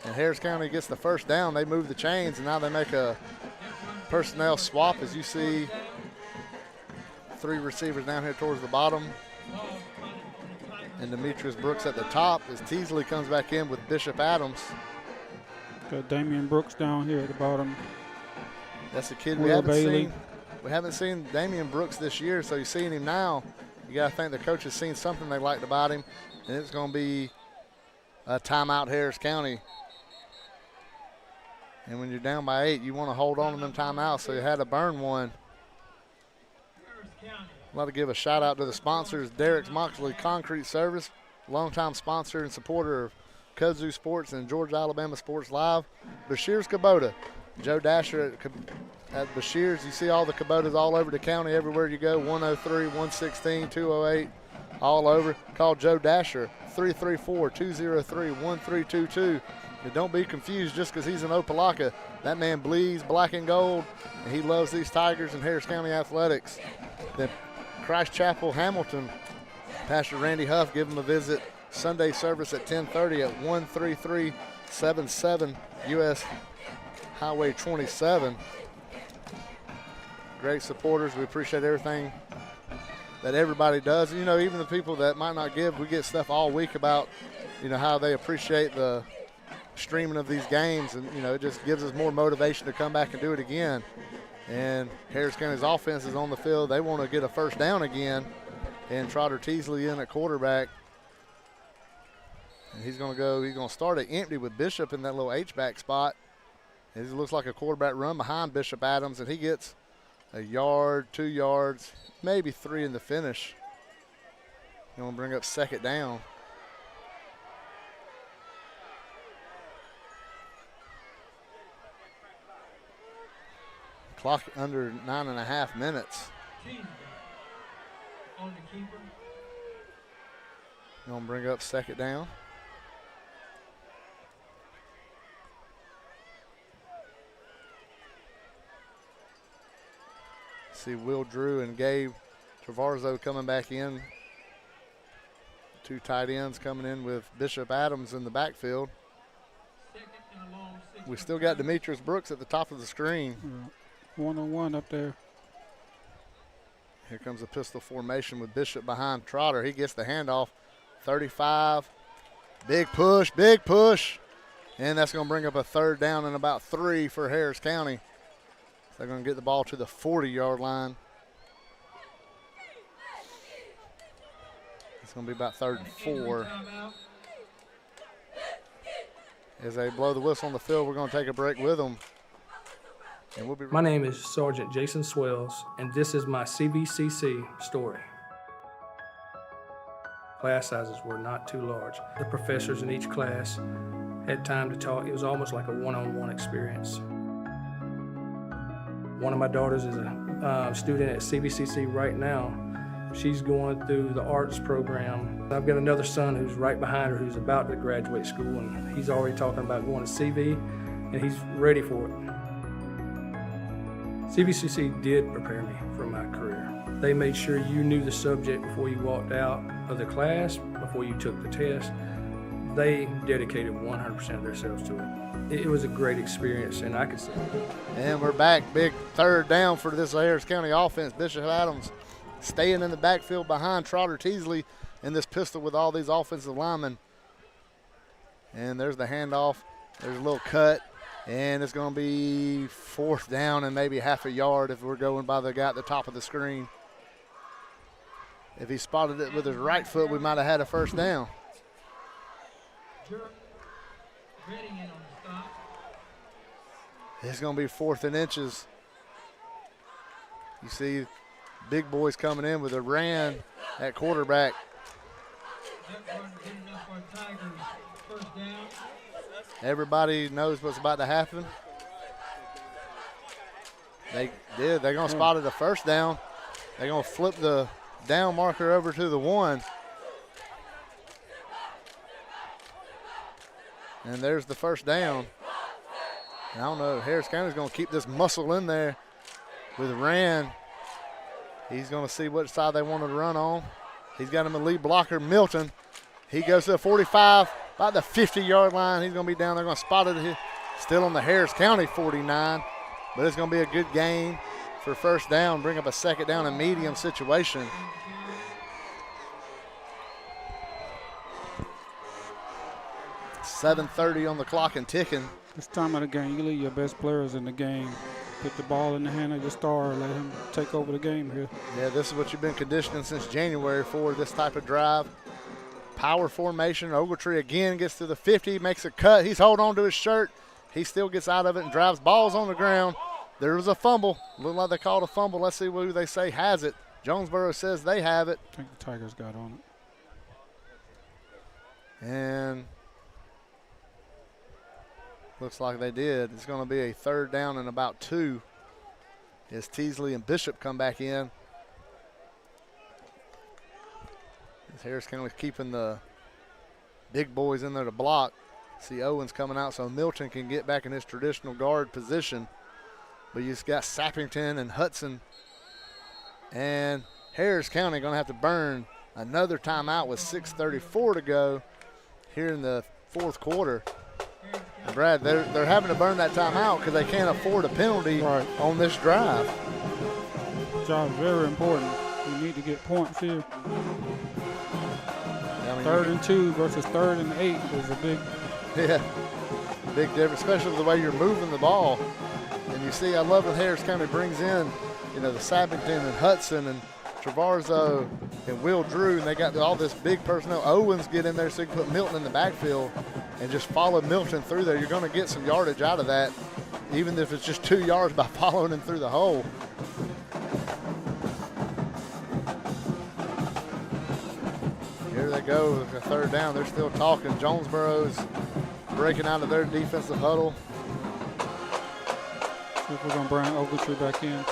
And Harris County gets the 1st down. They move the chains, and now they make a personnel swap, as you see 3 receivers down here towards the bottom. And Demetrius Brooks at the top as Teasley comes back in with Bishop Adams. Got Damian Brooks down here at the bottom. That's a kid we haven't seen. We haven't seen Damian Brooks this year, so you're seeing him now. You got to think the coach has seen something they liked about him, and it's going to be a timeout Harris County. And when you're down by 8, you want to hold on to them timeouts, so you had to burn one. I'd like to give a shout out to the sponsors, Derek's Moxley Concrete Service, longtime sponsor and supporter of Kudzu Sports and Georgia Alabama Sports Live, Bashir's Kubota. Joe Dasher at Bashir's. You see all the Kubotas all over the county, everywhere you go, 103, 116, 208, all over. Call Joe Dasher, 334-203-1322. And don't be confused just because he's in Opelika. That man bleeds black and gold, and he loves these Tigers and Harris County athletics. Then Christ Chapel, Hamilton, Pastor Randy Huff, give him a visit. Sunday service at 10:30 at 13377 U.S. Highway 27. Great supporters. We appreciate everything that everybody does. You know, even the people that might not give, we get stuff all week about, you know, how they appreciate the streaming of these games, and, you know, it just gives us more motivation to come back and do it again. And Harris County's offense is on the field. They want to get a first down again, and Trotter Teasley in at quarterback. And he's going to start it empty with Bishop in that little H-back spot. It looks like a quarterback run behind Bishop Adams, and he gets a yard, 2 yards, maybe 3 in the finish. Going to bring up second down. Clock under 9.5 minutes. On the keeper. Going to bring up second down. See Will Drew and Gabe Travarzo coming back in. 2 tight ends coming in with Bishop Adams in the backfield. We still got Demetrius Brooks at the top of the screen. One-on-one up there. Here comes a pistol formation with Bishop behind Trotter. He gets the handoff. 35. Big push. And that's going to bring up a third down and about 3 for Harris County. They're going to get the ball to the 40-yard line. It's going to be about 3rd and 4. As they blow the whistle on the field, we're going to take a break with them. And we'll be My name is Sergeant Jason Swells, and this is my CVCC story. Class sizes were not too large. The professors in each class had time to talk. It was almost like a one-on-one experience. One of my daughters is a student at CVCC right now. She's going through the arts program. I've got another son who's right behind her who's about to graduate school, and he's already talking about going to CV, and he's ready for it. CVCC did prepare me for my career. They made sure you knew the subject before you walked out of the class, before you took the test. They dedicated 100% of themselves to it. It was a great experience, and I could say it. And we're back. Big third down for this Harris County offense. Bishop Adams staying in the backfield behind Trotter Teasley in this pistol with all these offensive linemen. And there's the handoff. There's a little cut. And it's going to be 4th down and maybe half a yard if we're going by the guy at the top of the screen. If he spotted it with his right foot, we might have had a first down. It's going to be 4th and inches. You see big boys coming in with a ran at quarterback. Everybody knows what's about to happen. They did. They're going to spot it a first down. They're going to flip the down marker over to the 1. And there's the first down. I don't know. Harris County's going to keep this muscle in there with Rand. He's going to see what side they wanted to run on. He's got him a lead blocker, Milton. He goes to the 45, about the 50-yard line. He's going to be down there. Going to spot it still on the Harris County 49. But it's going to be a good gain for first down. Bring up a second down and medium situation. .7:30 on the clock and ticking. This time of the game, you leave your best players in the game. Put the ball in the hand of your star. Let him take over the game here. Yeah, this is what you've been conditioning since January for, this type of drive. Power formation. Ogletree again gets to the 50, makes a cut. He's holding on to his shirt. He still gets out of it and drives. Balls on the ground. There was a fumble. Looked like they called a fumble. Let's see who they say has it. Jonesboro says they have it. I think the Tigers got on it. And looks like they did. It's going to be a 3rd down and about 2 as Teasley and Bishop come back in. As Harris County's keeping the big boys in there to block. See Owens coming out so Milton can get back in his traditional guard position. But you just got Sappington and Hudson. And Harris County going to have to burn another timeout with 6:34 to go here in the 4th quarter. And Brad, they're having to burn that timeout because they can't afford a penalty on this drive. Job very important. We need to get points here. 3rd and 2 versus 3rd and 8 is a big difference, especially the way you're moving the ball. And you see, I love when Harris County brings in, the Sappington and Hudson and Travarzo and Will Drew, and they got all this big personnel. Owens get in there so you can put Milton in the backfield and just follow Milton through there. You're going to get some yardage out of that, even if it's just 2 yards by following him through the hole. Here they go with the 3rd down. They're still talking. Jonesboro's breaking out of their defensive huddle. See if we're going to bring Ogletree back in.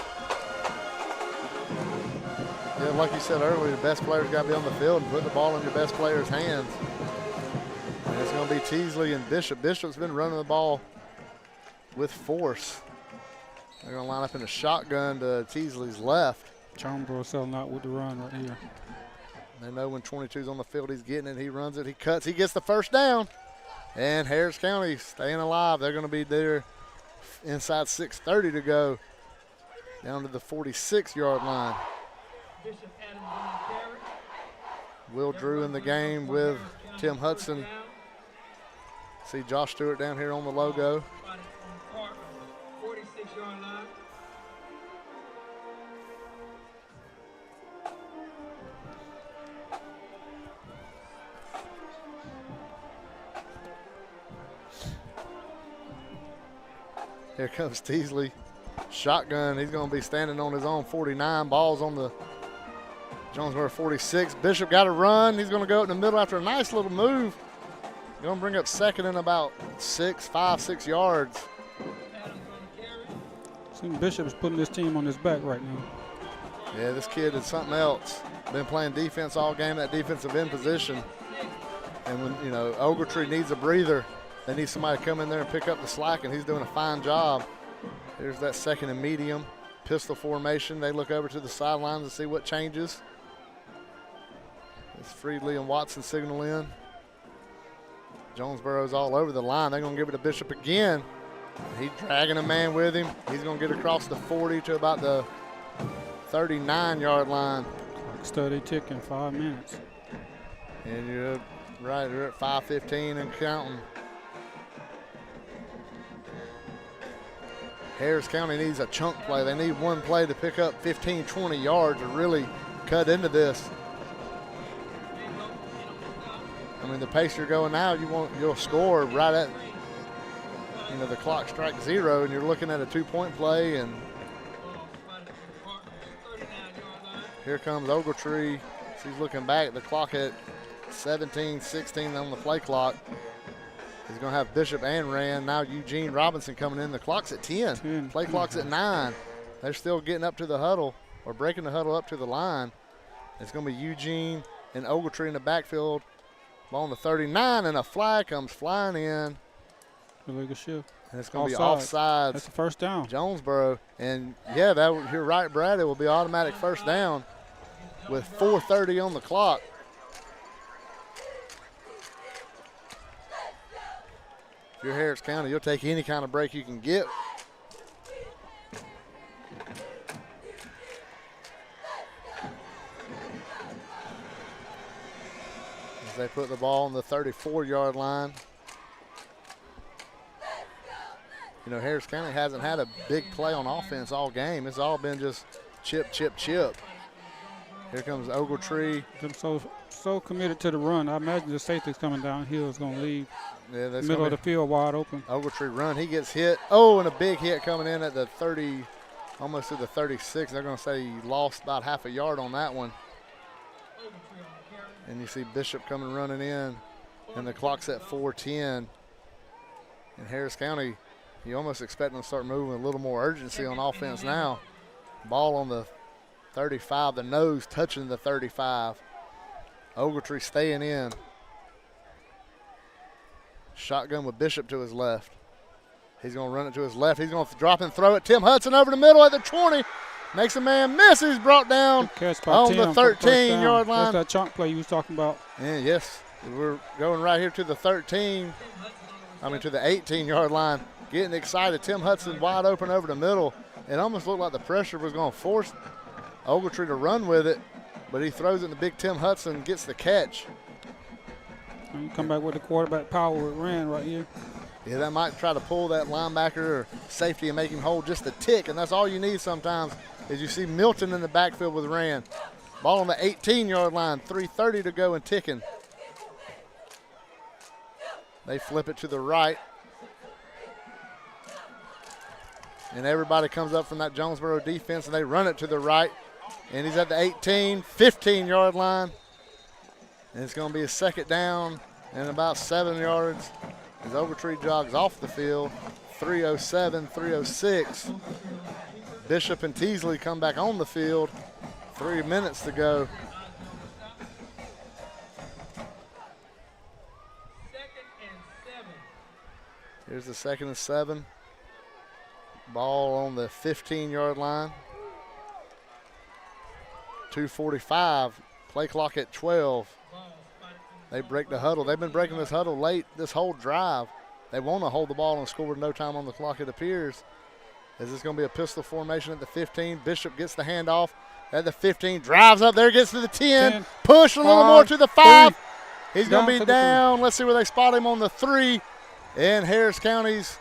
Yeah, like you said earlier, the best players got to be on the field and put the ball in your best player's hands. And it's going to be Teasley and Bishop. Bishop's been running the ball with force. They're going to line up in a shotgun to Teasley's left. Jonesboro selling out with the run right here. They know when 22's on the field, he's getting it, he runs it, he cuts, he gets the 1st down. And Harris County staying alive. They're going to be there inside 6:30 to go, down to the 46-yard line. Will Drew in the game with Tim Hudson. See Josh Stewart down here on the logo. 46-yard line. Here comes Teasley. Shotgun. He's going to be standing on his own 49. Ball's on the Jonesboro 46. Bishop got a run. He's going to go in the middle after a nice little move. Going to bring up 2nd and about 6 yards. See, Bishop is putting this team on his back right now. Yeah, this kid is something else. Been playing defense all game, that defensive end position. And when, Ogletree needs a breather, they need somebody to come in there and pick up the slack, and he's doing a fine job. There's that 2nd and medium. Pistol formation. They look over to the sidelines to see what changes. It's Friedley and Watson signal in. Jonesboro's all over the line. They're going to give it to Bishop again. He's dragging a man with him. He's going to get across the 40 to about the 39-yard line. Clock study ticking, 5 minutes. And you're right, you're at 5:15 and counting. Harris County needs a chunk play. They need one play to pick up 15, 20 yards to really cut into this. I mean, the pace you're going now, you'll score right at, the clock strikes 0, and you're looking at a 2-point play. And here comes Ogletree. He's looking back at the clock at 17-16 on the play clock. He's going to have Bishop and Rand. Now Eugene Robinson coming in. The clock's at 10. Play clock's at 9. They're still getting up to the huddle, or breaking the huddle up to the line. It's going to be Eugene and Ogletree in the backfield. Ball on the 39, and a flag comes flying in. Illegal shift. And it's going to be offsides. That's the 1st down. Jonesboro. And, yeah, you're right, Brad. It will be automatic 1st down with 4:30 on the clock. If you're Harris County, you'll take any kind of break you can get. As they put the ball on the 34-yard line. Harris County hasn't had a big play on offense all game. It's all been just chip, chip, chip. Here comes Ogletree. I'm so committed to the run. I imagine the safety's coming downhill is going to leave. Yeah, that's middle of the field wide open. Ogletree run. He gets hit. Oh, and a big hit coming in at the 30, almost to the 36. They're going to say he lost about half a yard on that one. And you see Bishop coming running in. and the clock's at 4:10. In Harris County, you almost expect them to start moving with a little more urgency on offense now. Ball on the 35, the nose touching the 35. Ogletree staying in. Shotgun with Bishop to his left. He's going to run it to his left. He's going to drop and throw it. Tim Hudson over the middle at the 20. Makes a man miss. He's brought down on the 13-yard line. That's that chunk play you was talking about. And yes, we're going right here to the 13. To the 18-yard line. Getting excited. Tim Hudson wide open over the middle. It almost looked like the pressure was going to force Ogletree to run with it, but he throws it and the big Tim Hudson gets the catch. And you come back with the quarterback power with Rand right here. Yeah, that might try to pull that linebacker or safety and make him hold just a tick, and that's all you need sometimes is you see Milton in the backfield with Rand. Ball on the 18-yard line, 3:30 to go and ticking. They flip it to the right. And everybody comes up from that Jonesboro defense, and they run it to the right. And he's at the 18, 15-yard line. And it's going to be a second down and about 7 yards as Ogletree jogs off the field. 3:07, 3:06. Bishop and Teasley come back on the field. 3 minutes to go. Here's the 2nd and 7. Ball on the 15-yard line. 2:45. Play clock at 12. They break the huddle. They've been breaking this huddle late this whole drive. They want to hold the ball and score with no time on the clock, it appears. Is this going to be a pistol formation at the 15? Bishop gets the handoff at the 15. Drives up there, gets to the 10. Push a little more to the 5. He's going to be down. Let's see where they spot him on the 3. And Harris County's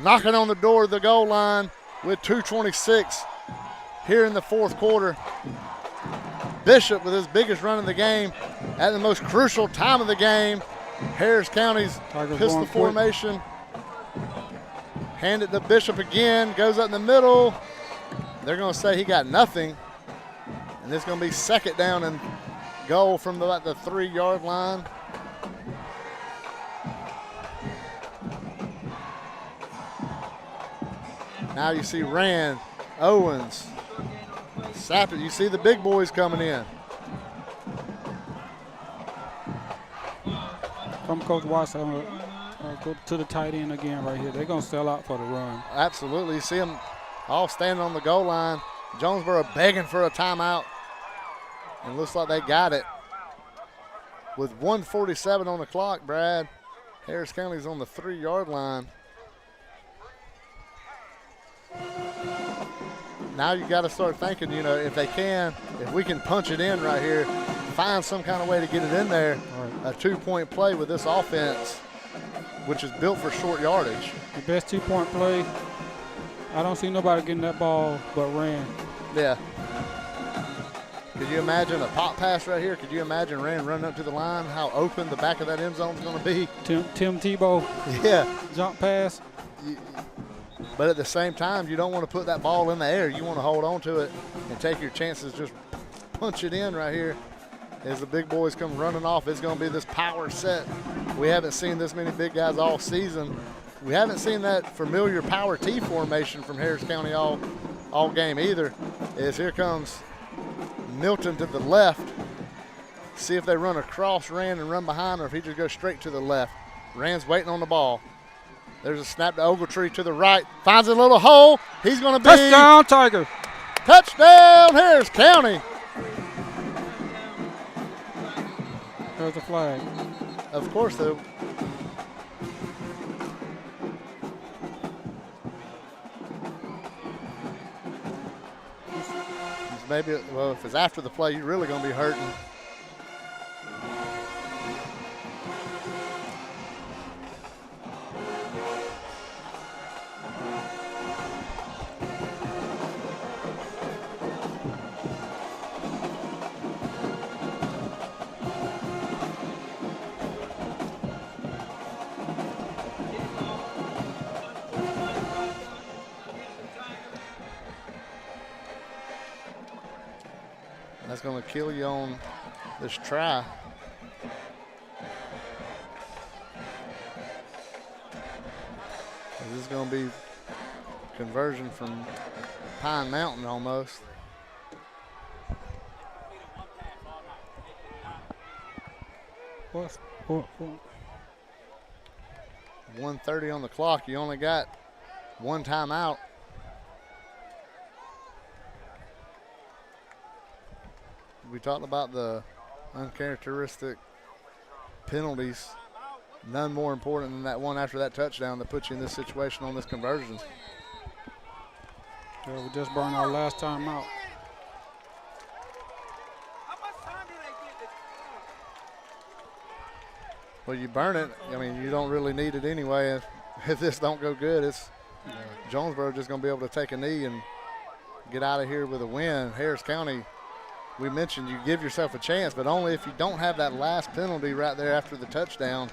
knocking on the door of the goal line with 2:26 here in the fourth quarter. Bishop with his biggest run of the game at the most crucial time of the game. Harris County's pistol formation. Hand it to Bishop again, goes up in the middle. They're going to say he got nothing. And it's going to be second down and goal from about the 3-yard line. Now you see Rand, Owens, Sappett. You see the big boys coming in. From Coach Watts, go to the tight end again right here. They're going to sell out for the run. Absolutely. You see them all standing on the goal line. Jonesboro begging for a timeout. And looks like they got it. With 1:47 on the clock, Brad, Harris County's on the 3-yard line. Now you got to start thinking, if we can punch it in right here, find some kind of way to get it in there. Right. A 2-point play with this offense, which is built for short yardage. The best 2-point play, I don't see nobody getting that ball but Rand. Yeah. Could you imagine a pop pass right here? Could you imagine Rand running up to the line, how open the back of that end zone is going to be? Tim Tebow. Yeah. Jump pass. But at the same time, you don't want to put that ball in the air. You want to hold on to it and take your chances. Just punch it in right here. As the big boys come running off, it's going to be this power set. We haven't seen this many big guys all season. We haven't seen that familiar power T formation from Harris County all game either. As here comes Milton to the left. See if they run across Rand and run behind, or if he just goes straight to the left. Rand's waiting on the ball. There's a snap to Ogletree to the right. Finds a little hole. He's going to be. Touchdown, Tiger. Touchdown, Harris County. There's a flag. Of course, though. Maybe, well, if it's after the play, you're really going to be hurting. That's going to kill you on this try. This is going to be conversion from Pine Mountain almost. What? 1:30 on the clock. You only got one timeout. We talked about the uncharacteristic penalties. None more important than that one after that touchdown that puts you in this situation on this conversion. Yeah, we just burned our last time out. Well, you burn it. I mean, you don't really need it anyway. If this don't go good, it's Jonesboro just going to be able to take a knee and get out of here with a win. Harris County, we mentioned you give yourself a chance, but only if you don't have that last penalty right there after the touchdown.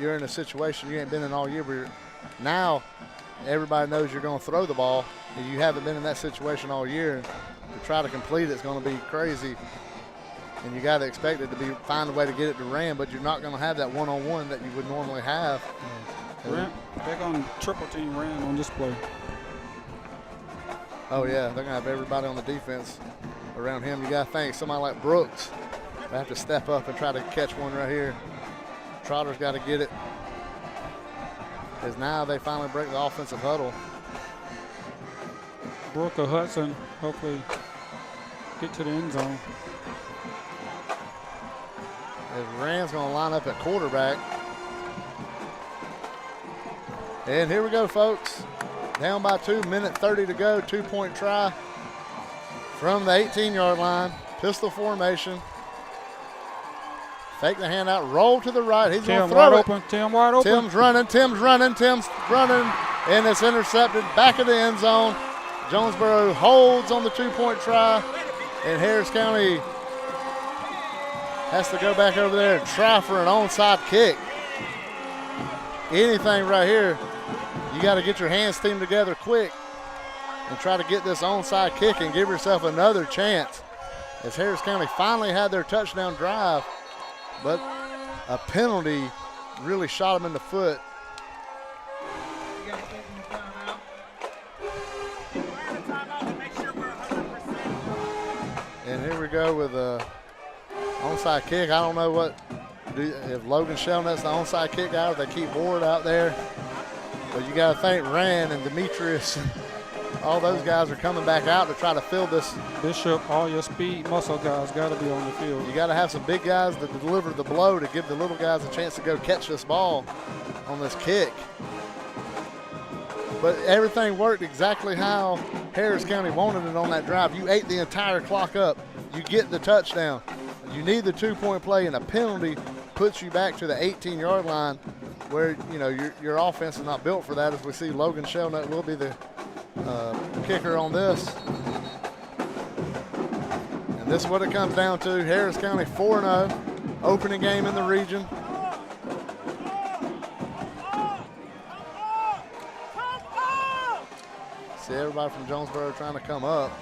You're in a situation you ain't been in all year. But now everybody knows you're going to throw the ball, and you haven't been in that situation all year. To try to complete it's going to be crazy, and you got to expect it to be find a way to get it to Ram, but you're not going to have that one-on-one that you would normally have. They're going to triple team Ram on this play. Oh yeah, they're going to have everybody on the defense around him. You got to think somebody like Brooks will have to step up and try to catch one right here. Trotter's got to get it, because now they finally break the offensive huddle. Brooke or Hudson hopefully get to the end zone. As Rand's going to line up at quarterback. And here we go, folks. Down by 2, minute 30 to go, 2-point try from the 18-yard line. Pistol formation. Fake the handout, roll to the right. He's going to throw it. Tim wide open. Tim's running, and it's intercepted back of the end zone. Jonesboro holds on the 2-point try, and Harris County has to go back over there and try for an onside kick. Anything right here, you got to get your hands teamed together quick and try to get this onside kick and give yourself another chance, as Harris County finally had their touchdown drive, but a penalty really shot them in the foot. And here we go with a onside kick. I don't know if Logan Shelnutt's the onside kick guy, or they keep Ward out there. But you got to think Rand and Demetrius, all those guys are coming back out to try to fill this. Bishop, all your speed muscle guys got to be on the field. You got to have some big guys to deliver the blow to give the little guys a chance to go catch this ball on this kick. But everything worked exactly how Harris County wanted it on that drive. You ate the entire clock up. You get the touchdown. You need the 2-point play, and a penalty puts you back to the 18-yard line, where your offense is not built for that. As we see, Logan Shelnut will be the kicker on this. And this is what it comes down to. Harris County 4-0, opening game in the region. See everybody from Jonesboro trying to come up.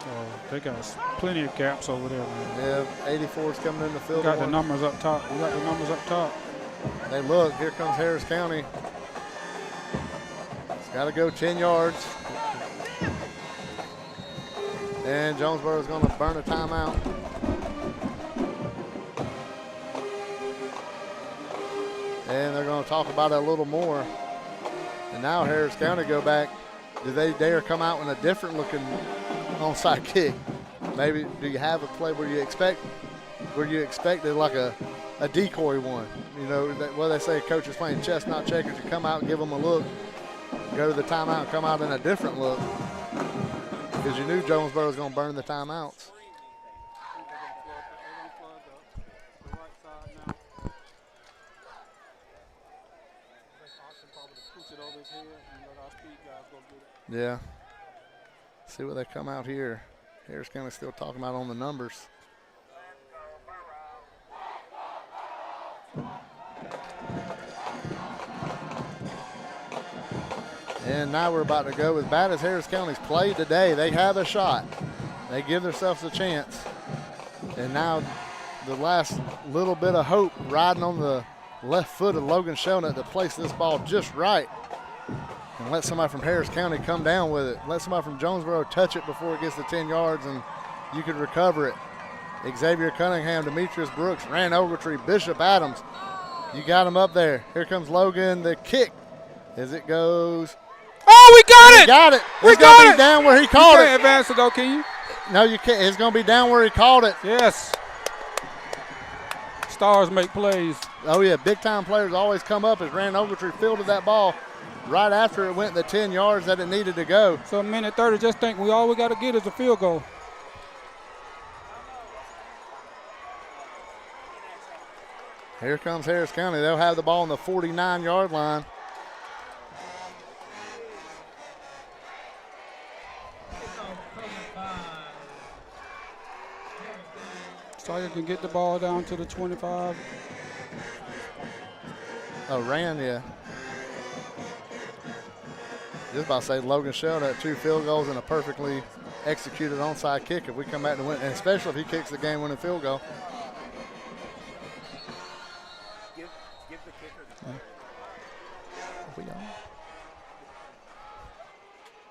Oh, they got plenty of gaps over there, man. Yeah, 84's coming in the field. We got the numbers up top. Hey, look, here comes Harris County. It's got to go 10 yards. And Jonesboro is going to burn a timeout. And they're going to talk about it a little more. And now Harris County go back. Do they dare come out with a different looking onside kick? Maybe do you have a play where you expected like a decoy one? They say coach is playing chess, not checkers. You come out and give them a look, go to the timeout and come out in a different look, because you knew Jonesboro was going to burn the timeouts. Yeah. See what they come out here. Harris County still talking about on the numbers. And now we're about to go. As bad as Harris County's played today, they have a shot. They give themselves a chance. And now the last little bit of hope riding on the left foot of Logan Shelnut to place this ball just right and let somebody from Harris County come down with it. Let somebody from Jonesboro touch it before it gets to 10 yards, and you could recover it. Xavier Cunningham, Demetrius Brooks, Rand Ogletree, Bishop Adams. You got him up there. Here comes Logan. The kick as it goes. Oh, we got it! Got it. We It's got going to it. be down where he called You it. can't advance it, though, can you? No, you can't. It's going to be down where he called it. Yes. Stars make plays. Oh, yeah. Big-time players always come up as Rand Ogletree fielded that ball right after it went the 10 yards that it needed to go. So, a minute 30, just think all we got to get is a field goal. Here comes Harris County. They'll have the ball on the 49-yard line. Sawyer can get the ball down to the 25. Oh, Rand, yeah. Just about to say Logan Shell had 2 field goals and a perfectly executed onside kick if we come back to win, and especially if he kicks the game-winning field goal. Give the kicker the credit. We on?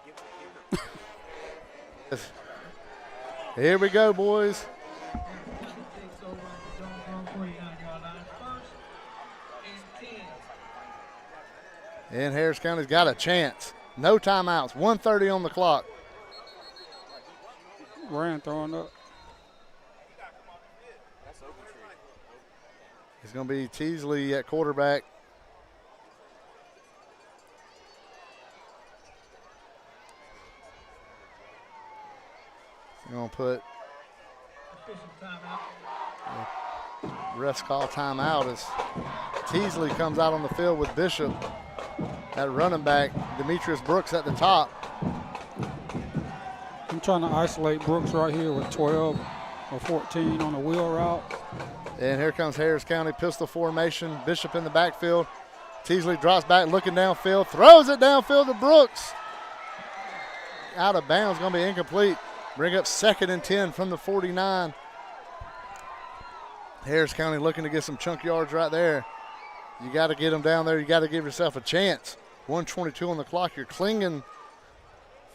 Give the kicker. Here we go, boys. Takes over at the Jonesboro 49-yard line. 1st and 10. And Harris County's got a chance. No timeouts. 1:30 on the clock. Rand throwing up. It's going to be Teasley at quarterback. You're going to put Official timeout. refs call timeout as Teasley comes out on the field with Bishop at running back. Demetrius Brooks at the top. I'm trying to isolate Brooks right here with 12 or 14 on a wheel route. And here comes Harris County pistol formation. Bishop in the backfield. Teasley drops back looking downfield. Throws it downfield to Brooks. Out of bounds, going to be incomplete. Bring up 2nd and 10 from the 49. Harris County looking to get some chunk yards right there. You got to get them down there. You got to give yourself a chance. 1:22 on the clock. You're clinging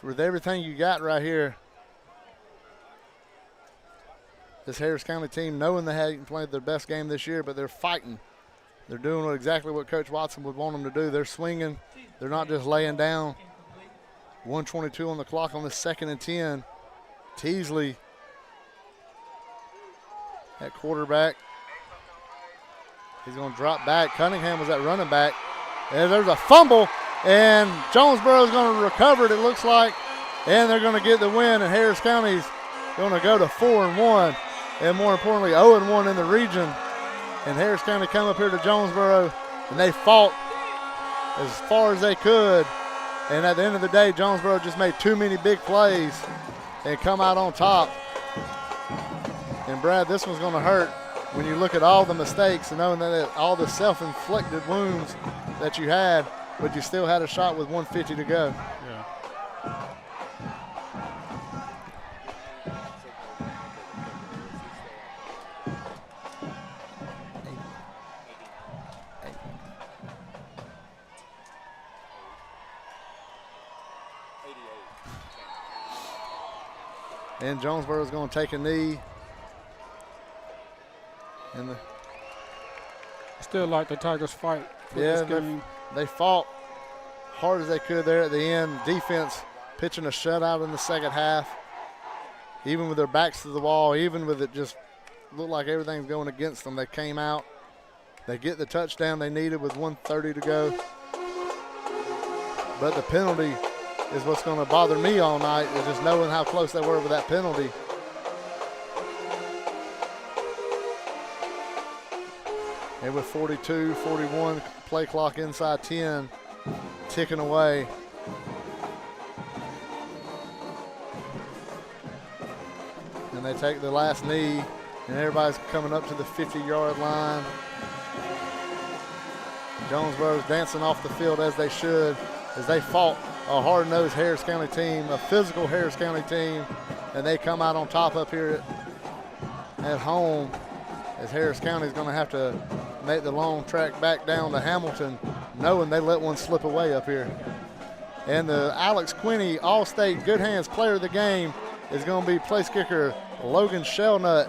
with everything you got right here. This Harris County team, knowing they hadn't played their best game this year, but they're fighting. They're doing exactly what Coach Watson would want them to do. They're swinging. They're not just laying down. 1:22 on the clock on the 2nd and 10. Teasley at quarterback. He's going to drop back. Cunningham was at running back. And there's a fumble, and Jonesboro is going to recover it, it looks like, and they're going to get the win, and Harris County's going to go to 4-1, and more importantly, 0-1 in the region. And Harris County come up here to Jonesboro, and they fought as far as they could. And at the end of the day, Jonesboro just made too many big plays and come out on top. And Brad, this one's going to hurt when you look at all the mistakes and knowing that all the self-inflicted wounds that you had, but you still had a shot with 1:50 to go. Yeah. And Jonesboro is going to take a knee. And Still like the Tigers fight for yeah, this game. they fought hard as they could there at the end. Defense pitching a shutout in the second half. Even with their backs to the wall, even with it just looked like everything's going against them, they came out. They get the touchdown they needed with 1:30 to go. But the penalty is what's going to bother me all night, is just knowing how close they were with that penalty. And with 42-41, play clock inside 10, ticking away. And they take the last knee, and everybody's coming up to the 50-yard line. Jonesboro's dancing off the field as they should, as they fought a hard-nosed Harris County team, a physical Harris County team, and they come out on top up here at home, as Harris County is going to have to make the long track back down to Hamilton, knowing they let one slip away up here. And the Alex Quinney All-State Good Hands Player of the Game is going to be place kicker Logan Shellnut.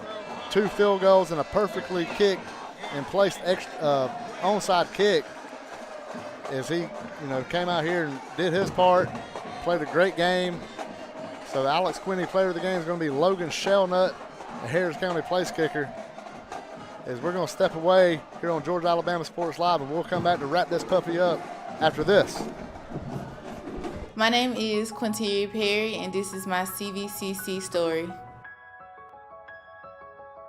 2 field goals and a perfectly kicked and placed onside kick as he, came out here and did his part, played a great game. So the Alex Quinney Player of the Game is going to be Logan Shellnut, the Harris County place kicker. As we're going to step away here on Georgia Alabama Sports Live, and we'll come back to wrap this puppy up after this. My name is Quinteria Perry, and this is my CVCC story.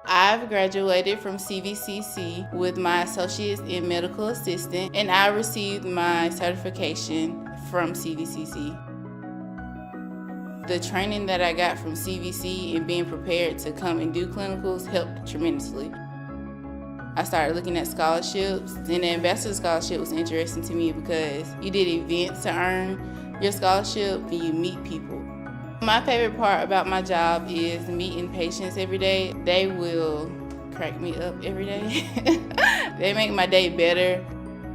I've graduated from CVCC with my associates in medical assistant, and I received my certification from CVCC. The training that I got from CVC and being prepared to come and do clinicals helped tremendously. I started looking at scholarships, and the Ambassador Scholarship was interesting to me because you did events to earn your scholarship and you meet people. My favorite part about my job is meeting patients every day. They will crack me up every day. They make my day better.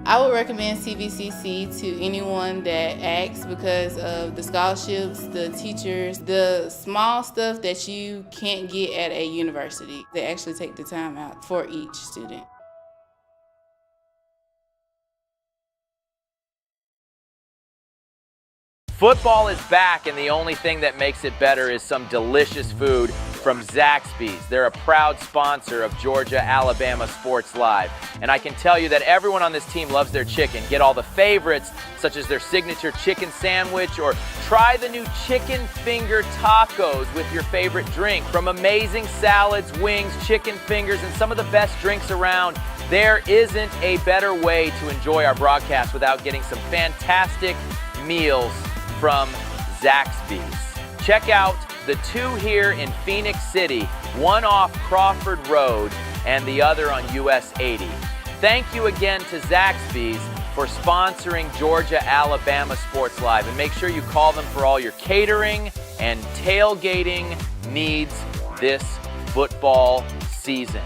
I would recommend CVCC to anyone that asks because of the scholarships, the teachers, the small stuff that you can't get at a university. They actually take the time out for each student. Football is back, and the only thing that makes it better is some delicious food from Zaxby's. They're a proud sponsor of Georgia Alabama Sports Live. And I can tell you that everyone on this team loves their chicken. Get all the favorites, such as their signature chicken sandwich, or try the new chicken finger tacos with your favorite drink. From amazing salads, wings, chicken fingers, and some of the best drinks around, there isn't a better way to enjoy our broadcast without getting some fantastic meals from Zaxby's. Check out the 2 here in Phoenix City, one off Crawford Road and the other on US 80. Thank you again to Zaxby's for sponsoring Georgia Alabama Sports Live, and make sure you call them for all your catering and tailgating needs this football season.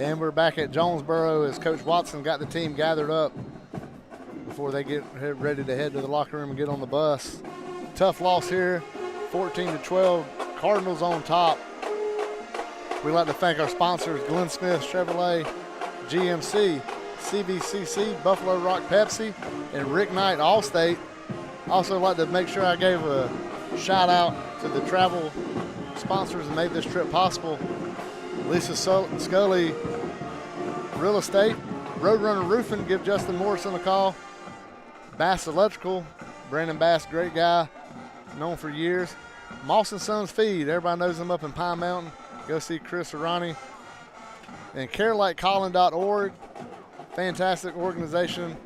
And we're back at Jonesboro as Coach Watson got the team gathered up before they get ready to head to the locker room and get on the bus. Tough loss here, 14-12. Cardinals on top. We'd like to thank our sponsors, Glenn Smith Chevrolet, GMC, CVCC, Buffalo Rock Pepsi, and Rick Knight Allstate. Also like to make sure I gave a shout out to the travel sponsors that made this trip possible. Lisa Scully Real Estate, Roadrunner Roofing, give Justin Morrison a call. Bass Electrical, Brandon Bass, great guy, known for years. Moss & Sons Feed, everybody knows them up in Pine Mountain. Go see Chris Arani. And CareLikeColin.org, fantastic organization.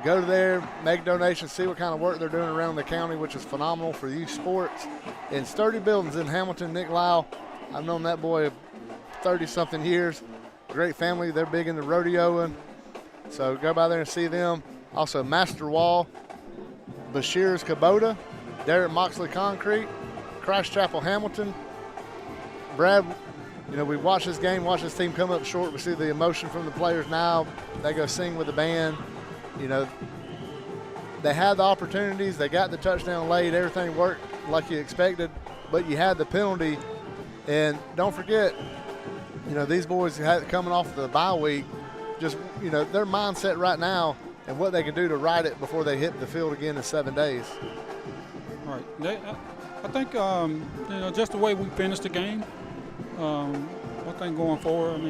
Go there, make donations, see what kind of work they're doing around the county, which is phenomenal for youth sports. And Sturdy Buildings in Hamilton, Nick Lyle, I've known that boy 30-something years. Great family. They're big into rodeoing. So go by there and see them. Also, Master Wall, Bashir's Kubota, Derek Moxley Concrete, Christ Chapel Hamilton. Brad, we watch this game, watch this team come up short. We see the emotion from the players now. They go sing with the band. They had the opportunities. They got the touchdown late. Everything worked like you expected, but you had the penalty. And don't forget, these boys coming off the bye week, just, their mindset right now and what they can do to ride it before they hit the field again in 7 days. Right. I think, just the way we finished the game, I think going forward,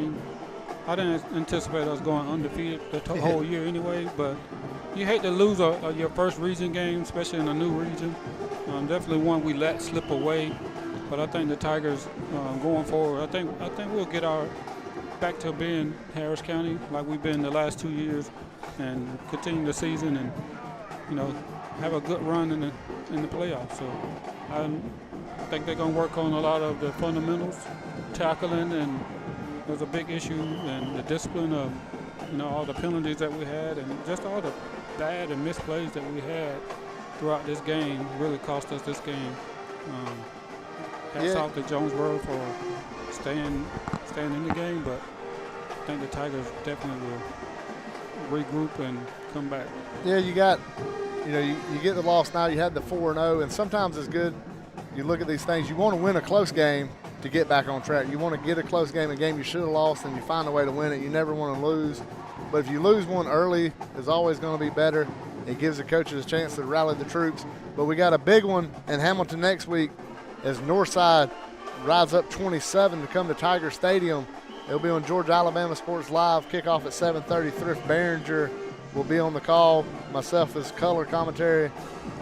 I didn't anticipate us going undefeated the whole year anyway, but you hate to lose your first region game, especially in a new region. Definitely one we let slip away. But I think the Tigers, going forward, I think we'll get back to being Harris County like we've been the last 2 years, and continue the season and have a good run in the playoffs. So I think they're going to work on a lot of the fundamentals, tackling, and there's a big issue, and the discipline of all the penalties that we had, and just all the bad and missed plays that we had throughout this game really cost us this game. Hats off to Jonesboro for staying in the game, but think the Tigers definitely will regroup and come back. Yeah, you get the loss now. You had the 4-0, and sometimes it's good. You look at these things. You want to win a close game to get back on track. You want to get a close game, a game you should have lost, and you find a way to win it. You never want to lose. But if you lose one early, it's always going to be better. It gives the coaches a chance to rally the troops. But we got a big one in Hamilton next week as Northside rides up 27 to come to Tiger Stadium. It'll be on Georgia Alabama Sports Live. Kickoff at 7:30. Thrift Behringer will be on the call. Myself as color commentary.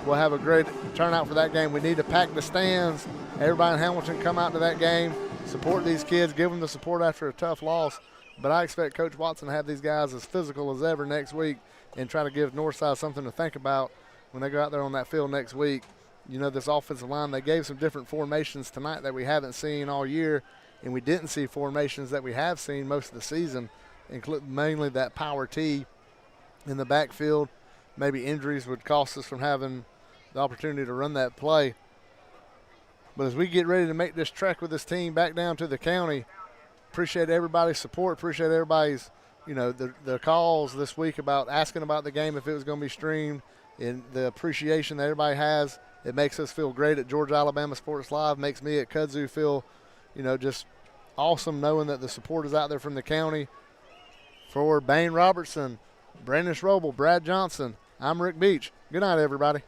We'll have a great turnout for that game. We need to pack the stands. Everybody in Hamilton come out to that game. Support these kids. Give them the support after a tough loss. But I expect Coach Watson to have these guys as physical as ever next week and try to give Northside something to think about when they go out there on that field next week. You know, this offensive line, they gave some different formations tonight that we haven't seen all year, and we didn't see formations that we have seen most of the season, including mainly that power T in the backfield. Maybe injuries would cost us from having the opportunity to run that play. But as we get ready to make this trek with this team back down to the county, appreciate everybody's support, appreciate everybody's, the calls this week about asking about the game if it was going to be streamed, and the appreciation that everybody has. It makes us feel great at Georgia Alabama Sports Live, makes me at Kudzu feel, just awesome knowing that the support is out there from the county. For Bane Robertson, Brandon Schroebel, Brad Johnson, I'm Rick Beach. Good night, everybody.